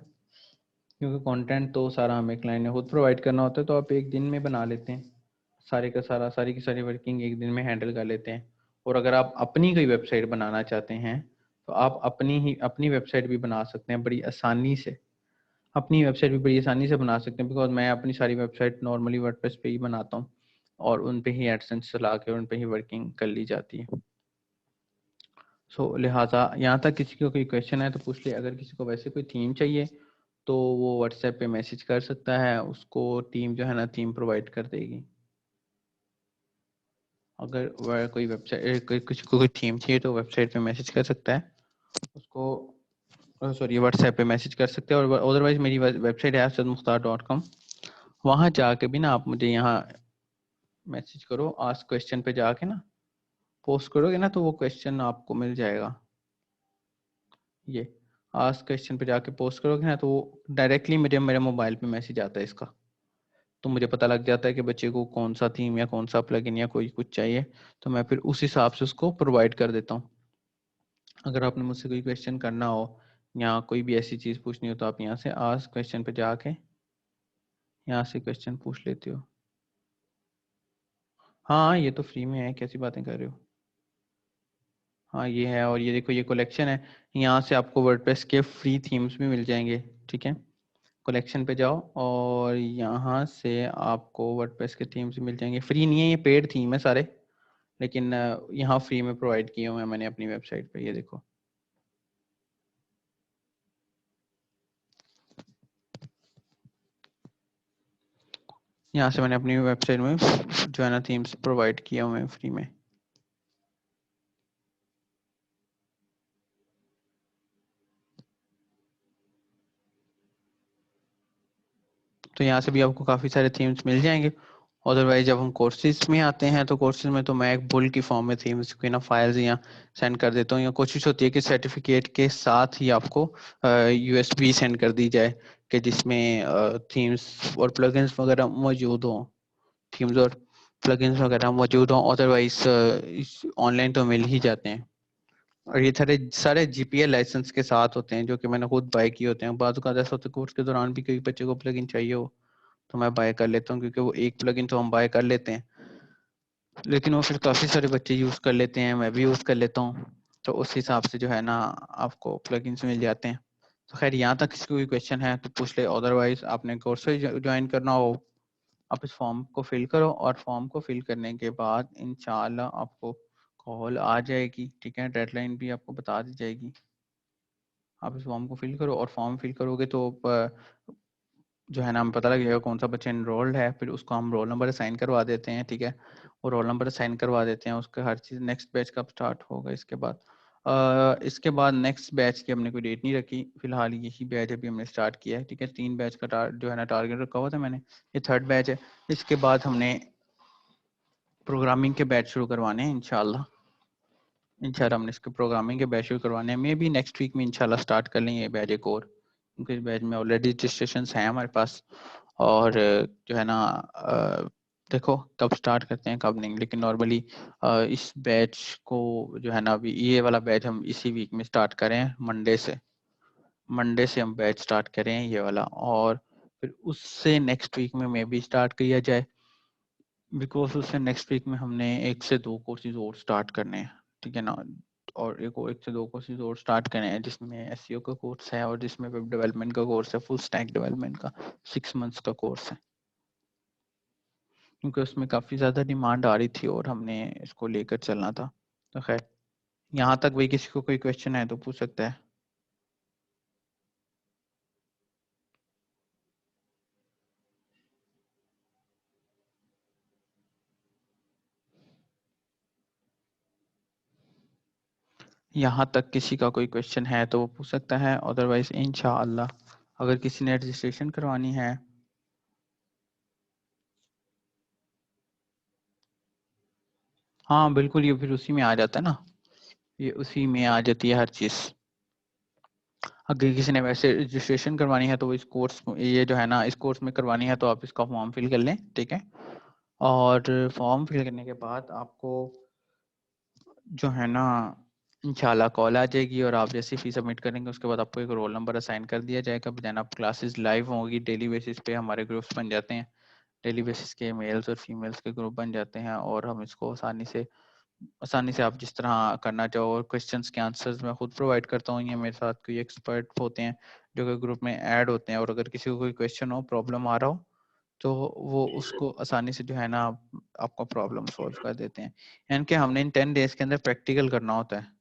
क्योंकि कंटेंट तो सारा हमें क्लाइंट ने खुद प्रोवाइड करना होता है, तो आप एक दिन में बना लेते हैं सारे का सारा, सारी की सारी वर्किंग एक दिन में हैंडल कर लेते हैं। और अगर आप अपनी कोई वेबसाइट बनाना चाहते हैं तो आप अपनी वेबसाइट भी बना सकते हैं बड़ी आसानी से। अपनी वेबसाइट भी बड़ी आसानी से बना सकते हैं, बिकॉज मैं अपनी सारी वेबसाइट नॉर्मली वर्डप्रेस पे ही बनाता हूँ, और उन पे ही एडसेंस चला के उन पे ही वर्किंग कर ली जाती है। लिहाजा यहाँ तक किसी को कोई क्वेश्चन है तो पूछ ले। अगर किसी को वैसे कोई थीम चाहिए तो वो व्हाट्सएप पे मैसेज कर सकता है, उसको टीम जो है ना थीम प्रोवाइड कर देगी। अगर वह कोई वेबसाइट कोई किसी को कोई थीम चाहिए तो वेबसाइट पे मैसेज कर सकता है उसको, सॉरी व्हाट्सएप पे मैसेज कर सकते हैं। और अदरवाइज मेरी वेबसाइट है assadmukhtar.com, वहाँ जाके भी ना आप मुझे यहाँ मैसेज करो, आस्क क्वेश्चन पे जाके ना पोस्ट करोगे ना तो वो क्वेश्चन आपको मिल जाएगा। ये आस्क क्वेश्चन पे जाके पोस्ट करोगे ना तो डायरेक्टली मेरे मोबाइल पे मैसेज आता है इसका, तो मुझे पता लग जाता है कि बच्चे को कौन सा थीम या कौन सा प्लगइन या कोई कुछ चाहिए, तो मैं फिर उस हिसाब से उसको प्रोवाइड कर देता हूँ। अगर आपने मुझसे कोई क्वेश्चन करना हो या कोई भी ऐसी चीज़ पूछनी हो तो आप यहाँ से आस्क क्वेश्चन पे जाके यहाँ से क्वेश्चन पूछ लेते हो। हाँ ये तो फ्री में है, कैसी बातें कर रहे हो। हाँ ये है, और ये देखो ये कलेक्शन है, यहाँ से आपको वर्डप्रेस के फ्री थीम्स भी मिल जाएंगे। ठीक है, कलेक्शन पे जाओ और यहाँ से आपको वर्डप्रेस के थीम्स मिल जाएंगे। फ्री नहीं है, ये पेड थीम है सारे, लेकिन यहाँ फ्री में प्रोवाइड किए हुए हैं मैंने अपनी वेबसाइट पे। ये देखो यहाँ से मैंने अपनी वेबसाइट में जो है ना थीम्स प्रोवाइड किए हुए हैं फ्री में। तो यहाँ से भी आपको काफ़ी सारे थीम्स मिल जाएंगे। अदरवाइज जब हम कोर्सेज में आते हैं तो कोर्सेज में तो मैं एक बुल की फॉर्म में थीम्स की ना फाइल्स यहाँ सेंड कर देता हूँ, या कोशिश होती है कि सर्टिफिकेट के साथ ही आपको यूएसबी सेंड कर दी जाए कि जिसमें थीम्स और प्लगइन्स वगैरह मौजूद हों, थीम्स और प्लगइन्स वगैरह मौजूद हों। अदरवाइज ऑनलाइन तो मिल ही जाते हैं, और ये सारे सारे जीपीएल लाइसेंस के साथ होते हैं जो कि मैंने खुद बाय किए होते हैं। बाजू का ऐसा होता है कोर्स के दौरान भी कई बच्चे को प्लगइन चाहिए हो तो मैं बाय कर लेता हूँ, क्योंकि वो एक प्लगइन तो हम बाय कर लेते हैं लेकिन वो फिर काफ़ी सारे बच्चे यूज़ कर लेते हैं, मैं भी यूज़ कर लेता हूँ, तो उस हिसाब से जो है ना आपको प्लगइन्स मिल जाते हैं। तो खैर यहाँ तक किसी को कोई क्वेश्चन है तो पूछ ले, अदरवाइज आपने कोर्स ज्वाइन करना हो आप इस फॉर्म को फिल करो, और फॉर्म को फिल करने के बाद इंशाल्लाह आपको कॉल आ जाएगी। ठीक है, डेडलाइन भी आपको बता दी जाएगी। आप इस फॉर्म को फिल करो, और फॉर्म फिल करोगे तो जो है ना हमें पता लगेगा कौन सा बच्चा इनरोल्ड है, फिर उसको हम रोल नंबर असाइन करवा देते हैं। ठीक है, वो रोल नंबर असाइन करवा देते हैं, उसका हर चीज़। नेक्स्ट बैच कब स्टार्ट होगा इसके बाद नेक्स्ट बैच की हमने कोई डेट नहीं रखी, फिलहाल यही बैच अभी हमने स्टार्ट किया है। ठीक है, 3 बैच का जो है ना टारगेट रखा हुआ था मैंने, ये 3rd बैच है। इसके बाद हमने प्रोग्रामिंग के बैच शुरू करवाने हैं इंशाल्लाह। हमने इसके प्रोग्रामिंग के बैच शुरू करवाने हैं, मे बी नेक्स्ट वीक में इंशाल्लाह स्टार्ट कर लेंगे ये बैच एक और, क्योंकि इस बैच में ऑलरेडी रजिस्ट्रेशन हैं हमारे पास। और जो है ना देखो कब स्टार्ट करते हैं कब नहीं, लेकिन नॉर्मली इस बैच को जो है ना अभी ये वाला बैच हम इसी वीक में स्टार्ट करें, मंडे से हम बैच स्टार्ट करें ये वाला, और फिर उससे नेक्स्ट वीक में मे बी स्टार्ट किया जाए, बिकॉज उससे नेक्स्ट वीक में हमने 1 से 2 कोर्सेज और स्टार्ट करने हैं। ठीक है ना, और एक से 2 कोर्सेज और स्टार्ट करने हैं, जिसमें एसईओ का कोर्स है और जिसमें वेब डेवलपमेंट का कोर्स है, फुल स्टैक डेवलपमेंट का 6 मंथ्स का कोर्स है, क्योंकि उसमें काफ़ी ज़्यादा डिमांड आ रही थी और हमने इसको लेकर चलना था। तो खैर यहाँ तक भाई किसी को कोई क्वेश्चन है तो पूछ सकता है। यहाँ तक किसी का कोई क्वेश्चन है तो वो पूछ सकता है, अदरवाइज इंशाअल्लाह अगर किसी ने रजिस्ट्रेशन करवानी है हाँ बिल्कुल, ये फिर उसी में आ जाता है ना, ये उसी में आ जाती है हर चीज़। अगर किसी ने वैसे रजिस्ट्रेशन करवानी है तो वो इस कोर्स ये जो है ना इस कोर्स में करवानी है तो आप इसका फॉर्म फिल कर लें। ठीक है, और फॉर्म फिल करने के बाद आपको जो है ना इंशाल्लाह कॉल आ जाएगी, और आप जैसे फी सबमिट करेंगे उसके बाद आपको एक रोल नंबर असाइन कर दिया जाएगा। देन आप क्लासेस लाइव होंगी, डेली बेसिस पे हमारे ग्रुप्स बन जाते हैं, डेली बेसिस के मेल्स और फीमेल्स के ग्रुप बन जाते हैं, और हम इसको आसानी से आप जिस तरह करना चाहो, और क्वेश्चंस के आंसर्स मैं खुद प्रोवाइड करता हूँ या मेरे साथ कोई एक्सपर्ट होते हैं जो कि ग्रुप में ऐड होते हैं, और अगर किसी को कोई क्वेश्चन हो प्रॉब्लम आ रहा हो तो वो उसको आसानी से जो है ना आपका प्रॉब्लम सॉल्व कर देते हैं। यानी कि हमने इन 10 डेज के अंदर प्रैक्टिकल करना होता है,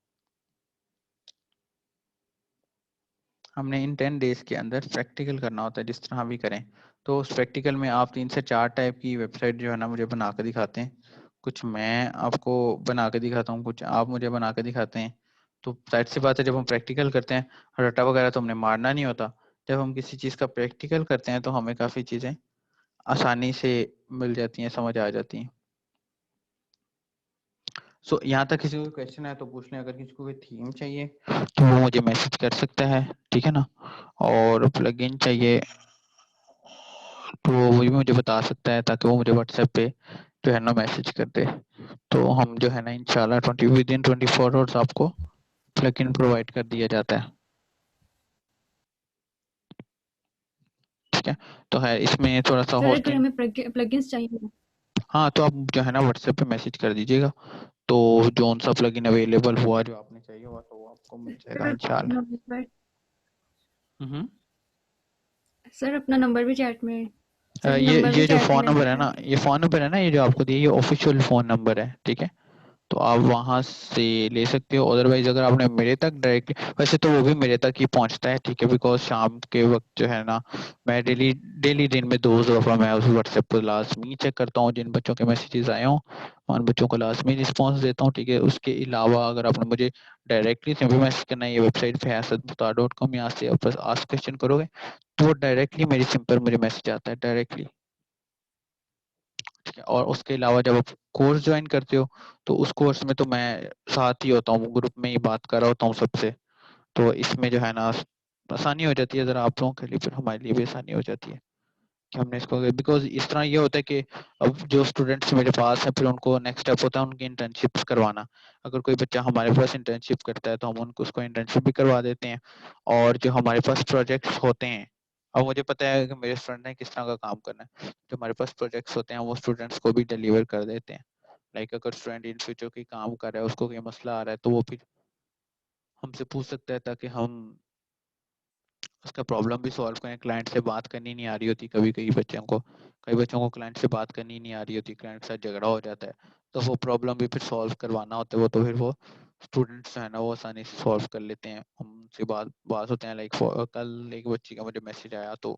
हमने इन 10 डेज के अंदर प्रैक्टिकल करना होता है जिस तरह भी करें। तो उस प्रैक्टिकल में आप 3 से 4 टाइप की वेबसाइट जो है ना मुझे बना कर दिखाते हैं, कुछ मैं आपको बना के दिखाता हूँ, कुछ आप मुझे बना के दिखाते हैं। तो जाहिर सी बात है जब हम प्रैक्टिकल करते हैं रट्टा वगैरह तो हमने मारना नहीं होता, जब हम किसी चीज़ का प्रैक्टिकल करते हैं तो हमें काफ़ी चीज़ें आसानी से मिल जाती हैं, समझ आ जाती हैं। सो यहाँ तक किसी को क्वेश्चन है तो पूछ लें, अगर किसी को कोई थीम चाहिए तो वो मुझे मैसेज कर सकता है, ठीक है ना, और प्लगइन चाहिए तो वो भी मुझे बता सकता है, ताकि वो मुझे व्हाट्सएप पे जो है ना मैसेज कर दे। तो हम जो है ना इंशाल्लाह 24 आवर्स आपको प्लगइन प्रोवाइड कर दिया जाता है, ठीक है। तो है इसमें थोड़ा सा सर अगर होस्टिंग, हमें प्लगइन्स चाहिए हाँ तो आप जो है ना व्हाट्सएप पे मैसेज कर दीजिएगा, तो जोन सा प्लगइन अवेलेबल हुआ जो आपने चाहिए हुआ तो वो आपको मिल जाएगा सर इंशाल्लाह। नंबर हम्म। सर अपना नंबर भी चैट में सर ये नंबर भी ये जो चैट में फोन नंबर है है। ना, ये फोन नंबर है ना, ये जो आपको दिया ये ऑफिशियल फोन नंबर है, ठीक है। तो आप वहां से ले सकते हो, अदरवाइज अगर आपने मेरे तक डायरेक्टली, वैसे तो वो भी मेरे तक ही पहुंचता है, ठीक है, बिकॉज शाम के वक्त जो है ना मैं डेली डेली दिन में 2 दफा मैं उस व्हाट्सएप पर लाजमी चेक करता हूँ, जिन बच्चों के मैसेजेस आए हों उन बच्चों को लाजमी रिस्पॉन्स देता हूँ, ठीक है। उसके अलावा अगर आपने मुझे डायरेक्टली सिंपल मैसेज करना है, ये वेबसाइट पे hasadmutar.com, यहाँ से आप बस आस्क क्वेश्चन करोगे तो वो डायरेक्टली मेरी सिम पर मुझे मैसेज आता है डायरेक्टली, ठीक है। और उसके अलावा जब आप कोर्स ज्वाइन करते हो तो उस कोर्स में तो मैं साथ ही होता हूँ, ग्रुप में ही बात कर रहा होता हूँ सबसे, तो इसमें जो है ना आसानी हो जाती है ज़रा आप लोगों के लिए, फिर हमारे लिए भी आसानी हो जाती है कि हमने इसको, बिकॉज इस तरह ये होता है कि अब जो स्टूडेंट्स मेरे पास हैं फिर उनको नेक्स्ट स्टेप होता है उनकी इंटर्नशिप्स करवाना। अगर कोई बच्चा हमारे पास इंटर्नशिप करता है तो हम उनको उसको इंटर्नशिप भी करवा देते हैं, और जो हमारे पास प्रोजेक्ट्स होते हैं, अब मुझे पता है कि मेरे स्टूडेंट ने किस तरह का काम करना है, जो हमारे पास प्रोजेक्ट्स होते हैं वो स्टूडेंट्स को भी डिलीवर कर देते हैं। लाइक अगर स्टूडेंट इन फ्यूचर कोई काम कर रहा है, उसको कोई मसला आ रहा है तो वो फिर हमसे पूछ सकता है, ताकि हम उसका प्रॉब्लम भी सॉल्व करें। क्लाइंट से बात करनी नहीं आ रही होती, कभी कई बच्चों को क्लाइंट से बात करनी नहीं आ रही होती, क्लाइंट के साथ झगड़ा हो जाता है, तो वो प्रॉब्लम भी फिर सॉल्व करवाना होता है, वो तो फिर वो स्टूडेंट्स है ना वो आसानी से सॉल्व कर लेते हैं, हमसे बात बात होते हैं। लाइक कल एक बच्ची का मुझे मैसेज आया, तो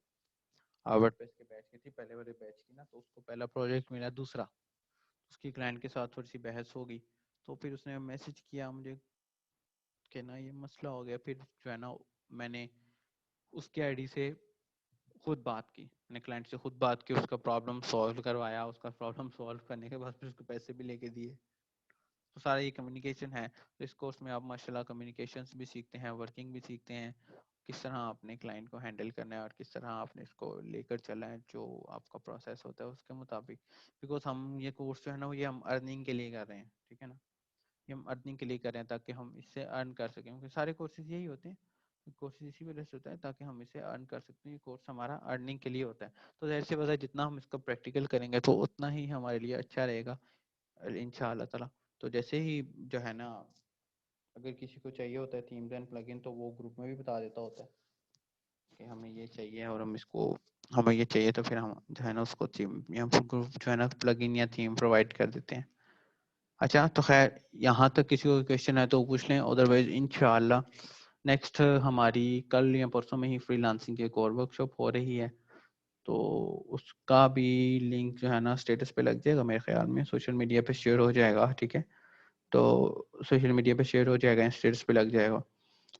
हार्वर्ड पे इसके बैच की थी, पहले वाले बैच की ना, तो उसको पहला प्रोजेक्ट मिला, दूसरा उसकी क्लाइंट के साथ थोड़ी सी बहस हो गई, तो फिर उसने मैसेज किया मुझे कि ना ये मसला हो गया, फिर जो है ना मैंने उसके आईडी से खुद बात की, मैंने क्लाइंट से खुद बात की, उसका प्रॉब्लम सॉल्व करवाया, उसका प्रॉब्लम सॉल्व करने के बाद फिर उसको पैसे भी लेके दिए। तो सारा ये कम्युनिकेशन है, तो इस कोर्स में आप माशाल्लाह कम्युनिकेशंस भी सीखते हैं, वर्किंग भी सीखते हैं, किस तरह आपने क्लाइंट को हैंडल करना है और किस तरह आपने इसको लेकर चलना है, जो आपका प्रोसेस होता है उसके मुताबिक। बिकॉज हम ये कोर्स जो है ना ये हम अर्निंग के लिए कर रहे हैं, ठीक है ना, ये हम अर्निंग के लिए कर रहे हैं ताकि हम इससे अर्न कर सकें, क्योंकि सारे कोर्सेज यही होते हैं, कोर्सेज इसी वजह से होता है ताकि हम इसे अर्न कर सकते हैं, ये कोर्स हमारा अर्निंग के लिए होता है। तो जाहिर सी बात है जितना हम इसका प्रैक्टिकल करेंगे तो उतना ही हमारे लिए अच्छा रहेगा इंशाअल्लाह ताला। तो जैसे ही जो है ना अगर किसी को चाहिए होता है थीम्स एंड प्लगइन तो वो ग्रुप में भी बता देता होता है कि हमें ये चाहिए और हम इसको, हमें ये चाहिए, तो फिर हम जो है ना उसको थीम या ग्रुप जो है ना प्लगइन या थीम प्रोवाइड कर देते हैं। अच्छा तो खैर यहाँ तक किसी को क्वेश्चन है तो पूछ लें, अदरवाइज इंशाल्लाह नेक्स्ट हमारी कल या परसों में ही फ्रीलांसिंग की एक और वर्कशॉप हो रही है, तो उसका भी लिंक जो है ना स्टेटस पे लग जाएगा, मेरे ख्याल में सोशल मीडिया पे शेयर हो जाएगा, ठीक है। तो सोशल मीडिया पे शेयर हो जाएगा, स्टेटस पे लग जाएगा,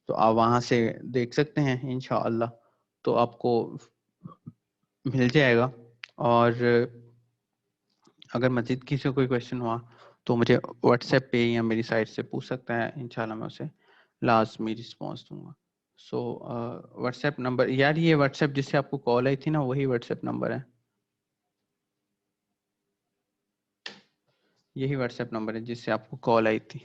तो आप वहाँ से देख सकते हैं इंशाअल्लाह, तो आपको मिल जाएगा। और अगर मज़ीद किसी को कोई क्वेश्चन हुआ तो मुझे व्हाट्सएप पे या मेरी साइट से पूछ सकता है, इंशाल्लाह मैं उसे लाजमी रिस्पॉन्स दूंगा। सो व्हाट्सएप नंबर, यार ये व्हाट्सएप जिससे आपको कॉल आई थी ना वही व्हाट्सएप नंबर है, यही व्हाट्सएप नंबर है जिससे आपको कॉल आई थी,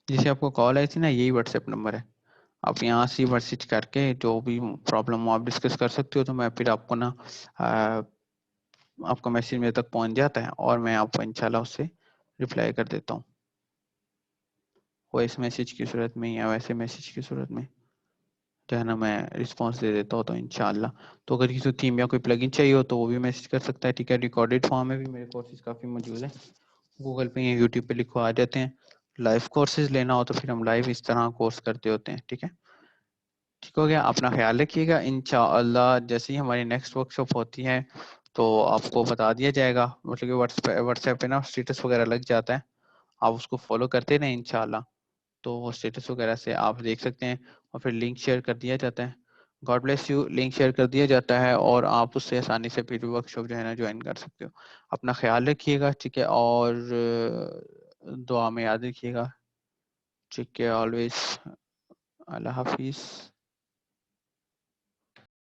जिससे आपको कॉल आई थी ना यही व्हाट्सएप नंबर है। आप यहाँ से मैसेज करके जो भी प्रॉब्लम हो आप डिस्कस कर सकते हो, तो मैं फिर आपको ना आपका मैसेज मेरे तक पहुँच जाता है और मैं आपको इंशाल्लाह उससे रिप्लाई कर देता हूँ, वॉइस मैसेज की सूरत में या वैसे मैसेज की सूरत में जो है ना मैं रिस्पॉन्स दे देता हूँ, तो इंशाल्लाह। तो अगर किसी को थीम या कोई प्लगइन चाहिए हो तो वो भी मैसेज कर सकता है, ठीक है। रिकॉर्डेड फॉर्म में भी मेरे कोर्सेज काफ़ी मौजूद है, गूगल पे या यूट्यूब पे लिखो आ जाते हैं। लाइव कोर्सेज लेना हो तो फिर हम लाइव इस तरह कोर्स करते होते हैं, ठीक है। ठीक हो गया, अपना ख्याल रखिएगा, इंशाअल्लाह जैसे ही हमारी नेक्स्ट वर्कशॉप होती है तो आपको बता दिया जाएगा, मतलब कि व्हाट्सएप पे ना स्टेटस वगैरह लग जाता है, आप उसको फॉलो करते रहें इंशाअल्लाह, तो वो स्टेटस वगैरह से आप देख सकते हैं, और फिर लिंक शेयर कर दिया जाता है God bless you. Link share कर दिया जाता है और आप उससे आसानी से फिर वर्कशॉप जो है ना ज्वाइन कर सकते हो। अपना ख्याल रखिएगा, ठीक है, और दुआ में याद रखिएगा, ठीक है, ऑलवेज। अल्लाह हाफिज़।